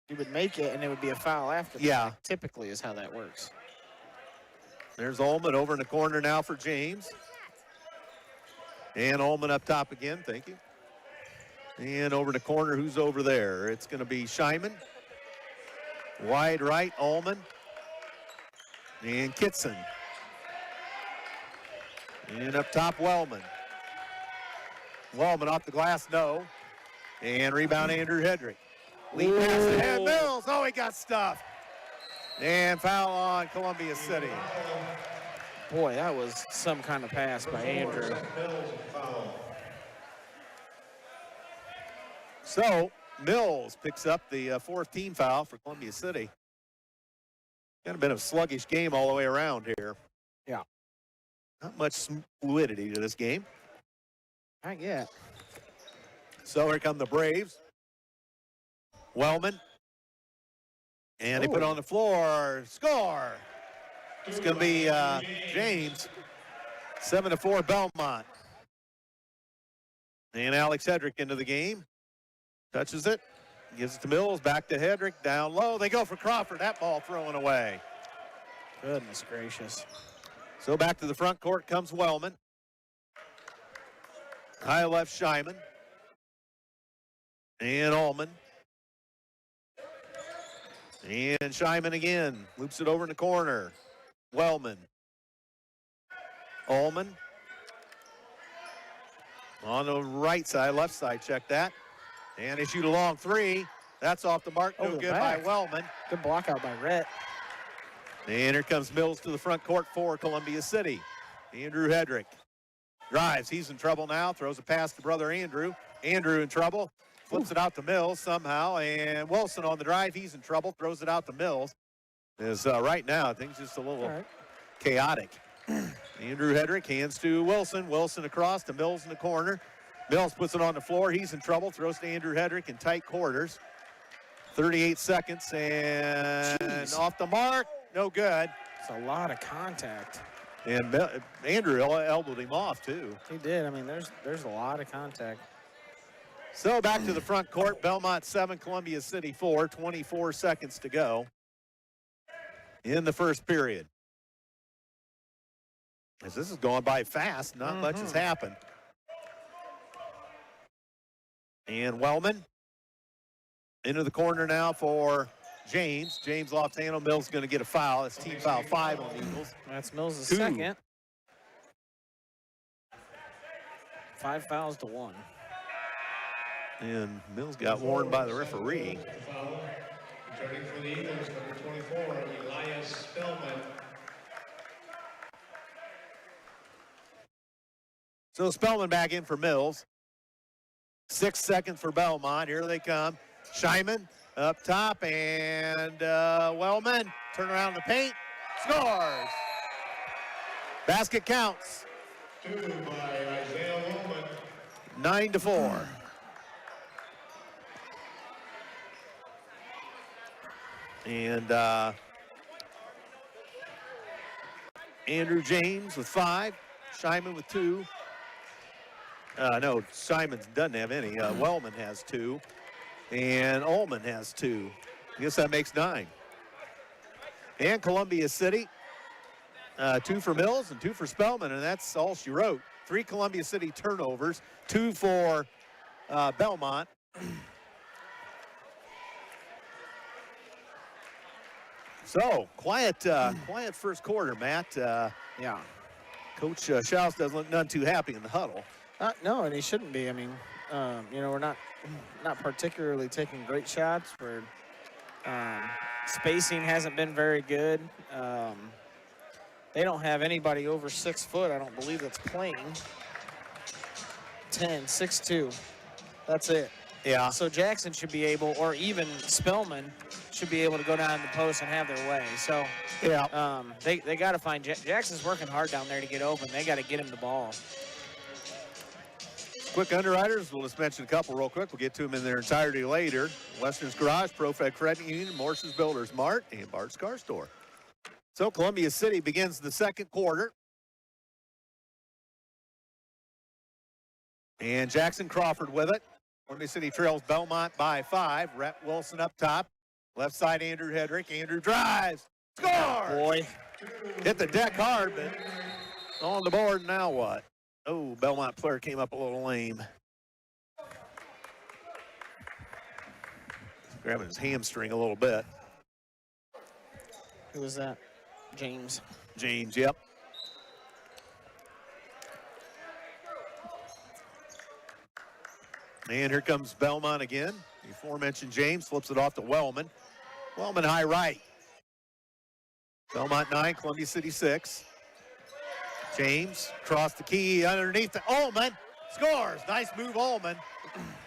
He would make it, and it would be a foul after. Yeah. Typically is how that works. There's Ullman over in the corner now for James. And Ullman up top again, thank you. And over in the corner, who's over there? It's going to be Scheinman. Wide right, Ullman. And Kitson. And up top, Wellman. Wellman off the glass, no. And rebound, Andrew Hedrick. Lead pass ahead, Mills. Oh, he got stuffed. And foul on Columbia City. Boy, that was some kind of pass by Andrew. So, Mills picks up the fourth team foul for Columbia City. Kind of been a sluggish game all the way around here. Yeah. Not much fluidity to this game. Not yet. So here come the Braves. Wellman. And they put it on the floor. Score. It's going to be James. 7-4 Bellmont. And Alex Hedrick into the game. Touches it. Gives it to Mills. Back to Hedrick. Down low. They go for Crawford. That ball thrown away. Goodness gracious. So back to the front court comes Wellman. High left Scheinman. And Ullman. And Scheinman again. Loops it over in the corner. Wellman. Ullman. On the right side, left side, check that. And they shoot a long three. That's off the mark. No good by Wellman. Good block out by Rhett. And here comes Mills to the front court for Columbia City. Andrew Hedrick drives. He's in trouble now. Throws a pass to brother Andrew. Andrew in trouble. Flips it out to Mills somehow. And Wilson on the drive. He's in trouble. Throws it out to Mills. Is right now, things just a little chaotic. Andrew Hedrick hands to Wilson. Wilson across to Mills in the corner. Mills puts it on the floor. He's in trouble. Throws to Andrew Hedrick in tight quarters. 38 seconds and off the mark. No good. It's a lot of contact. And Andrew elbowed him off too. He did. I mean, there's a lot of contact. So back to the front court. Bellmont 7, Columbia City 4. 24 seconds to go in the first period. As this is going by fast, not much has happened. And Wellman into the corner now for James. James left handle. Mills going to get a foul. It's team foul 5 on the Eagles. That's Mills' 2. second. 5 fouls to 1. And Mills got warned by the referee. Returning for the Eagles, number 24, Elias Spellman. So Spellman back in for Mills. 6 seconds for Bellmont. Here they come. Scheinman up top, and Wellman turn around in the paint. Scores. Basket counts. 2 by Isaiah Wellman. 9-4. And Andrew James with 5. Scheinman with 2. No, Scheinman doesn't have any. Wellman has 2. And Ullman has 2. I guess that makes 9. And Columbia City, 2 for Mills and 2 for Spellman, and that's all she wrote. 3 Columbia City turnovers, 2 for Bellmont. So, quiet first quarter, Matt. Yeah. Coach Schaus doesn't look none too happy in the huddle. No, and he shouldn't be. I mean, we're not particularly taking great shots. We're spacing hasn't been very good. They don't have anybody over 6 foot. I don't believe that's playing. 10, 6'2". That's it. Yeah. So Jackson should be able, or even Spellman should be able to go down the post and have their way. So Yeah. they got to find Jackson's working hard down there to get open. They got to get him the ball. Quick underwriters, we'll just mention a couple real quick. We'll get to them in their entirety later. Western's Garage, ProFed Credit Union, Morse's Builders Mart, and Bart's Car Store. So Columbia City begins the second quarter. And Jackson Crawford with it. Columbia City trails Bellmont by 5. Rhett Wilson up top. Left side, Andrew Hedrick. Andrew drives. Scores! Boy. Hit the deck hard, but on the board, now what? Oh, Bellmont player came up a little lame. Grabbing his hamstring a little bit. Who was that? James. James, yep. And here comes Bellmont again. The aforementioned James flips it off to Wellman. Wellman high right. Bellmont 9, Columbia City 6. James across the key underneath the Ullman. Scores. Nice move, Ullman.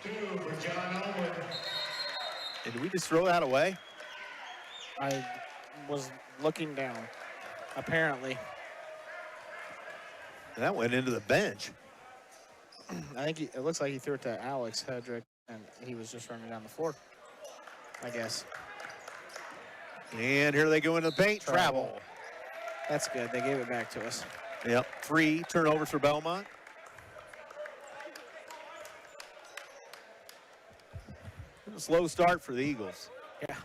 2 for John Owen. And did we just throw that away? I was looking down, apparently. That went into the bench. I think it looks like he threw it to Alex Hedrick, and he was just running down the floor, I guess. And here they go into the paint. Travel. That's good. They gave it back to us. Yep. 3 turnovers for Bellmont. A slow start for the Eagles. Yeah.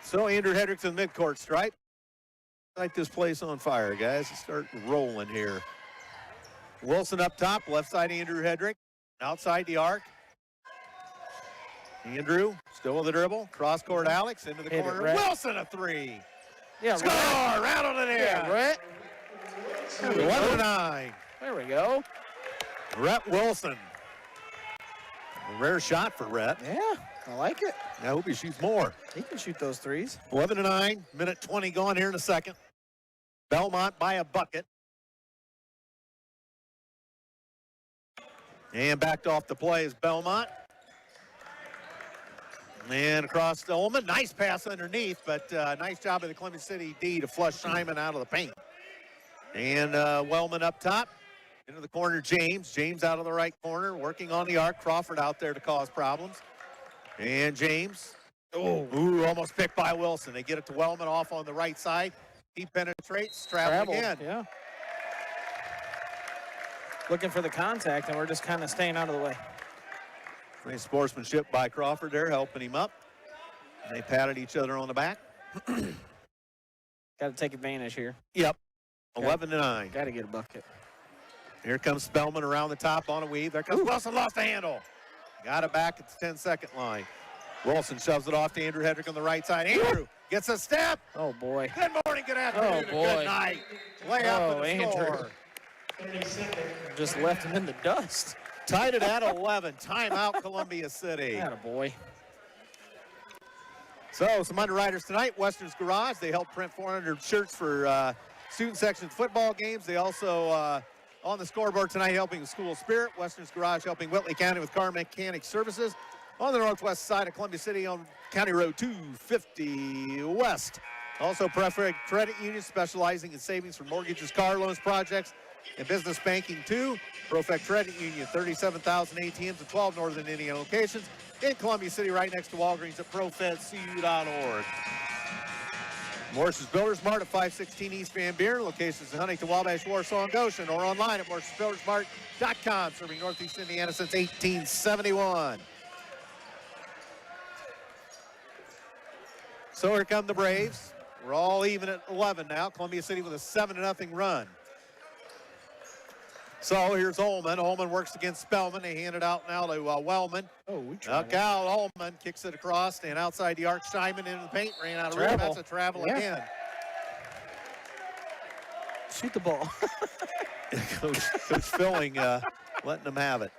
So Andrew Hedrick's in the midcourt stripe. Light this place on fire, guys. Let's start rolling here. Wilson up top, left side Andrew Hedrick. Outside the arc. Andrew still with the dribble. Cross court Alex into the Hit it, corner. Rhett. Wilson a 3. Yeah, Score! Right on the net. Yeah, Rhett. 11-9. There we go. Rhett Wilson. A rare shot for Rhett. Yeah, I like it. I hope he shoots more. He can shoot those threes. 11-9, minute 20 gone here in a second. Bellmont by a bucket. And backed off the play is Bellmont. And across to Ullman. Nice pass underneath, but nice job of the Columbia City D to flush Simon out of the paint. And Wellman up top. Into the corner, James. James out of the right corner, working on the arc. Crawford out there to cause problems. And James. Ooh, almost picked by Wilson. They get it to Wellman off on the right side. He penetrates, travel again. Yeah. Looking for the contact, and we're just kind of staying out of the way. Nice sportsmanship by Crawford there, helping him up. And they patted each other on the back. Got to take advantage here. Yep. 11-9. Got to get a bucket. Here comes Spellman around the top on a weave. There comes Wilson, lost the handle. Got it back at the 10-second line. Wilson shoves it off to Andrew Hedrick on the right side. Andrew gets a step. Oh, boy. Good morning, good afternoon, Oh, boy. good night. Layup and the score. Just left him in the dust. Tied it at 11. Timeout, Columbia City. Attaboy. So, some underwriters tonight. Western's Garage. They help print 400 shirts for student section football games. They also, on the scoreboard tonight, helping the school spirit. Western's Garage helping Whitley County with car mechanic services. On the northwest side of Columbia City on County Road 250 West. Also, Pre-varsity Credit Union specializing in savings for mortgages, car loans, projects, and business banking too. ProFed Credit Union, 37,000 ATMs at 12 northern Indiana locations. In Columbia City, right next to Walgreens at profedcu.org. Morse's Builders Mart at 516 East Van Buren. Locations in Huntington, Wabash, Warsaw, and Goshen. Or online at morsesbuildersmart.com. Serving Northeast Indiana since 1871. So here come the Braves. We're all even at 11 now. Columbia City with a 7-0 run. So here's Ullman. Ullman works against Spellman. They hand it out now to Wellman. Oh, we tried. Cal Ullman kicks it across and outside the arc. Simon into the paint. Ran out of room. That's a travel again. Shoot the ball. Coach Filling letting them have it.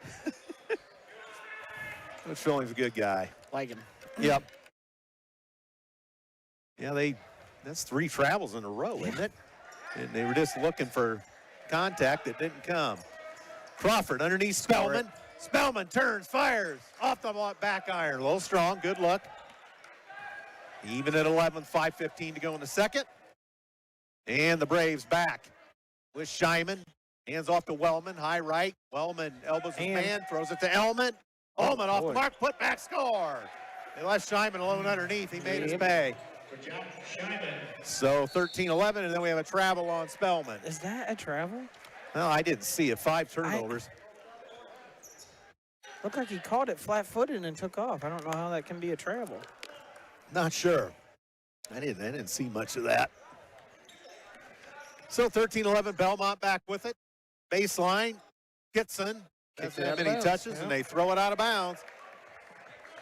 Coach Filling's a good guy. Like him. Yep. Yeah, that's 3 travels in a row, isn't it? And they were just looking for contact that didn't come. Crawford underneath Spellman. Spellman turns, fires off the back iron. Low strong, good look. Even at 11, 5:15 to go in the second. And the Braves back with Scheiman. Hands off to Wellman, high right. Wellman elbows his man, throws it to Elman. Ullman off the mark, put back, score. They left Scheiman alone underneath. He made his pay. So 13-11, and then we have a travel on Spellman. Is that a travel? No, I didn't see it. 5 turnovers. Looked like he caught it flat-footed and took off. I don't know how that can be a travel. Not sure. I didn't see much of that. So 13-11, Bellmont back with it. Baseline, Kitson. Hasn't had many touches, and they throw it out of bounds.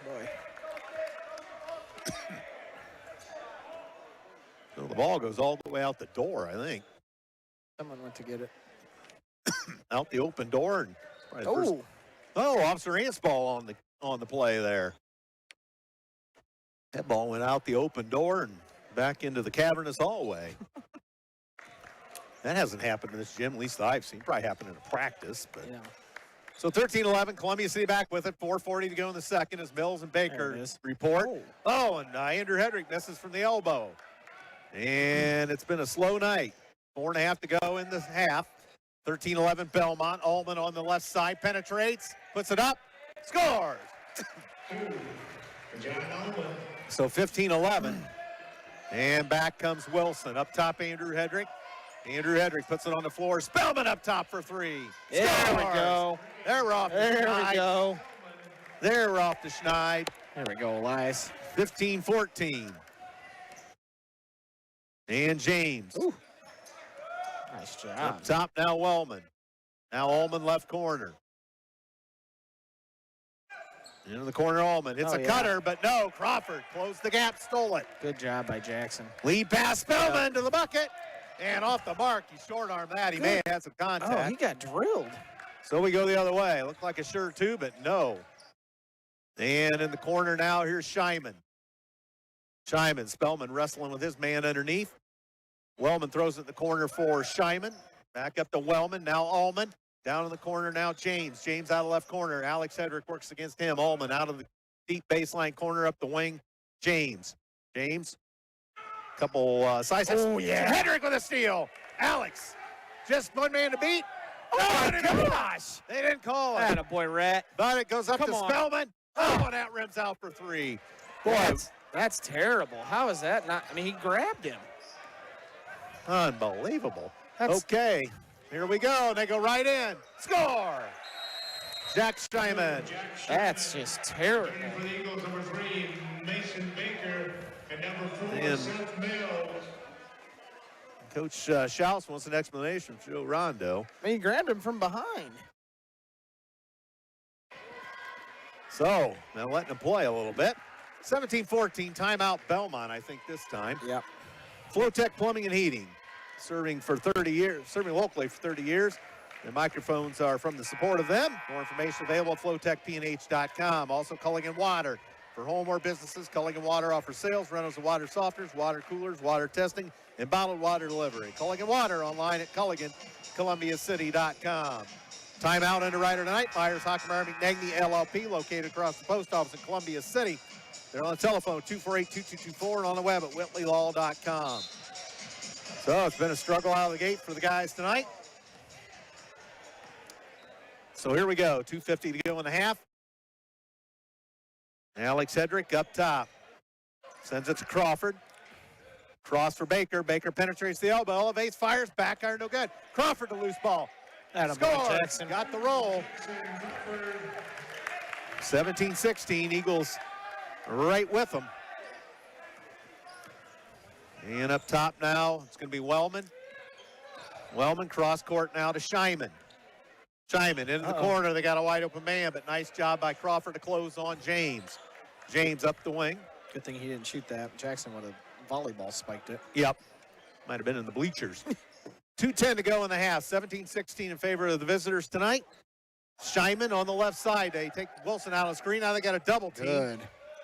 Boy. So the ball goes all the way out the door, I think. Someone went to get it. Out the open door. And Oh. Officer Ansball on the play there. That ball went out the open door and back into the cavernous hallway. That hasn't happened in this gym, at least I've seen. Probably happened in a practice. But. Yeah. So 13-11, Columbia City back with it. 4:40 to go in the second as Mills and Baker report. And Andrew Hedrick misses from the elbow. And it's been a slow night. 4.5 to go in the half. 13-11 Bellmont. Ullman on the left side penetrates, puts it up, scores. So 15-11. And back comes Wilson. Up top, Andrew Hedrick. Andrew Hedrick puts it on the floor. Spellman up top for 3. There we go. They're off to There Schneid. we go. They're off to Schneid. There we go, Elias. 15-14. And James. Ooh. Nice job. Up top now, Wellman. Now Ullman left corner. Into the corner, Ullman. It's a cutter, but no. Crawford closed the gap, stole it. Good job by Jackson. Lead pass, Spellman to the bucket. And off the mark, he short-armed that. He may have had some contact. Oh, he got drilled. So we go the other way. Looked like a sure two, but no. And in the corner now, here's Scheiman. Scheiman, Spellman wrestling with his man underneath. Wellman throws it in the corner for Scheiman. Back up to Wellman, now Ullman. Down in the corner now, James. James out of left corner. Alex Hedrick works against him. Ullman out of the deep baseline corner up the wing. James. Couple side steps. Oh, yeah. Hedrick with a steal. Alex, just one man to beat. Oh, my gosh. They didn't call it. Attaboy, Rat. But it goes up Come to on. Spellman. Oh, and that rims out for 3. Boy, that's terrible. How is that not? I mean, he grabbed him. Unbelievable. Okay, here we go. They go right in. Score! Jack Scheiman. That's just terrible. For the Eagles, number 3, Mason Baker, and number 4, And Seth Mills. Coach Schaus wants an explanation from Joe Rondo. I mean, he grabbed him from behind. So, now letting him play a little bit. 17-14, timeout Bellmont, I think this time. Yep. Flowtech Plumbing and Heating, serving locally for 30 years. The microphones are from the support of them. More information available at flowtechpnh.com. Also, Culligan Water. For home or businesses, Culligan Water offers sales, rentals of water softeners, water coolers, water testing, and bottled water delivery. Culligan Water online at CulliganColumbiaCity.com. Timeout underwriter tonight, Myers Hockenmeyer McNagny LLP, located across the post office in Columbia City. They're on the telephone, 248-2224, and on the web at whitleylaw.com. So it's been a struggle out of the gate for the guys tonight. So here we go, 2:50 to go in the half. Alex Hedrick up top. Sends it to Crawford. Cross for Baker. Baker penetrates the elbow, elevates, fires, back iron, no good. Crawford to loose ball. Scores. Jackson. Got the roll. 17-16, Eagles right with them. And up top now, it's going to be Wellman. Wellman cross court now to Scheiman. Scheiman into the corner. They got a wide open man, but nice job by Crawford to close on James. James up the wing. Good thing he didn't shoot that. Jackson would have volleyball spiked it. Yep. Might have been in the bleachers. 2:10 to go in the half. 17-16 in favor of the visitors tonight. Scheinman on the left side. They take Wilson out of the screen. Now they got a double team. Good.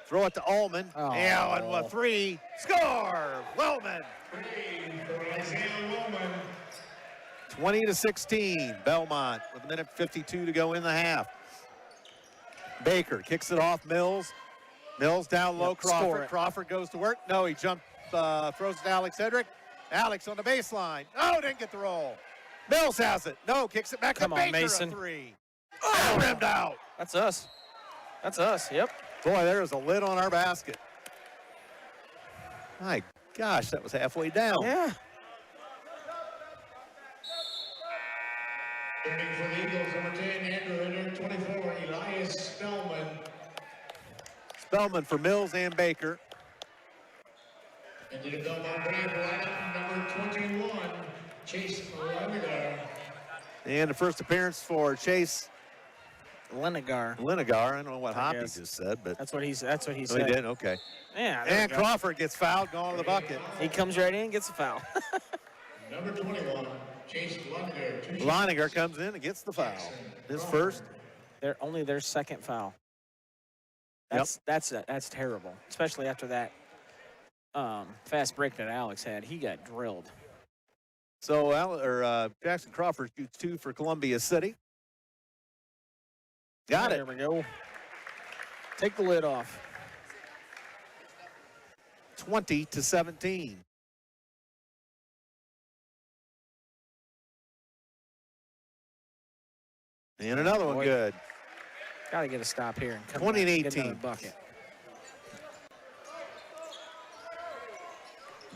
Throw it to Ullman. Oh. Yeah, and with 3. Score! Wellman. 20-16. Bellmont with 1:52 to go in the half. Baker kicks it off. Mills. Mills down low. Yep, Crawford. Crawford goes to work. No, he jumped, throws it to Alex Hedrick. Alex on the baseline. Oh, didn't get the roll. Mills has it. No, kicks it back Come to on, Baker. Mason. A 3. Oh, rimmed out. That's us. That's us. Yep. Boy, there is a lid on our basket. My gosh, that was halfway down. Yeah. Turning for the Eagles, number 10, Andrew Henry, 24, Elias Spellman. Spellman for Mills and Baker. And to the Bellmont Brave lineup, number 21, Chase Lemigar. And the first appearance for Chase Lenigar. Linigar. I don't know what Hoppy guess. just said, but That's what he said. oh, he said. did? Okay. Yeah. there And we go. Crawford gets fouled, going to the bucket. He comes right in and gets a foul. Number 21, Chase Lemigar. 2 shots. Loniger comes in and gets the foul. His first. They're only their second foul. That's terrible, especially after that fast break that Alex had. He got drilled. So Jackson Crawford shoots 2 for Columbia City. Got it. There we go. Take the lid off. 20-17. And another one Boy. good. Got to get a stop here and come 20 back and and get 18. another bucket.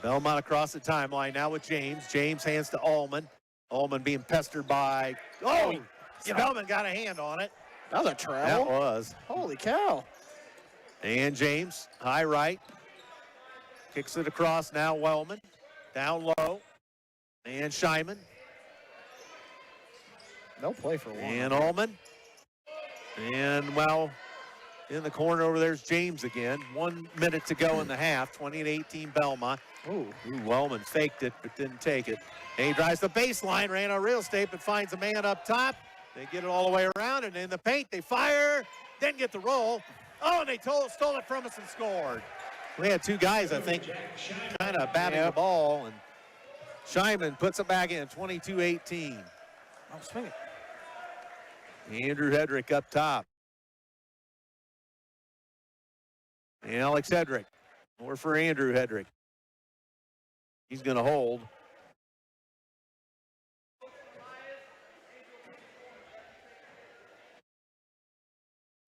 Bellmont across the timeline now with James. James hands to Ullman. Ullman being pestered by. Oh! Spellman got a hand on it. That was a That travel. was. Holy cow. And James, high right. Kicks it across now. Wellman. Down low. And Scheinman. No play for one. And Ullman. And, well, in the corner over there's James again. 1 minute to go in the half. 20-18 Bellmont. Ooh. Ooh, Wellman faked it but didn't take it. And he drives the baseline, ran out of real estate, but finds a man up top. They get it all the way around, and in the paint, they fire, didn't get the roll. Oh, and they stole it from us and scored. We had 2 guys, I think, kind of batting the ball, and Scheinman puts it back in 22-18. Oh, swing it. Andrew Hedrick up top. And Alex Hedrick. More for Andrew Hedrick. He's going to hold.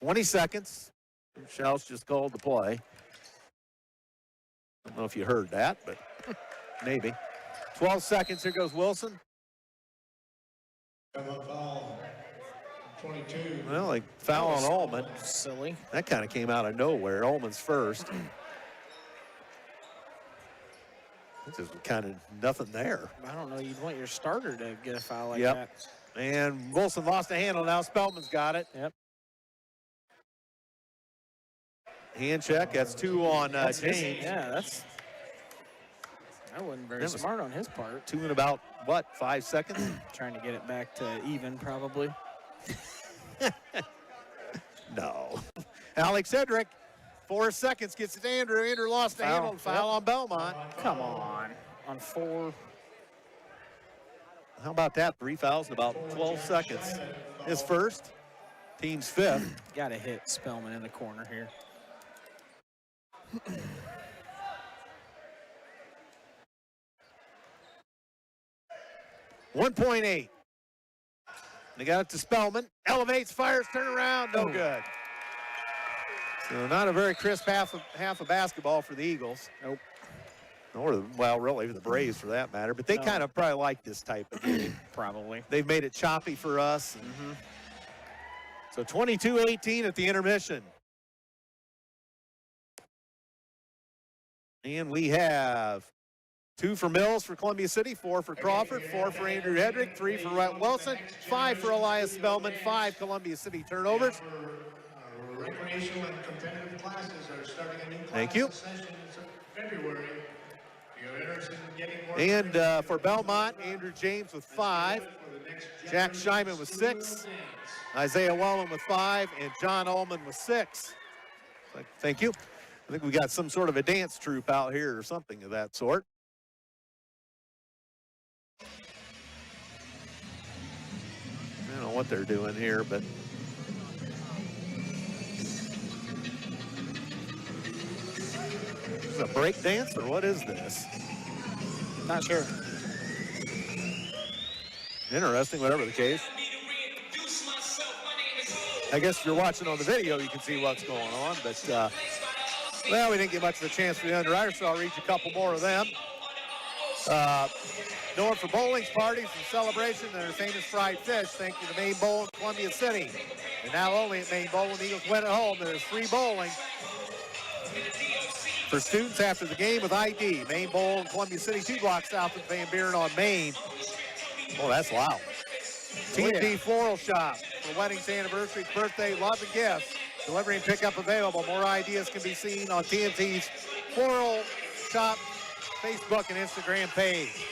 "20 seconds. Shells just called the play. I don't know if you heard that, but maybe. 12 seconds. Here goes Wilson. Foul, 22. Well, they foul on Ullman. Silly. That kind of came out of nowhere. Ullman's first. This is kind of nothing there. I don't know. You'd want your starter to get a foul like Yep. that. And Wilson lost a handle. Now Spellman's got it. Yep. Hand check. That's 2 on James. Yeah, that wasn't very That was- smart on his part. 2 in about, what, 5 seconds? Trying to get it back to even, probably. No. Alex Hedrick, 4 seconds, gets it to Andrew. Andrew lost the Foul. handle. Foul on Bellmont. Come on. On 4. How about that? 3 fouls in about 12 seconds. His first, team's 5th. Got to hit Spellman in the corner here. 1.8. They got it to Spellman. Elevates, fires, turn around, no good. So not a very crisp half of basketball for the Eagles. Nope. Or, well, really the Braves for that matter. But they No. kind of probably like this type of game. Probably. They've made it choppy for us. So 22-18 at the intermission. And we have 2 for Mills for Columbia City, 4 for Crawford, 4 for Andrew Hedrick, 3 for Rhett Wilson, 5 for Elias Spellman, 5 Columbia City turnovers. Recreational and competitive classes are starting a new class Thank you. session in February. If you're interested in And for Bellmont, Andrew James with 5, Jack Scheinman with 6, Isaiah Wellen with 5, and John Ullman with 6. Thank you. I think we got some sort of a dance troupe out here or something of that sort. I don't know what they're doing here, but is this a break dance or what is this? Not sure. Interesting, whatever the case. I guess if you're watching on the video, you can see what's going on, but well, we didn't get much of a chance for the underwriters, so I'll read you a couple more of them. Known for bowlings, parties, and celebration, and their famous fried fish. Thank you to Maine Bowl in Columbia City. And now only at Maine Bowl, when the Eagles win at home, there's free bowling for students after the game with ID. Maine Bowl in Columbia City, 2 blocks south of Van Buren on Main. Oh, that's loud. T&D Floral Shop for weddings, anniversaries, birthday, love, and gifts. Delivery and pickup available. More ideas can be seen on TNT's Floral Shop Facebook and Instagram page.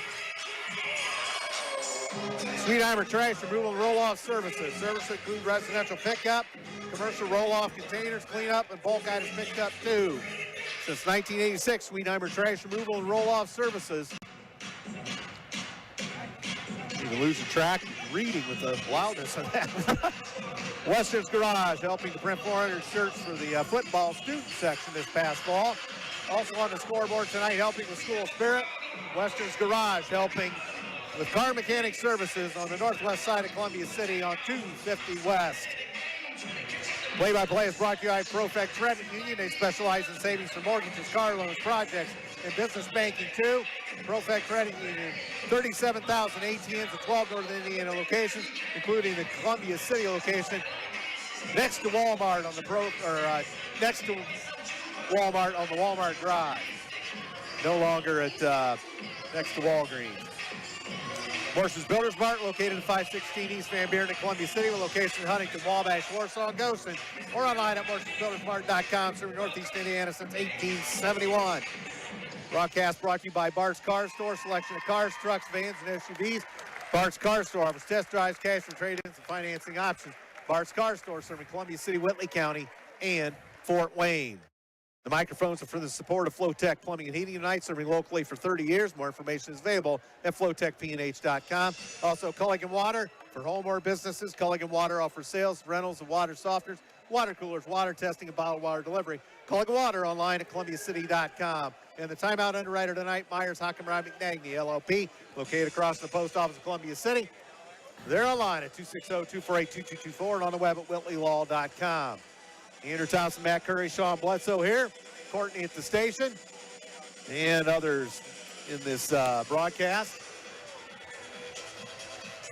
Sweetheimer Trash Removal and Roll-Off Services. Services include residential pickup, commercial roll-off containers, cleanup, and bulk items picked up too. Since 1986, Sweetheimer Trash Removal and Roll-Off Services. You can lose the track reading with the loudness of that. Western's Garage helping to print 400 shirts for the football student section this past fall. Also on the scoreboard tonight, helping with school spirit. Western's Garage helping with car mechanic services on the northwest side of Columbia City on 250 West. Play-by-play is brought to you by Profect Credit Union. They specialize in savings for mortgages, car loans, projects, and business banking too. Profect Credit Union, 37,000 ATMs at 12 Northern Indiana locations, including the Columbia City location next to Walmart on the next to Walmart on the Walmart Drive. No longer at next to Walgreens. Morris's Builders Mart, located at 516 East Van Buren in Columbia City, with location in Huntington, Wabash, Warsaw, and Goshen, or online at morrisbuildersmart.com, serving Northeast Indiana since 1871. Broadcast brought to you by Bart's Car Store, selection of cars, trucks, vans, and SUVs. Bart's Car Store offers test drives, cash for trade-ins, and financing options. Bart's Car Store, serving Columbia City, Whitley County, and Fort Wayne. The microphones are for the support of Flowtech Plumbing and Heating United, serving locally for 30 years. More information is available at flowtechpnh.com. Also, Culligan Water for home or businesses. Culligan Water offers sales, rentals of water softeners, water coolers, water testing, and bottled water delivery. Culligan Water online at columbiacity.com. And the timeout underwriter tonight, Myers Hockenrod McNagny, LLP, located across the post office of Columbia City. They're online at 260-248-2224 and on the web at whitleylaw.com. Andrew Thompson, Matt Curry, Sean Bledsoe here. Courtney at the station. And others in this broadcast.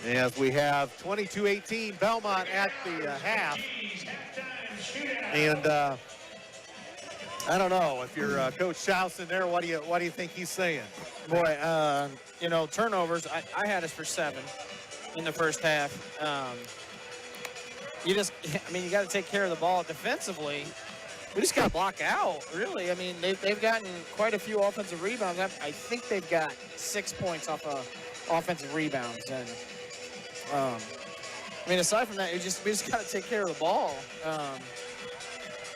As we have 22-18 Bellmont at the half. And I don't know if you're Coach Schausen there, what do you think he's saying? Boy, you know, turnovers, I had us for 7 in the first half. You got to take care of the ball defensively. We just got to block out, really. I mean, they've gotten quite a few offensive rebounds. I think they've got 6 points off of offensive rebounds. And, aside from that, we just got to take care of the ball.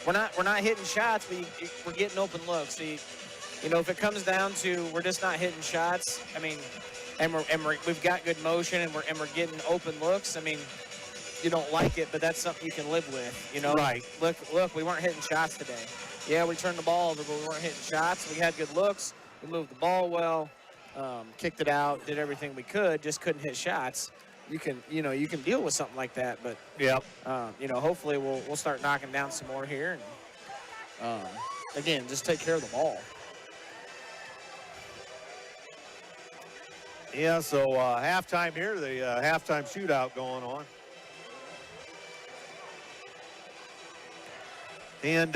We're not hitting shots, but we're getting open looks. You know, if it comes down to we're just not hitting shots, we've got good motion and we're getting open looks. I mean, you don't like it, but that's something you can live with, you know? Right. Look, we weren't hitting shots today. Yeah, we turned the ball over, but we weren't hitting shots. We had good looks. We moved the ball well, kicked it out, did everything we could, just couldn't hit shots. You can deal with something like that, but yep. Hopefully we'll start knocking down some more here, and again, just take care of the ball. Yeah, so halftime here, the halftime shootout going on. And,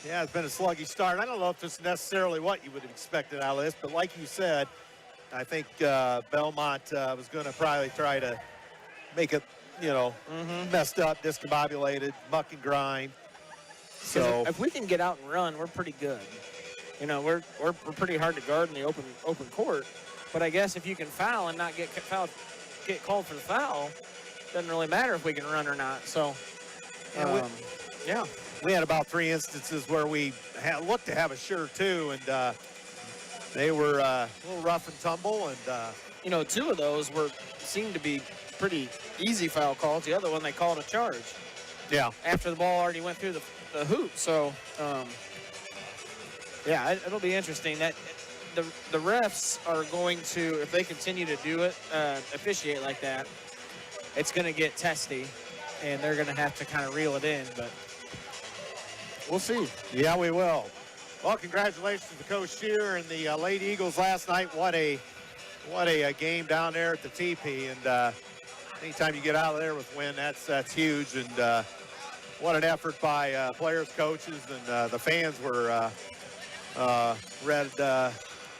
it's been a sluggish start. I don't know if this is necessarily what you would have expected out of this, but like you said, I think Bellmont was going to probably try to make it, messed up, discombobulated, muck and grind. So if we can get out and run, we're pretty good. You know, we're pretty hard to guard in the open court. But I guess if you can foul and not get called for the foul, doesn't really matter if we can run or not. So, yeah. We had about 3 instances where we looked to have a sure two, and they were a little rough and tumble. And you know, 2 of those seemed to be pretty easy foul calls. The other one they called a charge. Yeah. After the ball already went through the hoop. So, yeah, it'll be interesting. That the refs are going to, if they continue to do it, officiate like that, it's going to get testy, and they're going to have to kind of reel it in. But we'll see. Yeah, we will. Well, congratulations to Coach Shear and the Lady Eagles last night. What a game down there at the TP. And anytime you get out of there with win, that's huge. And what an effort by players, coaches, and the fans were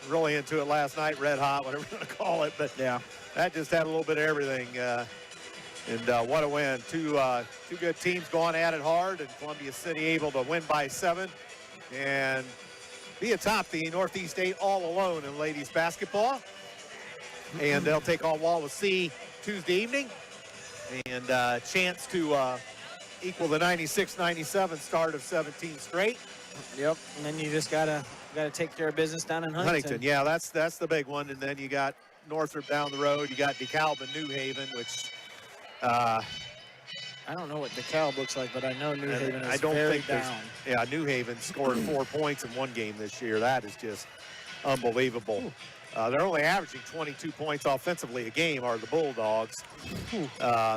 really into it last night. Red hot, whatever you want to call it. But Yeah. that just had a little bit of everything. And what a win. Two good teams going at it hard, and Columbia City able to win by 7 and be atop the Northeast 8 all alone in ladies basketball. And they'll take on Wallace Tuesday evening, and chance to equal the 96-97 start of 17 straight. Yep. And then you just gotta take care of business down in Huntington. Yeah, that's the big one. And then you got Northrop down the road. You got DeKalb and New Haven, which I don't know what DeKalb looks like, but I know New Haven is I don't very think there's- down. Yeah, New Haven scored 4 points in one game this year. That is just unbelievable. They're only averaging 22 points offensively a game, are the Bulldogs.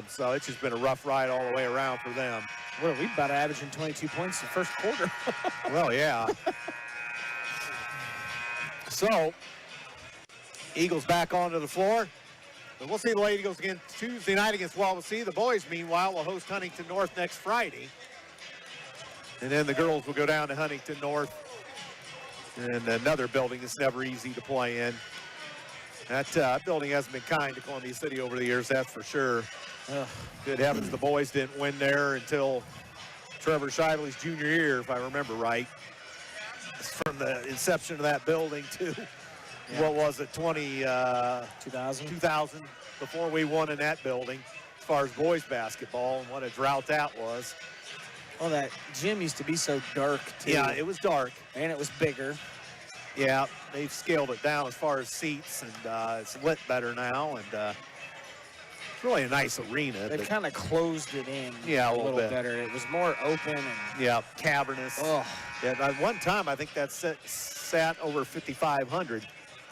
So it's just been a rough ride all the way around for them. What are we about averaging 22 points in the first quarter? Well, yeah. So, Eagles back onto the floor. But we'll see the Lady Eagles again Tuesday night against Wallace. The boys, meanwhile, will host Huntington North next Friday. And then the girls will go down to Huntington North. And another building that's never easy to play in. That building hasn't been kind to Columbia City over the years, that's for sure. Good heavens, the boys didn't win there until Trevor Shively's junior year, if I remember right. It's from the inception of that building to, what was it, 2000, before we won in that building, as far as boys basketball, and what a drought that was. Oh, that gym used to be so dark, too. Yeah, it was dark. And it was bigger. Yeah, they've scaled it down as far as seats, and it's lit better now, and it's really a nice arena. They've kind of closed it in Yeah, a a little little bit. better. It was more open. And, Yeah, cavernous. oh, Yeah, at one time, I think that sat over 5,500.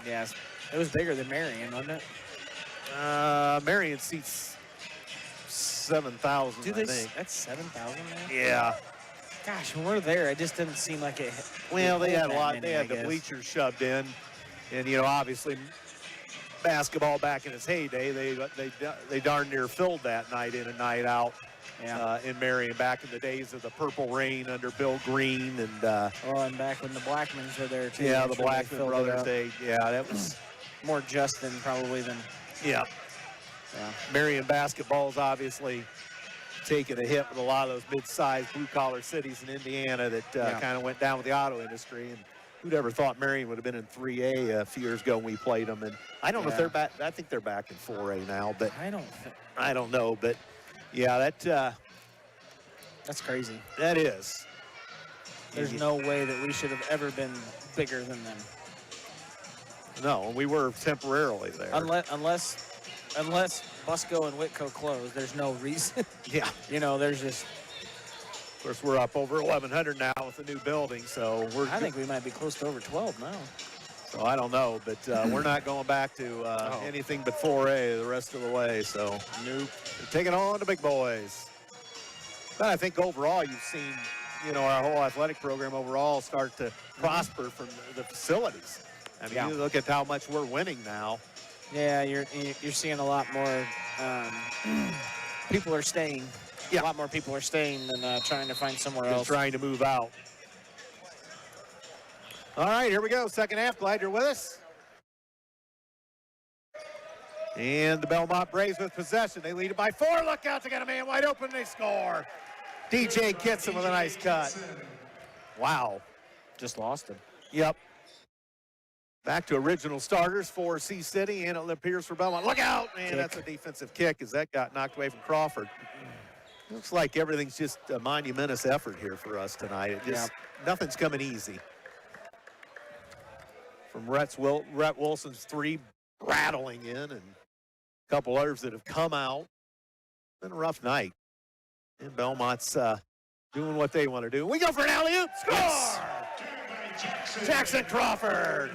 yes. It was bigger than Marion, wasn't it? Marion seats 7,000, I think. That's 7,000 there? Yeah. Gosh, when we're there, it just didn't seem like it. Well, they had a that lot. many, They had I the guess. bleachers shoved in, and obviously, basketball back in its heyday, they darn near filled that night in and night out. Yeah. In Marion, back in the days of the Purple Rain under Bill Green, and And back when the Blackmans were there, too. yeah, I'm the sure they Blackman filled it Brothers up. Day. Yeah, that was More Justin, probably, than. yeah. Yeah. Marion basketball's obviously taken a hit with a lot of those mid-sized blue-collar cities in Indiana that kind of went down with the auto industry. And who'd ever thought Marion would have been in 3A a few years ago when we played them? And I don't know if they're back. I think they're back in 4A now, but I don't know. But yeah, That's crazy. that is. There's no way that we should have ever been bigger than them. No, we were temporarily there. Unless Busco and Whitco close, there's no reason. Yeah. There's just. Of course, we're up over 1,100 now with the new building, so I think we might be close to over 12 now. So I don't know, but we're not going back to anything but 4A the rest of the way. So nope. Taking on the big boys. But I think overall you've seen, our whole athletic program overall start to prosper from the facilities. I mean, you look at how much we're winning now. Yeah, you're seeing a lot more people are staying. Yeah. A lot more people are staying than trying to find somewhere else. Trying to move out. All right, here we go. Second half. Glad you're with us. And the Bellmont Braves with possession. They lead it by 4. Look out, they got a man wide open. They score. DJ Kitson with a nice cut. Wow. Just lost him. Yep. Back to original starters for C City, and it appears for Bellmont. Look out, man! That's a defensive kick as that got knocked away from Crawford. Looks like everything's just a monumentous effort here for us tonight. It just nothing's coming easy. From Rhett Wilson's three rattling in, and a couple others that have come out. Been a rough night, and Belmont's doing what they want to do. We go for an alley-oop. Score! Yes. Jackson Crawford.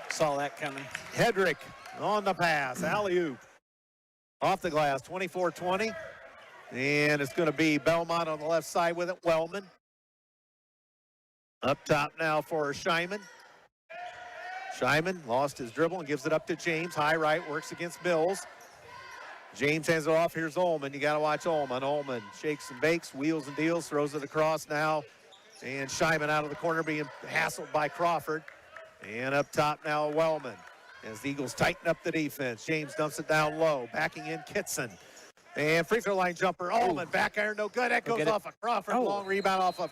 Saw that coming. Hedrick on the pass, alley-oop. Off the glass, 24-20. And it's going to be Bellmont on the left side with it, Wellman. Up top now for Scheiman. Scheiman lost his dribble and gives it up to James. High right, works against Mills. James hands it off. Here's Ullman. You got to watch Ullman. Ullman shakes and bakes, wheels and deals, throws it across now. And Scheiman out of the corner being hassled by Crawford. And up top now, Wellman. As the Eagles tighten up the defense. James dumps it down low. Backing in Kitson. And free throw line jumper. Ullman, back iron, no good. That goes off of Crawford. Long rebound off of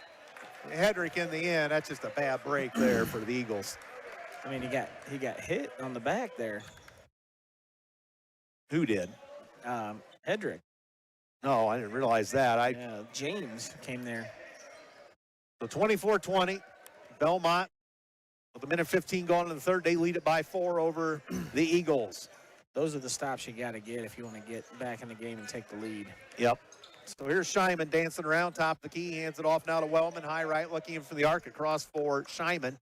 Hedrick in the end. That's just a bad break there for the Eagles. I mean, he got hit on the back there. Who did? Hedrick. No, I didn't realize that. James came there. So 24-20, Bellmont with a minute 15 gone in the third. They lead it by 4 over the Eagles. Those are the stops you got to get if you want to get back in the game and take the lead. Yep. So here's Scheiman dancing around top of the key. Hands it off now to Wellman. High right, looking for the arc across for Scheiman.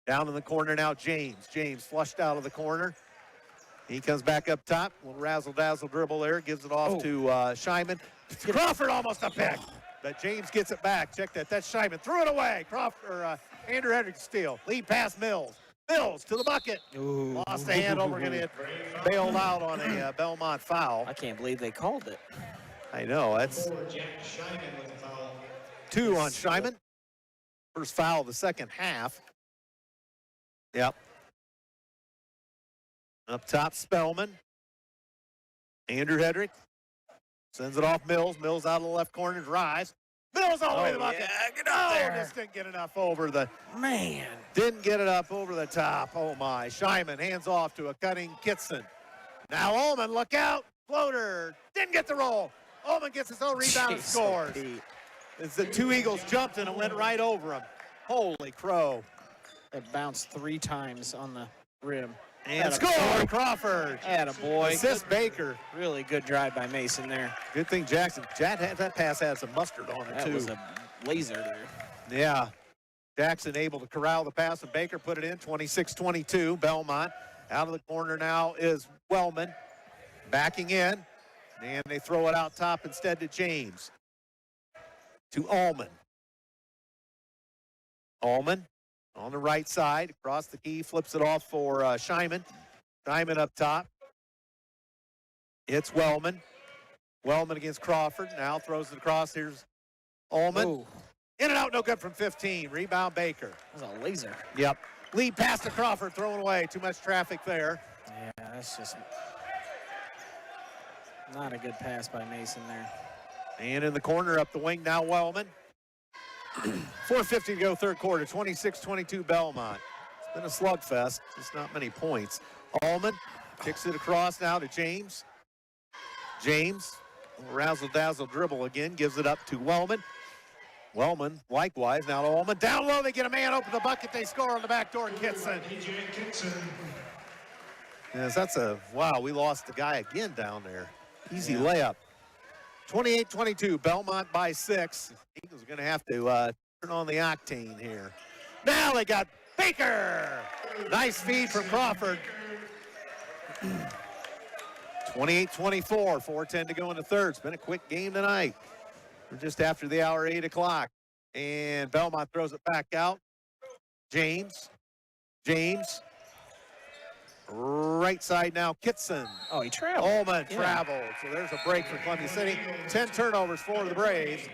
Down in the corner now, James. James flushed out of the corner. He comes back up top. Little razzle-dazzle dribble there. Gives it off to Scheiman. Crawford almost a pick. But James gets it back. Check that. That's Scheiman. Threw it away. Crawford, Andrew Hedrick steal. Lead pass Mills. Mills to the bucket. Ooh. Lost the handle. We're going to get bailed out on a Bellmont foul. I can't believe they called it. I know. That's 2 on Scheiman. First foul of the second half. Yep. Up top, Spellman. Andrew Hedrick sends it off Mills. Mills out of the left corner, drives. Mills all the way to the bucket. Get up there. Just didn't get enough over the. Man. Didn't get it up over the top. Oh my. Scheiman hands off to a cutting Kitson. Now Ullman, look out. Floater. Didn't get the roll. Ullman gets his own rebound and scores. As the 2 Eagles jumped and it went right over him. Holy crow. It bounced 3 times on the rim. And score, Crawford. Attaboy. Assist Baker. Really good drive by Mason there. Good thing that pass had some mustard on it, That too. was a laser there. Yeah. Jackson able to corral the pass, and Baker put it in, 26-22. Bellmont. Out of the corner now is Wellman. Backing in. And they throw it out top instead to James. To Ullman. Ullman. On the right side, across the key, flips it off for Scheiman. Scheiman up top. It's Wellman. Wellman against Crawford. Now throws it across. Here's Ullman. Ooh. In and out, no good from 15. Rebound Baker. That was a laser. Yep. Lead pass to Crawford, thrown away. Too much traffic there. Yeah, that's just not a good pass by Mason there. And in the corner, up the wing now, Wellman. 4:50 to go third quarter, 26-22 Bellmont. It's been a slugfest, just not many points. Ullman kicks it across now to James. James, razzle-dazzle dribble again, gives it up to Wellman. Wellman, likewise, now to Ullman. Down low, they get a man open the bucket, they score on the back door, Kitson. Yes, that's wow, we lost the guy again down there. Easy layup. 28-22, Bellmont by 6. Eagles are going to have to turn on the octane here. Now they got Baker. Nice feed from Crawford. 28-24, 4:10 to go in the third. It's been a quick game tonight. We're just after the hour, 8 o'clock. And Bellmont throws it back out. James. Right side now, Kitson. Oh, he traveled. Ullman traveled. So there's a break for Columbia City. 10 turnovers for the Braves.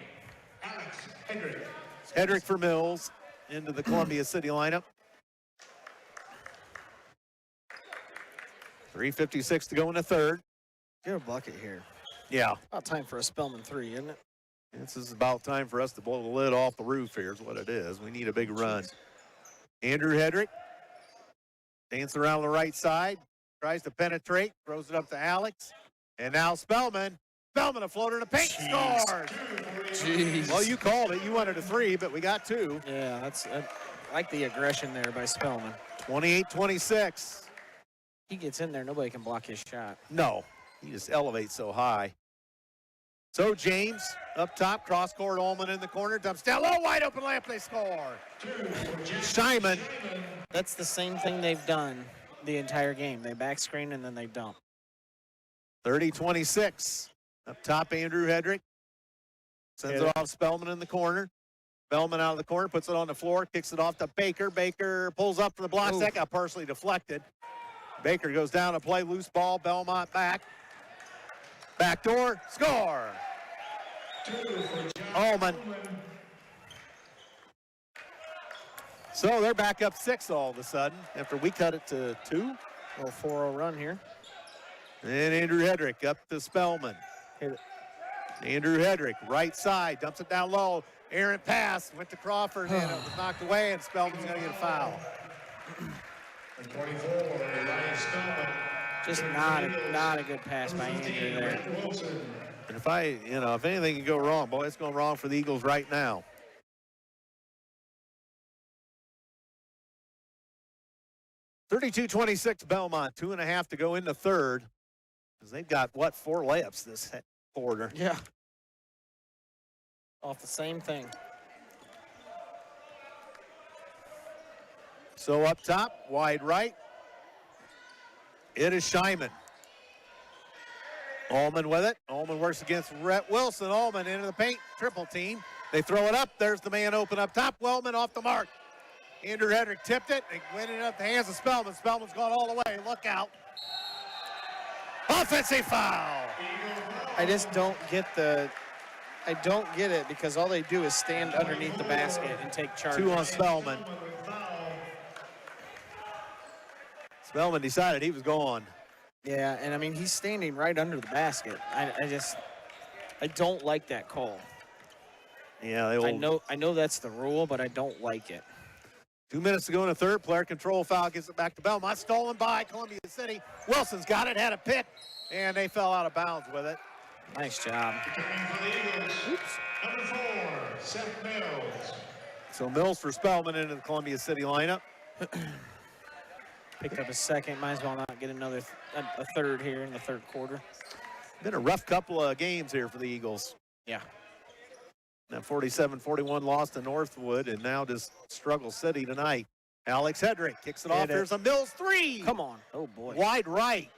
Hedrick for Mills into the Columbia City lineup. 3:56 to go in the third. Get a bucket here. Yeah. About time for a Spellman 3, isn't it? This is about time for us to blow the lid off the roof here is what it is. We need a big run. Andrew Hedrick dancing around the right side, tries to penetrate, throws it up to Alex. And now Spellman. Spellman, a floater in the paint, scores. Jeez. Well, you called it. You wanted a 3, but we got 2. Yeah, I like the aggression there by Spellman. 28-26. He gets in there, nobody can block his shot. No, he just elevates so high. So James up top, cross court, Ullman in the corner, dumps down low, wide open layup, they score. Scheinman. That's the same thing they've done the entire game. They back screen and then they dump. 30-26. Up top, Andrew Hedrick. Sends it off Spellman in the corner. Spellman out of the corner, puts it on the floor, kicks it off to Baker. Baker pulls up for the block. That got partially deflected. Baker goes down to play, loose ball, Bellmont back. Backdoor, score. Ullman. So they're back up 6 all of a sudden after we cut it to 2. Little 4-0 run here. And Andrew Hedrick up to Spellman. Hit it. Andrew Hedrick, right side, dumps it down low. Errant pass, went to Crawford, and it was knocked away, and Spellman's going to get a foul. 24, Ryan Spellman. Just not a good pass by Andrew there. And if anything can go wrong, boy, it's going wrong for the Eagles right now. (32-26) Bellmont, 2.5 to go in the third. Because they've got, 4 layups this quarter. Yeah. Off the same thing. So up top, wide right. It is Scheinman. Ullman with it. Ullman works against Rhett Wilson. Ullman into the paint, triple team. They throw it up. There's the man open up top. Wellman off the mark. Andrew Hedrick tipped it. They went it up the hands of Spellman. Spellman's gone all the way. Look out. Offensive foul. I just don't get it because all they do is stand underneath the basket and take charges. 2 on Spellman. Spellman decided he was gone. Yeah, and I mean, he's standing right under the basket. I don't like that call. Yeah, I know that's the rule, but I don't like it. 2 minutes to go in the third. Player control foul gets it back to Bellmont. Stolen by Columbia City. Wilson's got it, had a pick, and they fell out of bounds with it. Nice job. Oops. Number 4, Seth Mills. So Mills for Spellman into the Columbia City lineup. Picked up a second. Might as well not get a third here in the third quarter. Been a rough couple of games here for the Eagles. Yeah. That 47-41 loss to Northwood, and now just struggle city tonight. Alex Hedrick kicks it off. There's a Mills 3. Come on. Oh, boy. Wide right.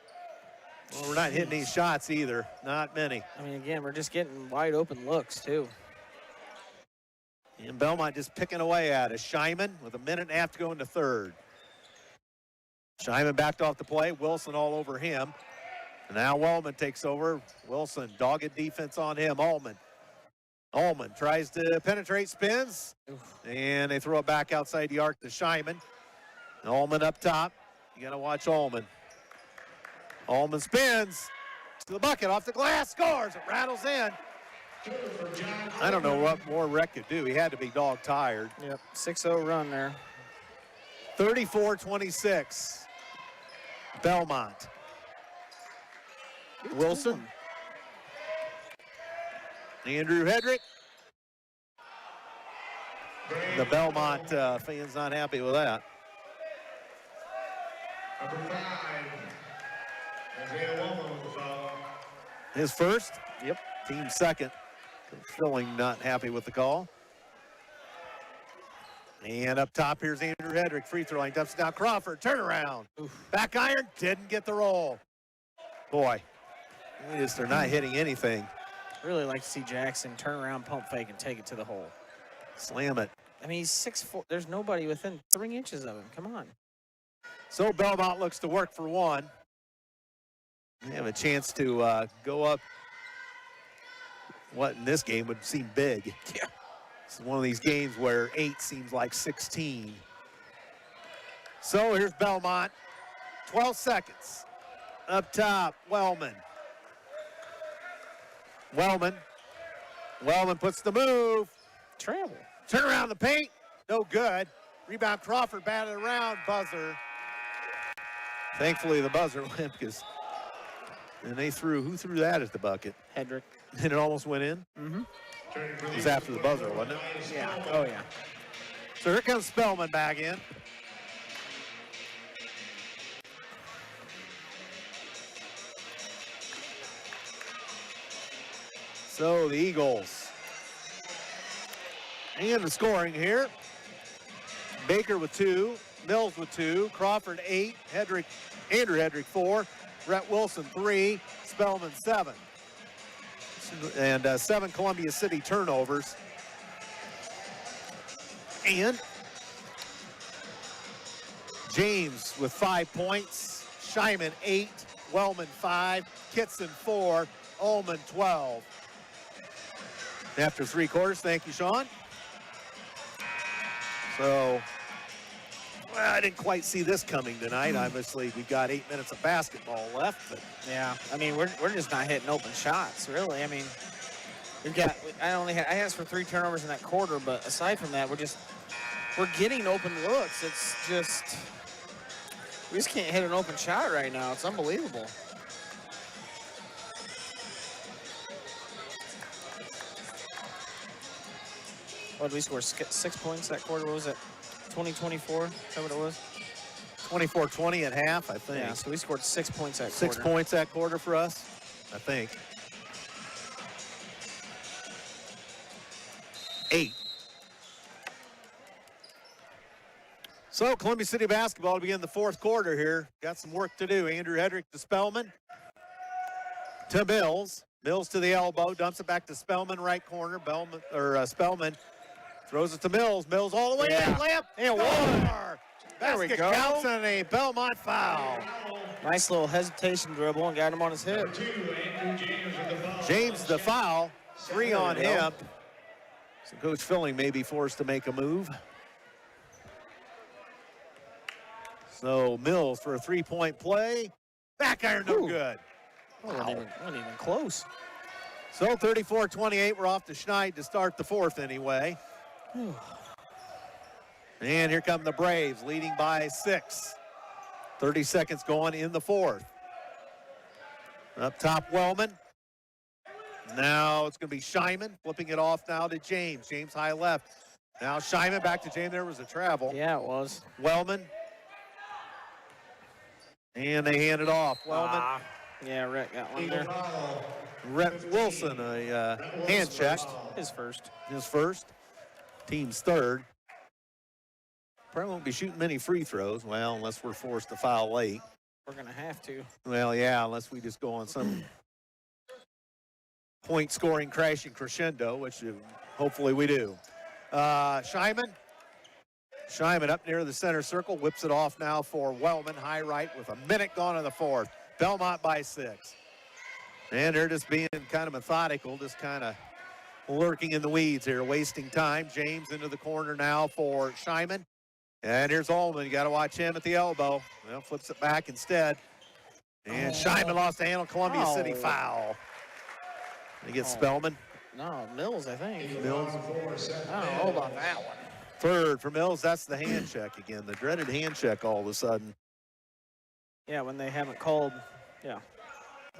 Well, we're not hitting these shots either. Not many. I mean, again, we're just getting wide open looks, too. And Bellmont just picking away at it. Scheinman with 1.5 minutes to go in the third. Scheinman backed off the play. Wilson all over him. And now Wellman takes over. Wilson, dogged defense on him. Ullman tries to penetrate, spins, and they throw it back outside the arc to Scheinman. Ullman up top. You got to watch Ullman. Ullman spins to the bucket, off the glass, scores. It rattles in. I don't know what more Rec could do. He had to be dog tired. Yep, 6-0 run there. 34-26. Bellmont. Wilson. Andrew Hedrick. The Bellmont fans not happy with that. Number 5, Isaiah Wellman with the foul. His first. Yep. Team second. Filling not happy with the call. And up top, here's Andrew Hedrick. Free throw line. Dumps it down. Crawford. Turnaround. Back iron. Didn't get the roll. Boy. They're not hitting anything. Really like to see Jackson turn around, pump fake, and take it to the hole. Slam it. I mean, he's 6'4". There's nobody within 3 inches of him. Come on. So Bellmont looks to work for one. They have a chance to go up what in this game would seem big. Yeah. It's one of these games where 8 seems like 16. So here's Bellmont. 12 seconds. Up top, Wellman puts the move. Travel. Turn around the paint. No good. Rebound Crawford batted around, buzzer. Thankfully the buzzer went because, and they threw, who threw that at the bucket? Hedrick. And it almost went in? Mm-hmm. It was after the buzzer, wasn't it? Yeah. Oh, yeah. So here comes Spellman back in. So the Eagles. And the scoring here. Baker with 2, Mills with 2, Crawford 8, Andrew Hedrick 4, Rhett Wilson 3, Spellman 7. And 7 Columbia City turnovers. And James with 5 points, Scheiman 8, Wellman 5, Kitson 4, Ullman 12. After 3 quarters, thank you, Sean. So, well, I didn't quite see this coming tonight. Obviously, we've got 8 minutes of basketball left. But yeah, I mean, we're just not hitting open shots, really. I mean, we've got, I asked for 3 turnovers in that quarter, but aside from that, we're getting open looks. It's just, we just can't hit an open shot right now. It's unbelievable. What did we score? 6 points that quarter? What was it? 20-24? Is that what it was? 24-20 at half, I think. Yeah, so we scored 6 points that quarter. 6 points that quarter for us, I think. 8. So Columbia City basketball to begin the 4th quarter here. Got some work to do. Andrew Hedrick to Spellman. To Mills. Mills to the elbow. Dumps it back to Spellman, right corner. Spellman throws it to Mills. Mills all the way in. Layup. And one. There we go. Counts on a Bellmont foul. Nice little hesitation dribble and got him on his hip. James the foul. 3 on him. So Coach Filling may be forced to make a move. So Mills for a 3-point play. Back iron, no good. Wow. Wasn't even close. So 34-28, we're off to Schneid to start the 4th anyway. And here come the Braves, leading by 6. 30 seconds going in the 4th. Up top, Wellman. Now it's going to be Scheiman, flipping it off now to James. James high left. Now Scheiman back to James. There was a travel. Yeah, it was. Wellman. And they hand it off. Wellman. Yeah, Rhett got one there. Rhett Wilson, a hand check. His first. His first. Team's 3rd. Probably won't be shooting many free throws. Well, unless we're forced to foul late. We're going to have to. Well, yeah, unless we just go on some point scoring crashing crescendo, which hopefully we do. Scheiman up near the center circle, whips it off now for Wellman, high right with a minute gone in the 4th. Bellmont by 6. And they're just being kind of methodical, just kind of lurking in the weeds here, wasting time. James into the corner now for Scheiman. And here's Ullman. You got to watch him at the elbow. Well, flips it back instead. And Scheiman lost the handle. Columbia City foul. They get Spellman. No, Mills, I think. Mills. I don't know about that one. 3rd for Mills. That's the hand check again. The dreaded hand check all of a sudden. Yeah, when they haven't called. Yeah.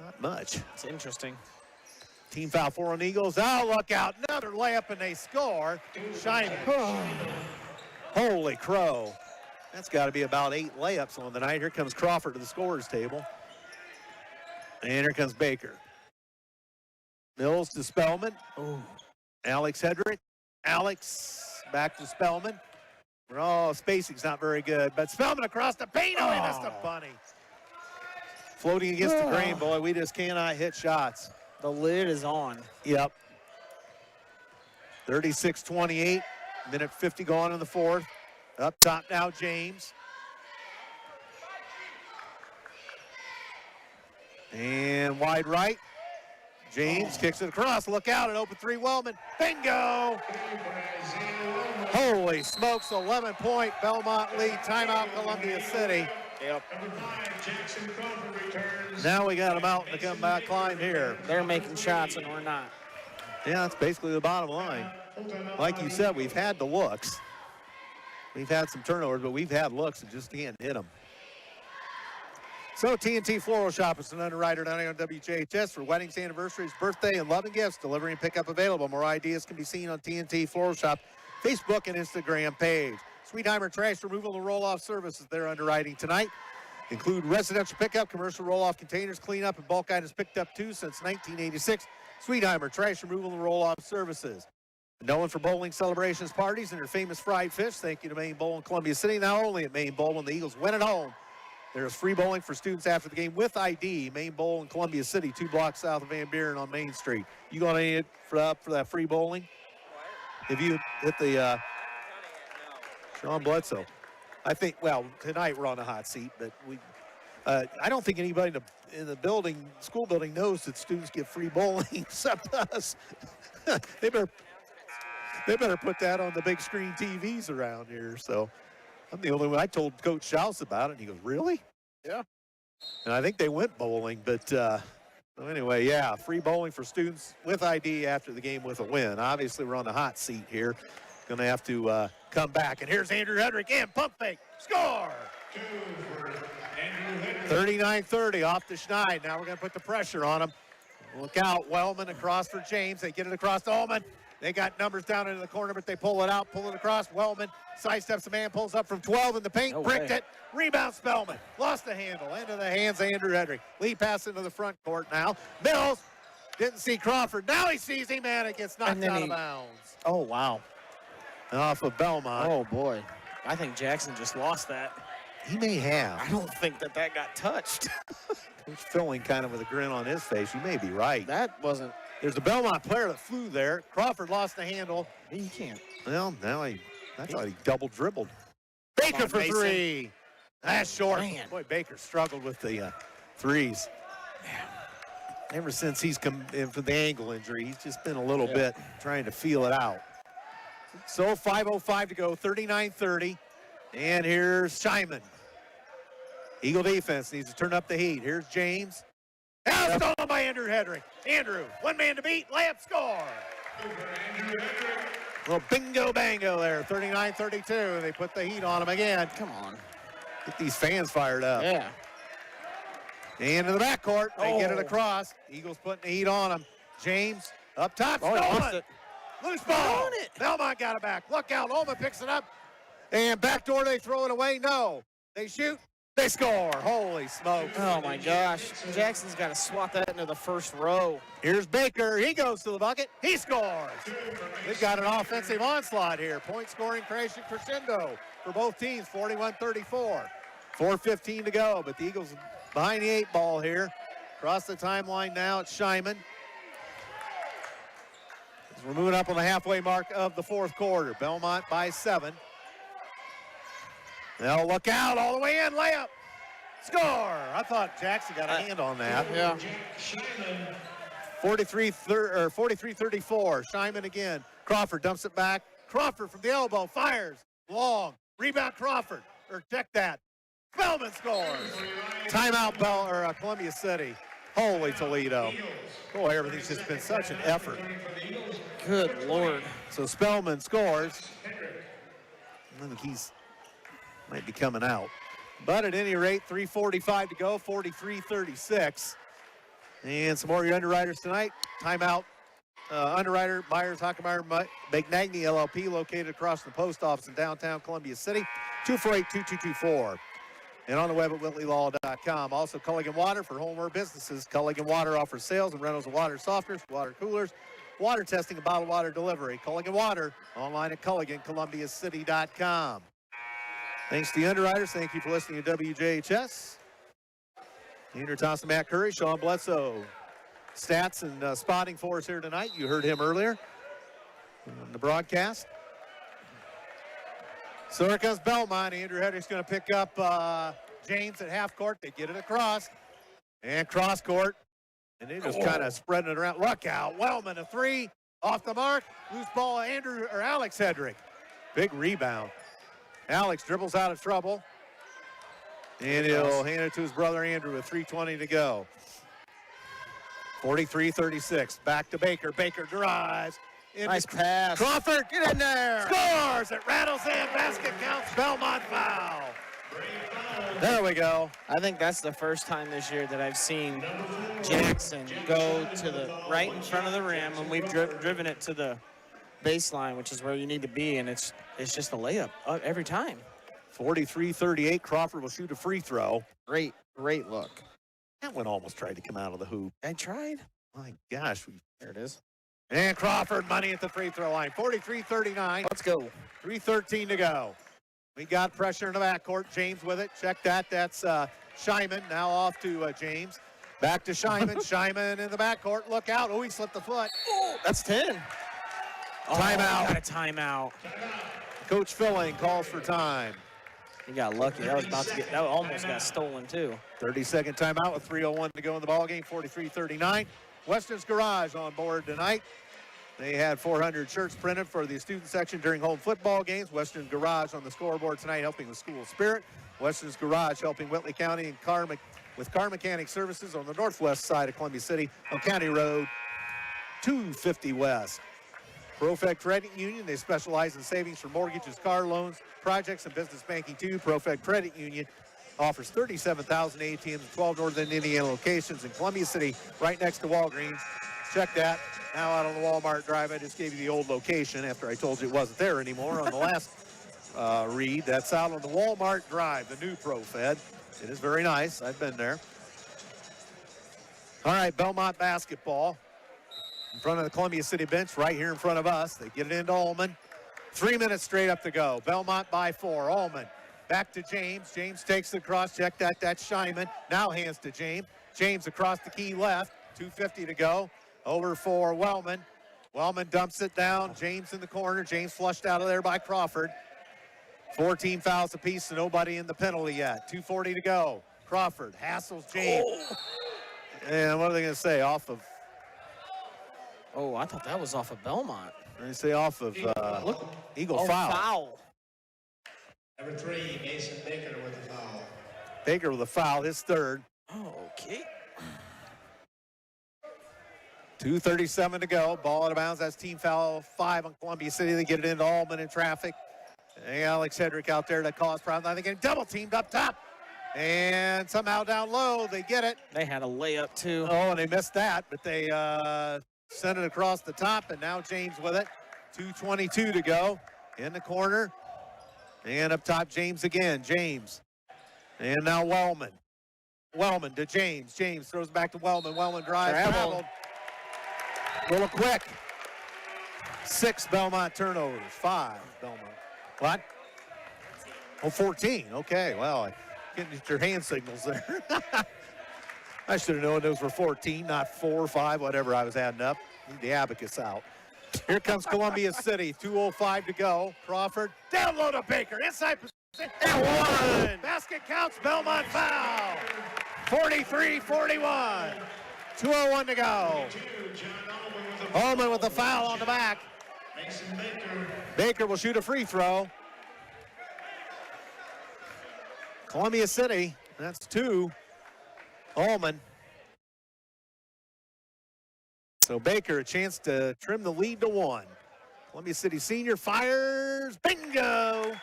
Not much. It's interesting. Team foul 4 on Eagles. Oh, look out. Another layup and they score. Scheiman. Holy crow. That's got to be about 8 layups on the night. Here comes Crawford to the scorer's table. And here comes Baker. Mills to Spellman. Ooh. Alex Hedrick. Alex back to Spellman. Oh, spacing's not very good. But Spellman across the paint. Oh, he missed a bunny. Floating against the grain, boy. We just cannot hit shots. The lid is on. Yep. 36-28. Minute 50 gone in the 4th. Up top now, James. And wide right. James kicks it across. Look out, an open 3, Wellman. Bingo! Holy smokes, 11-point Bellmont lead. Timeout, Columbia City. Yep. Now we got them out in the comeback climb here. They're making shots and we're not. Yeah, that's basically the bottom line. Like you said, we've had the looks. We've had some turnovers, but we've had looks and just can't hit them. So TNT Floral Shop is an underwriter down here on WJHS for weddings, anniversaries, birthday, and loving gifts. Delivery and pickup available. More ideas can be seen on TNT Floral Shop Facebook and Instagram page. Sweetheimer Trash Removal and Roll-Off Services, they're underwriting tonight. Include residential pickup, commercial roll-off containers, cleanup, and bulk items picked up too since 1986. Sweetheimer Trash Removal and Roll-Off Services. Known for bowling celebrations, parties, and their famous fried fish. Thank you to Maine Bowl in Columbia City. Now only at Maine Bowl when the Eagles win at home. There's free bowling for students after the game with ID. Maine Bowl in Columbia City, 2 blocks south of Van Buren on Main Street. You going to need it for that free bowling? If you hit the Sean Bledsoe. I think, well, tonight we're on the hot seat, but I don't think anybody in the building, school building, knows that students get free bowling except us. They better put that on the big screen TVs around here. So I'm the only one. I told Coach Schaus about it, and he goes, really? Yeah. And I think they went bowling, but so anyway, yeah, free bowling for students with ID after the game with a win. Obviously, we're on the hot seat here. Going to have to come back. And here's Andrew Hedrick and pump fake. Score! 39-30 off the Schneid. Now we're going to put the pressure on them. Look out, Wellman across for James. They get it across to Ullman. They got numbers down into the corner, but they pull it out, pull it across. Wellman sidesteps the man, pulls up from 12 in the paint, bricked it. Rebound Spellman. Lost the handle. Into the hands of Andrew Hedrick. Lead pass into the front court now. Mills didn't see Crawford. Now he sees him, and it gets knocked out of bounds. Oh, wow. Off of Bellmont. Oh, boy. I think Jackson just lost that. He may have. I don't think that got touched. He's filling kind of with a grin on his face. You may be right. That wasn't. There's a Bellmont player that flew there. Crawford lost the handle. He can't. Well, now I thought he double dribbled. Baker for Mason. 3. That's short. Man. Boy, Baker struggled with the threes. Ever since he's come in for the ankle injury, he's just been a little bit trying to feel it out. So 5:05 to go, 39-30. And here's Scheinman. Eagle defense needs to turn up the heat. Here's James. Now stolen by Andrew Hedrick. Andrew, one man to beat, layup score. Little bingo bango there, 39-32. They put the heat on him again. Come on. Get these fans fired up. Yeah. And in the backcourt, they get it across. Eagles putting the heat on them. James up top, stolen. Loose ball. Bellmont got it back. Look out, Ullman picks it up. And backdoor, they throw it away. No. They shoot. They score. Holy smokes. Oh, my gosh. Jackson's got to swat that into the first row. Here's Baker. He goes to the bucket. He scores. We've got an offensive onslaught here. Point scoring crashing crescendo for both teams, 41-34. 4:15 to go, but the Eagles behind the 8 ball here. Across the timeline now, it's Scheinman. As we're moving up on the halfway mark of the 4th quarter. Bellmont by 7. Now look out, all the way in, layup. Score. I thought Jackson got a hand on that. Yeah. 43-34. Scheinman again. Crawford dumps it back. Crawford from the elbow fires. Long. Rebound Crawford. Or check that. Spellman scores. Timeout Columbia City. Holy Toledo. Boy, everything's just been such an effort. Good Lord. So Spellman scores. I think he's might be coming out. But at any rate, 3:45 to go, 43-36. And some more of your underwriters tonight. Timeout. Underwriter, Myers, Hockenmeyer, Bagnagni, LLP, located across the post office in downtown Columbia City, 248-2224. And on the web at WhitleyLaw.com. Also, Culligan Water for homeware businesses. Culligan Water offers sales and rentals of water softeners, water coolers, water testing, and bottled water delivery. Culligan Water, online at CulliganColumbiaCity.com. Thanks to the underwriters. Thank you for listening to WJHS. Andrew Thompson, Matt Curry, Sean Bledsoe. Stats and spotting for us here tonight. You heard him earlier on the broadcast. So here comes Bellmont. Andrew Hedrick's going to pick up James at half court. They get it across. And cross court. And they just kind of spreading it around. Look out. Wellman, a 3. Off the mark. Loose ball, Alex Hedrick. Big rebound. Alex dribbles out of trouble. And he'll hand it to his brother Andrew with 3:20 to go. 43-36. Back to Baker. Baker drives. Nice pass. Crawford, get in there. Scores. It rattles in. Basket counts. Bellmont foul. There we go. I think that's the first time this year that I've seen Jackson go to the right in front of the rim, and we've driven it to the baseline, which is where you need to be, and it's just a layup every time. 43-38. Crawford will shoot a free throw. Great look. That one almost tried to come out of the hoop. I tried. My gosh. There it is. And Crawford, money at the free throw line. 43-39. Let's go. 3:13 to go. We got pressure in the backcourt. James with it. Check that. That's Scheiman. Now off to James. Back to Scheiman. Scheiman in the backcourt. Look out. Oh, he slipped the foot. Oh, that's 10. Timeout. Got a timeout. Coach Filling calls for time. He got lucky. That almost got stolen too. 30-second timeout with 3:01 to go in the ballgame. 43-39. Western's Garage on board tonight. They had 400 shirts printed for the student section during home football games. Western's Garage on the scoreboard tonight, helping the school spirit. Western's Garage helping Whitley County and with car mechanic services on the northwest side of Columbia City on County Road 250 West. Profect Credit Union, they specialize in savings for mortgages, car loans, projects, and business banking too. Profect Credit Union offers 37,000 ATMs in 12 northern Indiana locations in Columbia City, right next to Walgreens. Check that. Now out on the Walmart Drive. I just gave you the old location after I told you it wasn't there anymore on the last read. That's out on the Walmart Drive, the new ProFed. It is very nice. I've been there. All right, Bellmont basketball. In front of the Columbia City bench, right here in front of us. They get it into Ullman. 3 minutes straight up to go. Bellmont by 4. Ullman back to James. James takes the cross. Check that. That's Scheiman. Now hands to James. James across the key left. 2:50 to go. Over for Wellman. Wellman dumps it down. James in the corner. James flushed out of there by Crawford. 14 fouls apiece, so nobody in the penalty yet. 2:40 to go. Crawford hassles James. Oh. And what are they going to say? Off of... Oh, I thought that was off of Bellmont. They say off of Eagle foul. Number 3, Mason Baker with the foul. Baker with a foul, his third. Oh, okay. 2:37 to go. Ball out of bounds. That's team foul 5 on Columbia City. They get it into Ullman in traffic. And Alex Hedrick out there to cause problems. I think getting double teamed up top. And somehow down low, they get it. They had a layup too. Oh, and they missed that, but they sent it across the top, and now James with it. 2:22 to go. In the corner. And up top, James again. James. And now Wellman. Wellman to James. James throws back to Wellman. Wellman drives. Traveled. A little quick. 6 Bellmont turnovers. 5 Bellmont. What? Oh, 14. Okay. Well, getting your hand signals there. I should have known those were 14, not 4 or 5, whatever I was adding up. Need the abacus out. Here comes Columbia City. 2:05 to go. Crawford. Down low to Baker. Inside position. And 1. Basket counts. Bellmont foul. 43-41. 2:01 to go. Ullman with a foul on the back. Baker will shoot a free throw. Columbia City, that's 2. Ullman. So Baker, a chance to trim the lead to 1. Columbia City senior fires. Bingo!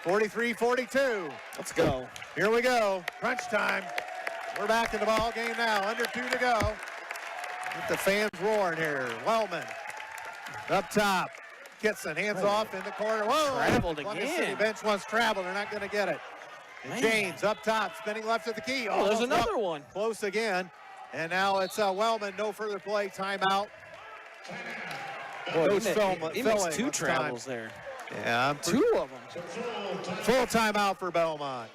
43-42. Let's go. Here we go. Crunch time. We're back in the ball game now. Under 2 to go. Get the fans roaring here. Wellman up top. Kitson hands off in the corner. Whoa! Traveled Columbia City again. bench wants travel. They're not going to get it. And James up top, spinning left at the key. Oh, there's Almost another one. Close again. And now it's Wellman. No further play. Timeout. Boy, Coach he makes 2 travels there. Yeah, 2 of them. Full timeout for Bellmont.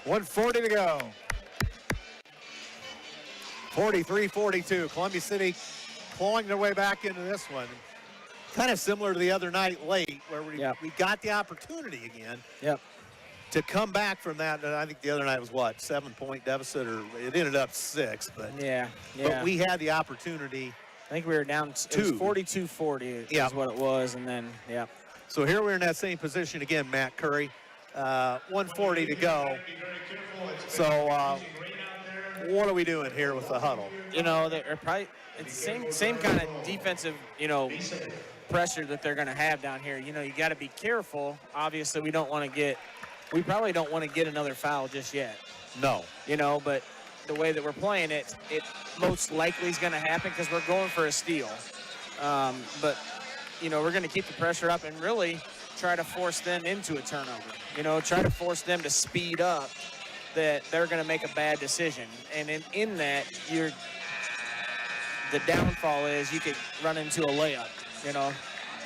1:40 to go. 43-42. Columbia City clawing their way back into this one. Kind of similar to the other night late where we got the opportunity again. Yep. To come back from that. I think the other night was what, 7-point deficit, or it ended up 6. But yeah. But we had the opportunity. I think we were down 2. 42-40 is what it was, and then So here we're in that same position again, Matt Curry. 1:40 to go. So what are we doing here with the huddle? You know, they're probably it's the same kind of defensive, you know, pressure that they're going to have down here. You know, you got to be careful. Obviously, we probably don't want to get another foul just yet. No. You know, but the way that we're playing it most likely is going to happen because we're going for a steal. But, you know, we're going to keep the pressure up and really try to force them into a turnover. You know, try to force them to speed up that they're going to make a bad decision. And in that, the downfall is you could run into a layup. You know,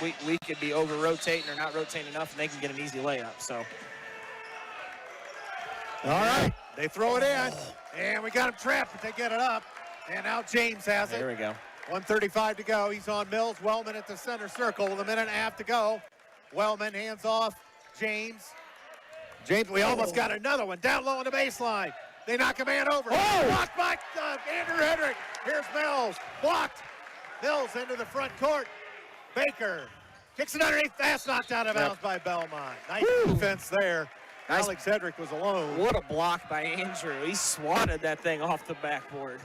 we could be over-rotating or not rotating enough, and they can get an easy layup. So. All right, they throw it in, and we got him trapped, but they get it up. And now James has it. There we go. 1:35 to go. He's on Mills. Wellman at the center circle with a minute and a half to go. Wellman hands off James. We almost got another one down low on the baseline. They knock a man over. Oh! Blocked by Andrew Hedrick. Here's Mills. Blocked. Mills into the front court. Baker kicks it underneath. That's knocked out of bounds by Bellmont. Nice defense there. Nice. Alex Hedrick was alone. What a block by Andrew. He swatted that thing off the backboard.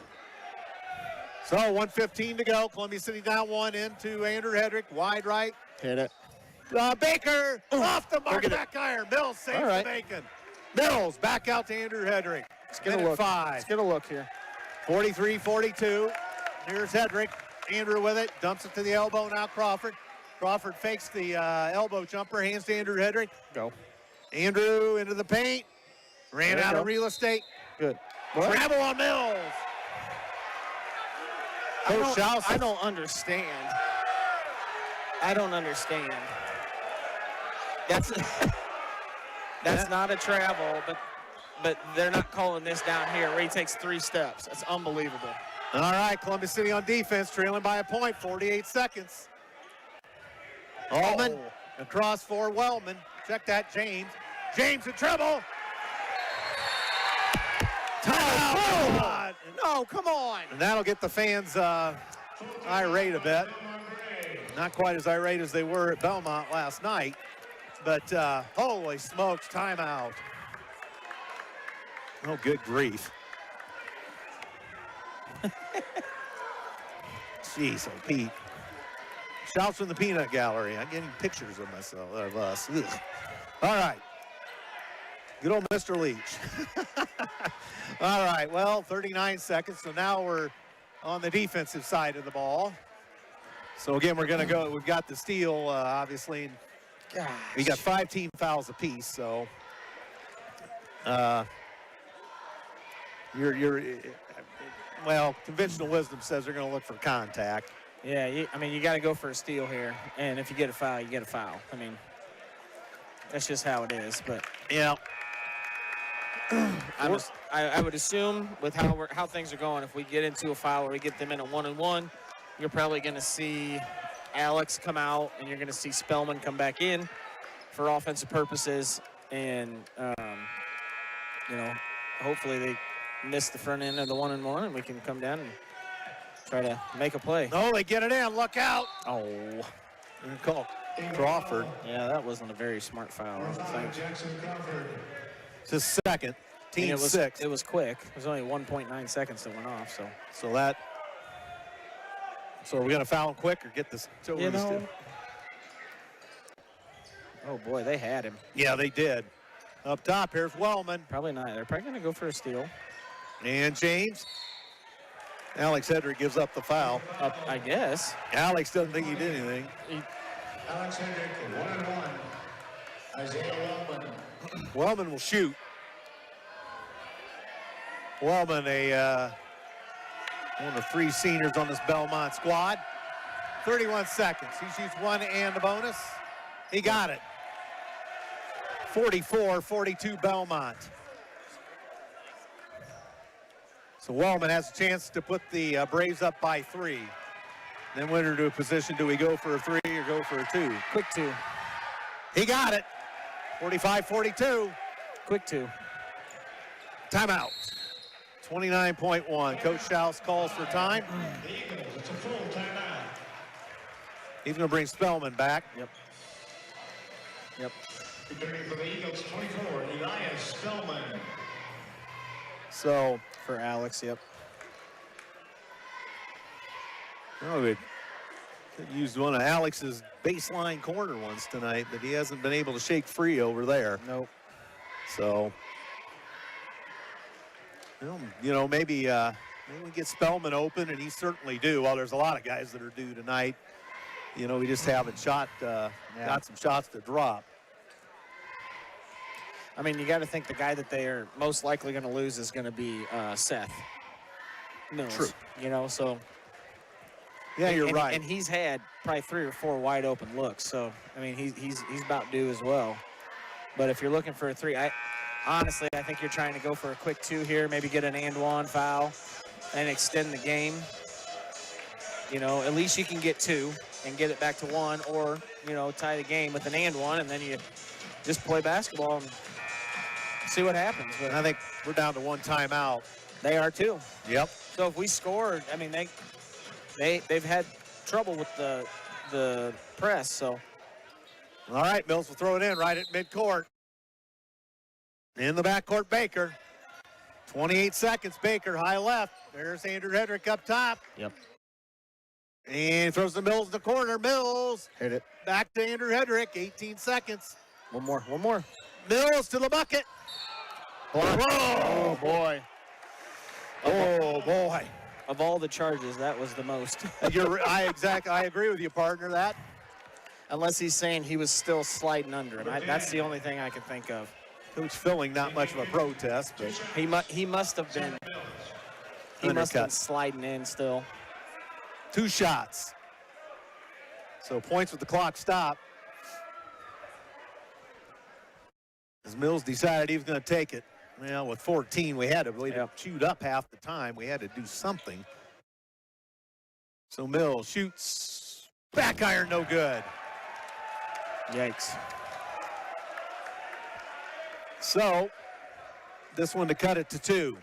So 1:15 to go. Columbia City down one into Andrew Hedrick. Wide right. Hit it. Baker off the mark. Back iron. Mills saves the bacon. Mills back out to Andrew Hedrick. Let's get a look. 5. Let's get a look here. 43-42. Here's Hedrick. Andrew with it. Dumps it to the elbow. Now Crawford. Crawford fakes the elbow jumper. Hands to Andrew Hedrick. Go. Andrew into the paint. Ran out of real estate. Good. Travel on Mills. I don't understand. I don't understand. That's not a travel, but they're not calling this down here where he takes 3 steps. That's unbelievable. All right, Columbia City on defense, trailing by a point, 48 seconds. Allman across for Wellman. Check that, James. James in trouble. Timeout. No, come on. And that'll get the fans irate a bit. Not quite as irate as they were at Bellmont last night, but holy smokes, timeout. Oh, good grief. Jeez, oh, Pete. Shouts from the peanut gallery. I'm getting pictures of myself, of us. Ugh. All right. Good old Mr. Leach. All right, well, 39 seconds, so now we're on the defensive side of the ball. So again, we're gonna go, we've got the steal, obviously. Gosh. We got 5 team fouls apiece, so well, conventional wisdom says they're gonna look for contact. Yeah, you got to go for a steal here, and if you get a foul, you get a foul. I mean, that's just how it is. But yeah, I would assume with how things are going, if we get into a foul or we get them in a 1-on-1, you're probably going to see Alex come out, and you're going to see Spellman come back in for offensive purposes, and you know, hopefully they miss the front end of the 1-on-1, and we can come down and try to make a play. No, they get it in. Look out. Oh. Call Crawford. Yeah, that wasn't a very smart foul. I think. It's his second. Team 6. It was quick. It was only 1.9 seconds that went off. So are we going to foul him quick or get this? You know. Oh, boy, they had him. Yeah, they did. Up top, here's Wellman. Probably not. They're probably going to go for a steal. And James. Alex Hedrick gives up the foul. I guess. Alex doesn't think he did anything. Alex Hedrick, 1-on-1. Isaiah Wellman. Wellman will shoot. Wellman, one of the 3 seniors on this Bellmont squad. 31 seconds. He shoots 1 and a bonus. He got it. 44-42 Bellmont. So Wellman has a chance to put the Braves up by 3. Then when into a position, do we go for a 3 or go for a 2? Quick 2. He got it. 45-42. Quick 2. Timeout. 29.1. Coach Schaus calls for time. It's a full timeout. He's going to bring Spellman back. Yep. Returning for the Eagles, 24, Elias Spellman. So For Alex, yep. Oh, we could use one of Alex's baseline corner ones tonight, but he hasn't been able to shake free over there. Nope. So, well, you know, maybe we get Spellman open, and he certainly do. Well, there's a lot of guys that are due tonight. You know, we just haven't got some shots to drop. I mean, you got to think the guy that they are most likely going to lose is going to be Seth Mills. True. You know, so. Yeah, you're right. And he's had probably 3 or 4 wide open looks. So, I mean, he's about due as well. But if you're looking for a 3, honestly, I think you're trying to go for a quick 2 here, maybe get an and-one foul and extend the game. You know, at least you can get 2 and get it back to 1, or, you know, tie the game with an and-one, and then you just play basketball and see what happens. But I think we're down to 1 timeout. they are too. Yep. So if we score, I mean, they've had trouble with the press, so. All right, Mills will throw it in right at midcourt. In the backcourt, Baker. 28 seconds, Baker, high left. There's Andrew Hedrick up top. Yep. And throws the Mills in the corner. Mills. Hit it. Back to Andrew Hedrick, 18 seconds. One more. Mills to the bucket. Oh, boy. Oh, boy. Of all the charges, that was the most. I agree with you, partner. That. Unless he's saying he was still sliding under him. That's the only thing I can think of. Coach Filling, not much of a protest, but He must have been. He must have been sliding in still. 2 shots. So points with the clock stopped. As Mills decided he was going to take it. Well, with 14, we had to shoot up half the time. We had to do something. So Mills shoots. Back iron, no good. Yikes. So this one to cut it to 2.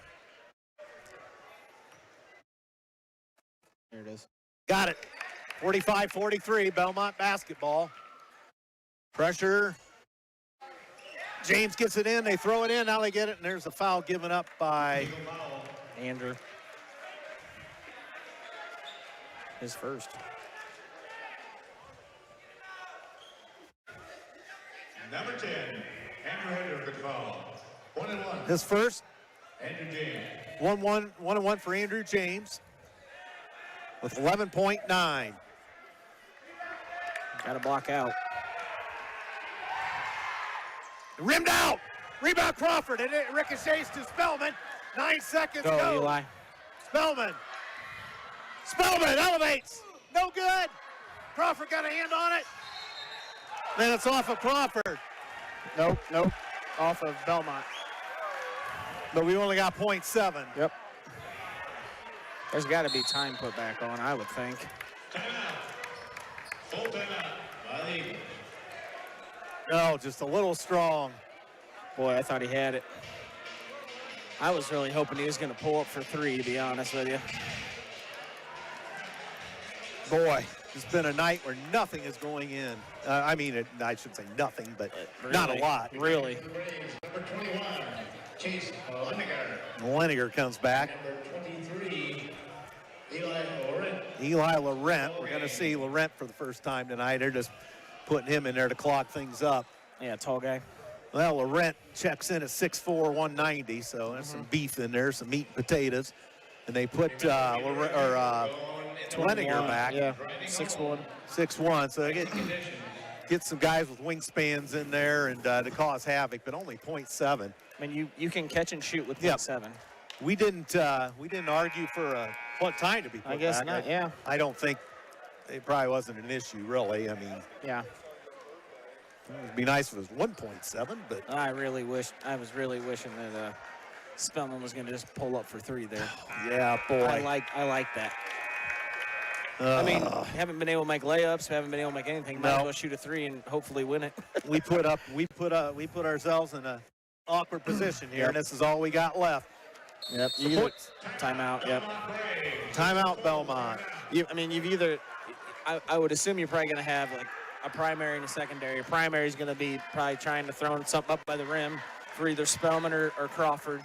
There it is. Got it. 45-43, Bellmont basketball. Pressure. James gets it in. They throw it in. Now they get it, and there's a foul given up by Andrew. His first. Number 10, Andrew Hedrick with the foul. 1-1. his first. Andrew James. 1-1 for Andrew James with 11.9. Got to block out. Rimmed out. Rebound Crawford, and it ricochets to Spellman. 9 seconds Go, go. Eli. Spellman elevates. No good. Crawford got a hand on it. And it's off of Crawford. Nope. Off of Bellmont. But we only got .7. Yep. There's got to be time put back on, I would think. Timeout. Full timeout by the Eagles. No, just a little strong. Boy, I thought he had it. I was really hoping he was going to pull up for 3, to be honest with you. Boy, it's been a night where nothing is going in. I should say nothing, but not a lot. Really. Number 21, Chase Lenniger. Lenniger comes back. Number 23, Eli Laurent. Eli Laurent. We're going to see Laurent for the first time tonight. They're just putting him in there to clock things up. Yeah, tall guy. Well, Laurent checks in at 6'4", 190, so there's some beef in there, some meat and potatoes. And they put Lenniger back. Yeah, 6'1". 6'1", so they get some guys with wingspans in there and to cause havoc, but only .7. I mean, you can catch and shoot with .7. We didn't argue for what time to be put I guess back. not, yeah. I don't think it probably wasn't an issue, really. I mean, Yeah. it would be nice if it was 1.7, but I was really wishing that Spellman was going to just pull up for 3 there. yeah, boy. I like that. I mean, haven't been able to make layups, haven't been able to make anything. Might as well shoot a 3 and hopefully win it. we put ourselves in an awkward position here, and this is all we got left. Yep. Timeout. Yep. Timeout, Bellmont. I would assume you're probably going to have like a primary and a secondary. Primary is going to be probably trying to throw something up by the rim for either Spellman or Crawford.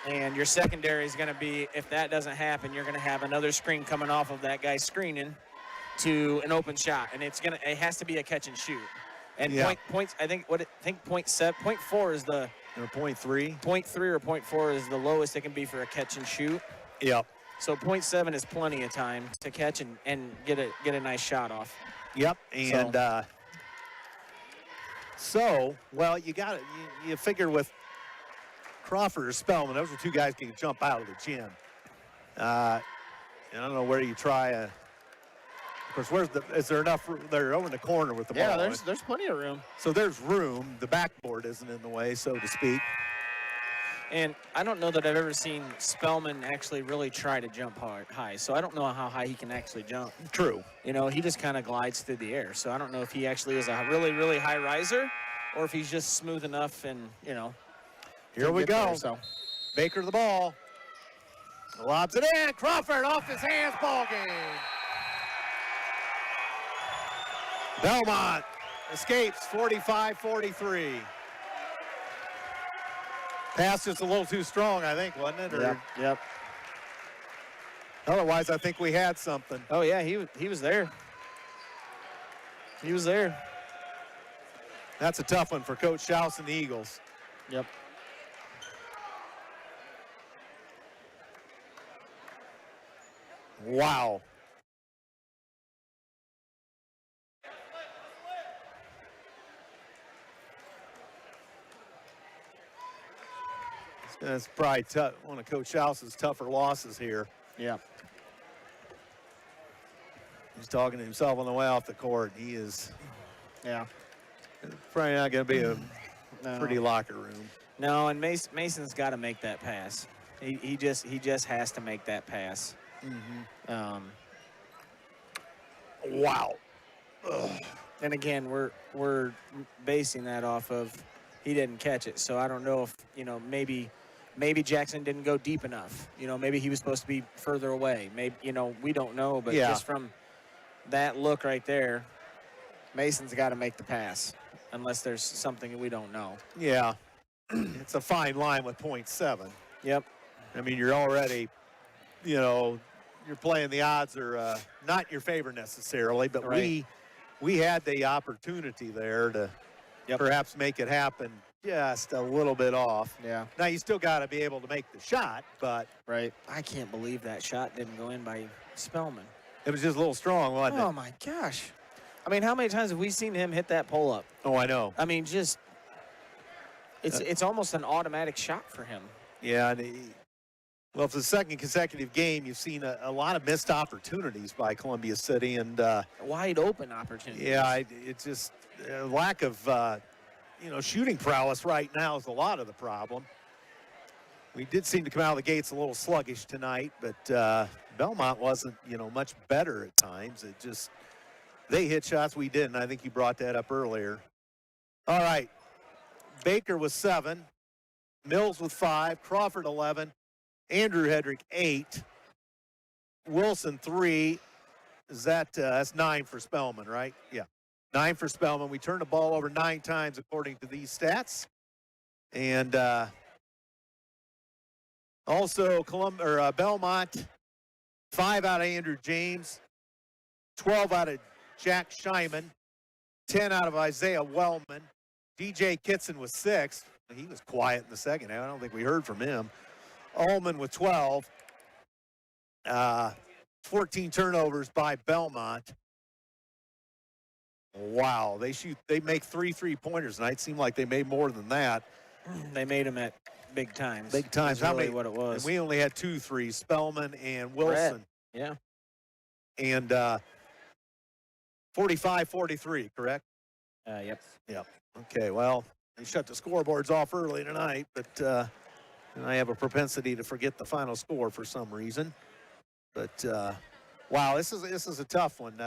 And your secondary is going to be, if that doesn't happen, you're going to have another screen coming off of that guy screening to an open shot, and it has to be a catch and shoot. And points, I think point 4 is the or 0.3. 0.3 or 0.4 is the lowest it can be for a catch and shoot. Yep. So 0.7 is plenty of time to catch and get a nice shot off. Yep. And so well, you figure with Crawford or Spellman, those are two guys who can jump out of the gym. I don't know where you try a. Of course, is there enough room? They're over in the corner with the ball. Yeah, there's plenty of room. So there's room. The backboard isn't in the way, so to speak. And I don't know that I've ever seen Spellman actually really try to jump high. So I don't know how high he can actually jump. True. You know, he just kind of glides through the air. So I don't know if he actually is a really, really high riser or if he's just smooth enough and, Here we go. There, so. Baker the ball. Lobs it in. Crawford off his hands. Ball game. Bellmont escapes 45-43. Pass just a little too strong, I think, wasn't it? Yep. Otherwise, I think we had something. Oh, yeah, he was there. He was there. That's a tough one for Coach Schaus and the Eagles. Yep. Wow. That's probably one of Coach Schaus's tougher losses here. Yeah. He's talking to himself on the way off the court. He is. Yeah. Probably not going to be a pretty locker room. No, and Mason's got to make that pass. He just has to make that pass. Mm-hmm. Wow. Ugh. And again, we're basing that off of he didn't catch it. So I don't know if maybe Jackson didn't go deep enough. Maybe he was supposed to be further away. Maybe we don't know. But just from that look right there, Mason's got to make the pass unless there's something we don't know. Yeah, it's a fine line with 0.7. Yep. I mean, you're already, you're playing the odds are not in your favor necessarily, but right. we had the opportunity there to perhaps make it happen just a little bit off. Yeah. Now, you still got to be able to make the shot, but. Right. I can't believe that shot didn't go in by Spellman. It was just a little strong, wasn't it? Oh, my gosh. I mean, how many times have we seen him hit that pull up? Oh, I know. I mean, just it's almost an automatic shot for him. Yeah, and well, for the second consecutive game, you've seen a lot of missed opportunities by Columbia City, and wide open opportunities. Yeah, it's just a lack of shooting prowess right now is a lot of the problem. We did seem to come out of the gates a little sluggish tonight, but Bellmont wasn't much better at times. It just they hit shots, we didn't. I think you brought that up earlier. All right, Baker with 7, Mills with 5, Crawford 11. Andrew Hedrick 8, Wilson 3. That's 9 for Spellman, right? Yeah, 9 for Spellman. We turned the ball over 9 times according to these stats, and also Bellmont 5 out of Andrew James, 12 out of Jack Scheiman, 10 out of Isaiah Wellman. DJ Kitson with 6. He was quiet in the second half. I don't think we heard from him. Ullman with 12. 14 turnovers by Bellmont. Wow, they make 3 3-pointers tonight. Seemed like they made more than that. They made them at big times. Big times. How many? What it was? And we only had 2 threes, Spellman and Wilson. Yeah. And 45-43, correct? Yep. Yep. Okay, well, they shut the scoreboards off early tonight, but and I have a propensity to forget the final score for some reason. But, wow, this is a tough one.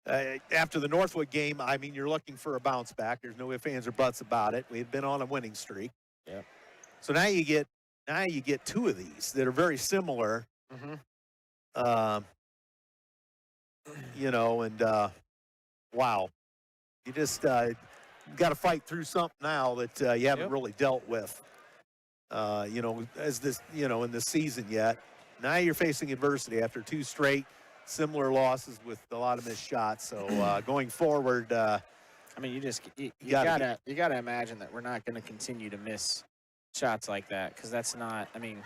After the Northwood game, I mean, you're looking for a bounce back. There's no ifs, ands, or buts about it. We've been on a winning streak. Yep. So now you get 2 of these that are very similar. Mm-hmm. And wow. You just got to fight through something now that you haven't really dealt with. as this, in this season yet. Now you're facing adversity after 2 straight similar losses with a lot of missed shots. So going forward, I mean, you gotta imagine that we're not going to continue to miss shots like that, because that's not. I mean,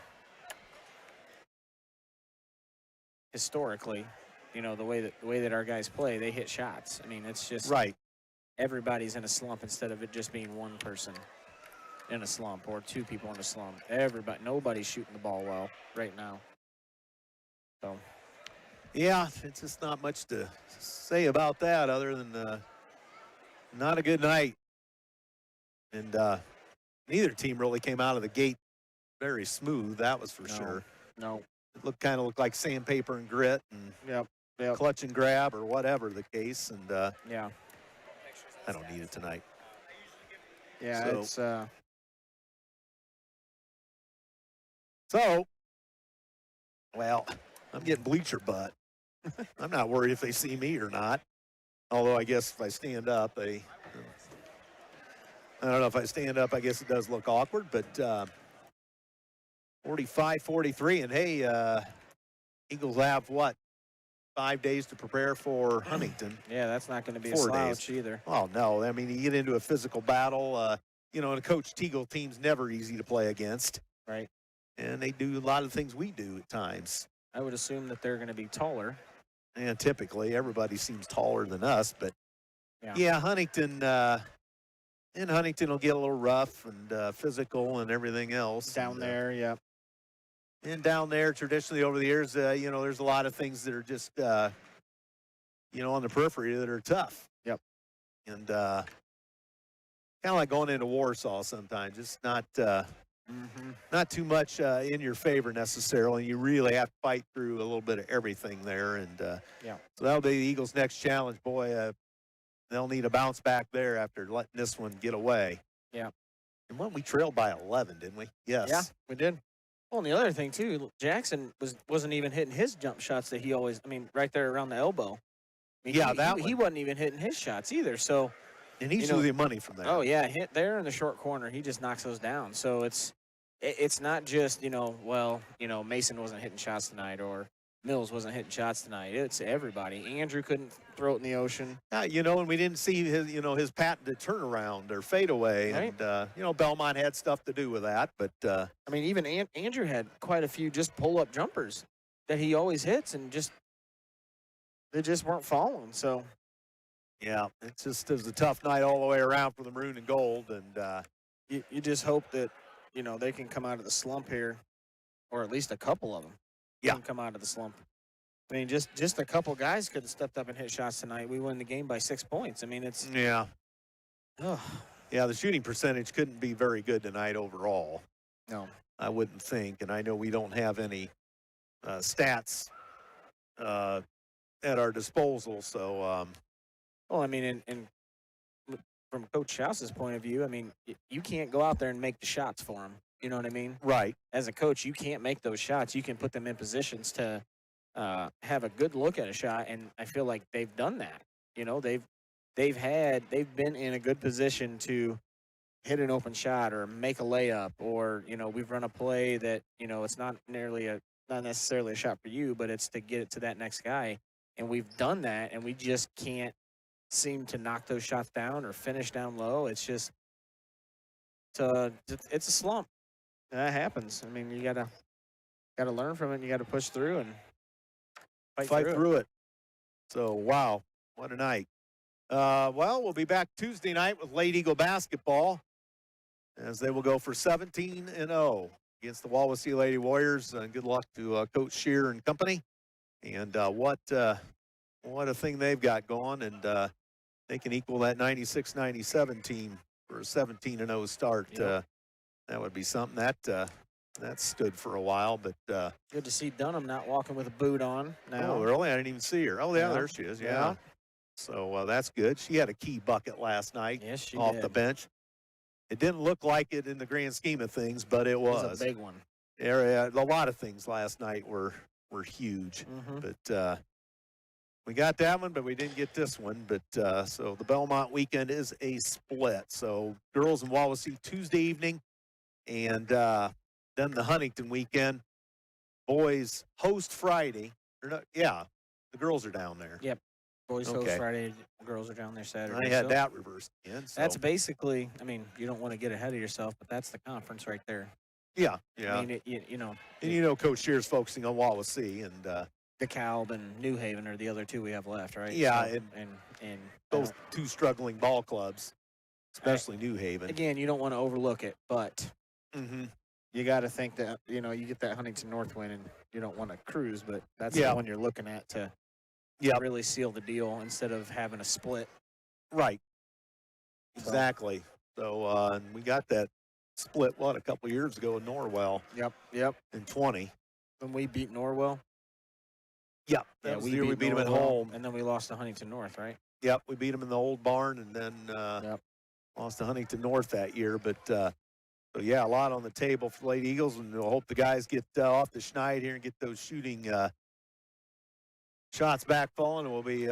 historically, the way that our guys play, they hit shots. I mean, it's just right. Everybody's in a slump instead of it just being one person in a slump or 2 people in a slump. Nobody's shooting the ball well right now. So. Yeah, it's just not much to say about that other than not a good night. And neither team really came out of the gate very smooth, that was for sure. No. It kind of looked like sandpaper and grit and Yep. clutch and grab or whatever the case. And yeah. I don't need it tonight. Yeah, so, well, I'm getting bleacher butt. I'm not worried if they see me or not. Although I guess if I stand up, I don't know if I stand up, I guess it does look awkward, but 45-43, and hey, Eagles have what? 5 days to prepare for Huntington. Yeah, that's not going to be 4 a slouch days. either. Oh, no. I mean, you get into a physical battle. And Coach Teagle team's never easy to play against. Right. And they do a lot of things we do at times. I would assume that they're going to be taller. And typically, everybody seems taller than us. But, Huntington will get a little rough and physical and everything else. Down there, yeah. And down there, traditionally over the years, there's a lot of things that are just, on the periphery that are tough. Yep. And kind of like going into Warsaw sometimes. It's not not too much in your favor necessarily. You really have to fight through a little bit of everything there. And so that'll be the Eagles' next challenge. Boy, they'll need a bounce back there after letting this one get away. Yeah. And we trailed by 11, didn't we? Yes. Yeah, we did. Well, and the other thing, too, Jackson wasn't even hitting his jump shots that he always, right there around the elbow. I mean, he wasn't even hitting his shots either. So, and he's losing money from that. Oh, yeah, hit there in the short corner. He just knocks those down. So it's not just, Mason wasn't hitting shots tonight or Mills wasn't hitting shots tonight. It's everybody. Andrew couldn't throw it in the ocean. And we didn't see his patented turnaround or fadeaway. Right. And, Bellmont had stuff to do with that. But, even Andrew had quite a few just pull-up jumpers that he always hits and they just weren't falling. So, yeah, it was a tough night all the way around for the maroon and gold. And you just hope that, they can come out of the slump here, or at least a couple of them. Can come out of the slump. I mean, just a couple guys could have stepped up and hit shots tonight. We won the game by 6 points. I mean, it's yeah. Oh. Yeah, the shooting percentage couldn't be very good tonight overall. No, I wouldn't think, and I know we don't have any stats at our disposal. So, and from Coach House's point of view, you can't go out there and make the shots for him. You know what I mean? Right. As a coach, you can't make those shots. You can put them in positions to have a good look at a shot, and I feel like they've done that. They've been in a good position to hit an open shot or make a layup, or we've run a play that it's not necessarily a shot for you, but it's to get it to that next guy, and we've done that, and we just can't seem to knock those shots down or finish down low. It's just it's a slump. That happens. You gotta learn from it. And you gotta push through and fight through it. So wow, what a night. We'll be back Tuesday night with Late Eagle basketball as they will go for 17-0 against the Wawasee Lady Warriors. Good luck to Coach Shear and company. And what a thing they've got going. And they can equal that 96-97 team for a 17-0 start. Yep. That would be something that stood for a while, but good to see Dunham not walking with a boot on now. Oh, really? I didn't even see her. Oh, yeah, there she is. Yeah. So that's good. She had a key bucket last night. Yes, she off did. The bench. It didn't look like it in the grand scheme of things, but it was. It was a big one. A lot of things last night were huge, but we got that one, but we didn't get this one. But so the Bellmont weekend is a split. So girls in Wawasee Tuesday evening, And then the Huntington weekend, boys host Friday. The girls are down there. Yep. Boys host Okay. Friday, girls are down there Saturday. I had that reversed again. So. That's basically, I mean, you don't want to get ahead of yourself, but that's the conference right there. Yeah. I mean, you know. And Coach Shear's focusing on Wawasee and DeKalb and New Haven are the other two we have left, right? Yeah, So, and both two struggling ball clubs, especially New Haven. Again, you don't want to overlook it, but Mm-hmm. you got to think that, you get that Huntington North win and you don't want to cruise, but that's Yeah. the one you're looking at to really seal the deal instead of having a split. Right. Exactly. So and we got that split, a couple years ago in Norwell Yep. in 20. When we beat Norwell. Yep. That was the year we beat them at Norwell, home. And then we lost to Huntington North, right? Yep. We beat them in the old barn and then lost to Huntington North that year. But, so, yeah, a lot on the table for the Lady Eagles. And we'll hope the guys get off the schneid here and get those shooting shots back falling. And we'll be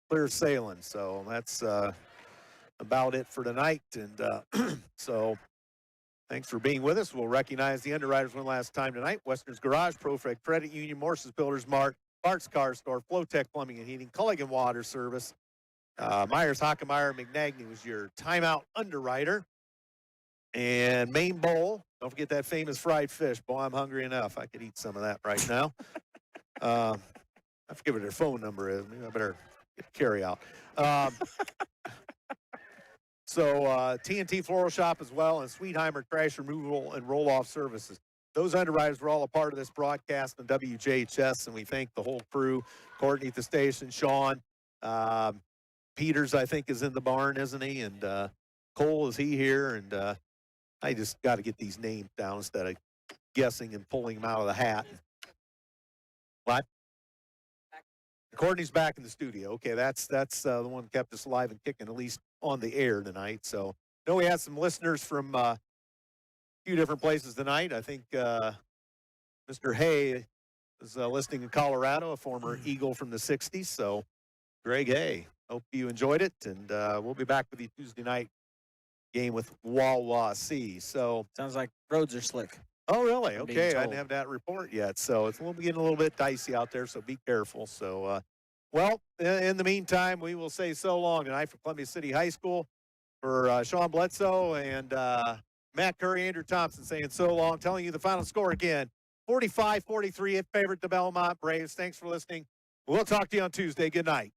clear sailing. So that's about it for tonight. And so thanks for being with us. We'll recognize the underwriters one last time tonight. Western's Garage, ProFed Credit Union, Morse's Builders Mart, Bart's Car Store, Flowtech Plumbing and Heating, Culligan Water Service. Myers, Hockemeyer, McNagny was your timeout underwriter. And Maine Bowl, don't forget that famous fried fish. Boy, I'm hungry enough. I could eat some of that right now. I forget what their phone number is. Maybe I better get carry out. So TNT Floral Shop as well, and Sweetheimer Trash Removal and Roll-Off Services. Those underwriters were all a part of this broadcast on WJHS, and we thank the whole crew. Courtney at the station, Sean. Peters, I think, is in the barn, isn't he? And Cole, is he here? And I just got to get these names down instead of guessing and pulling them out of the hat. What? Courtney's back in the studio. Okay, that's the one that kept us alive and kicking, at least on the air tonight. So, I know we had some listeners from a few different places tonight. I think Mr. Hay is listening in Colorado, a former Eagle from the 60s. So, Greg Hay, hope you enjoyed it. And we'll be back with you Tuesday night game with Wawasee. So, sounds like roads are slick. Oh, really? Okay, I didn't have that report yet. So it's getting a little bit dicey out there, so be careful. So, well, in the meantime, we will say so long tonight for Columbia City High School. For Sean Bledsoe and Matt Curry, Andrew Thompson saying so long, telling you the final score again, 45-43 in favor of the Bellmont Braves. Thanks for listening. We'll talk to you on Tuesday. Good night.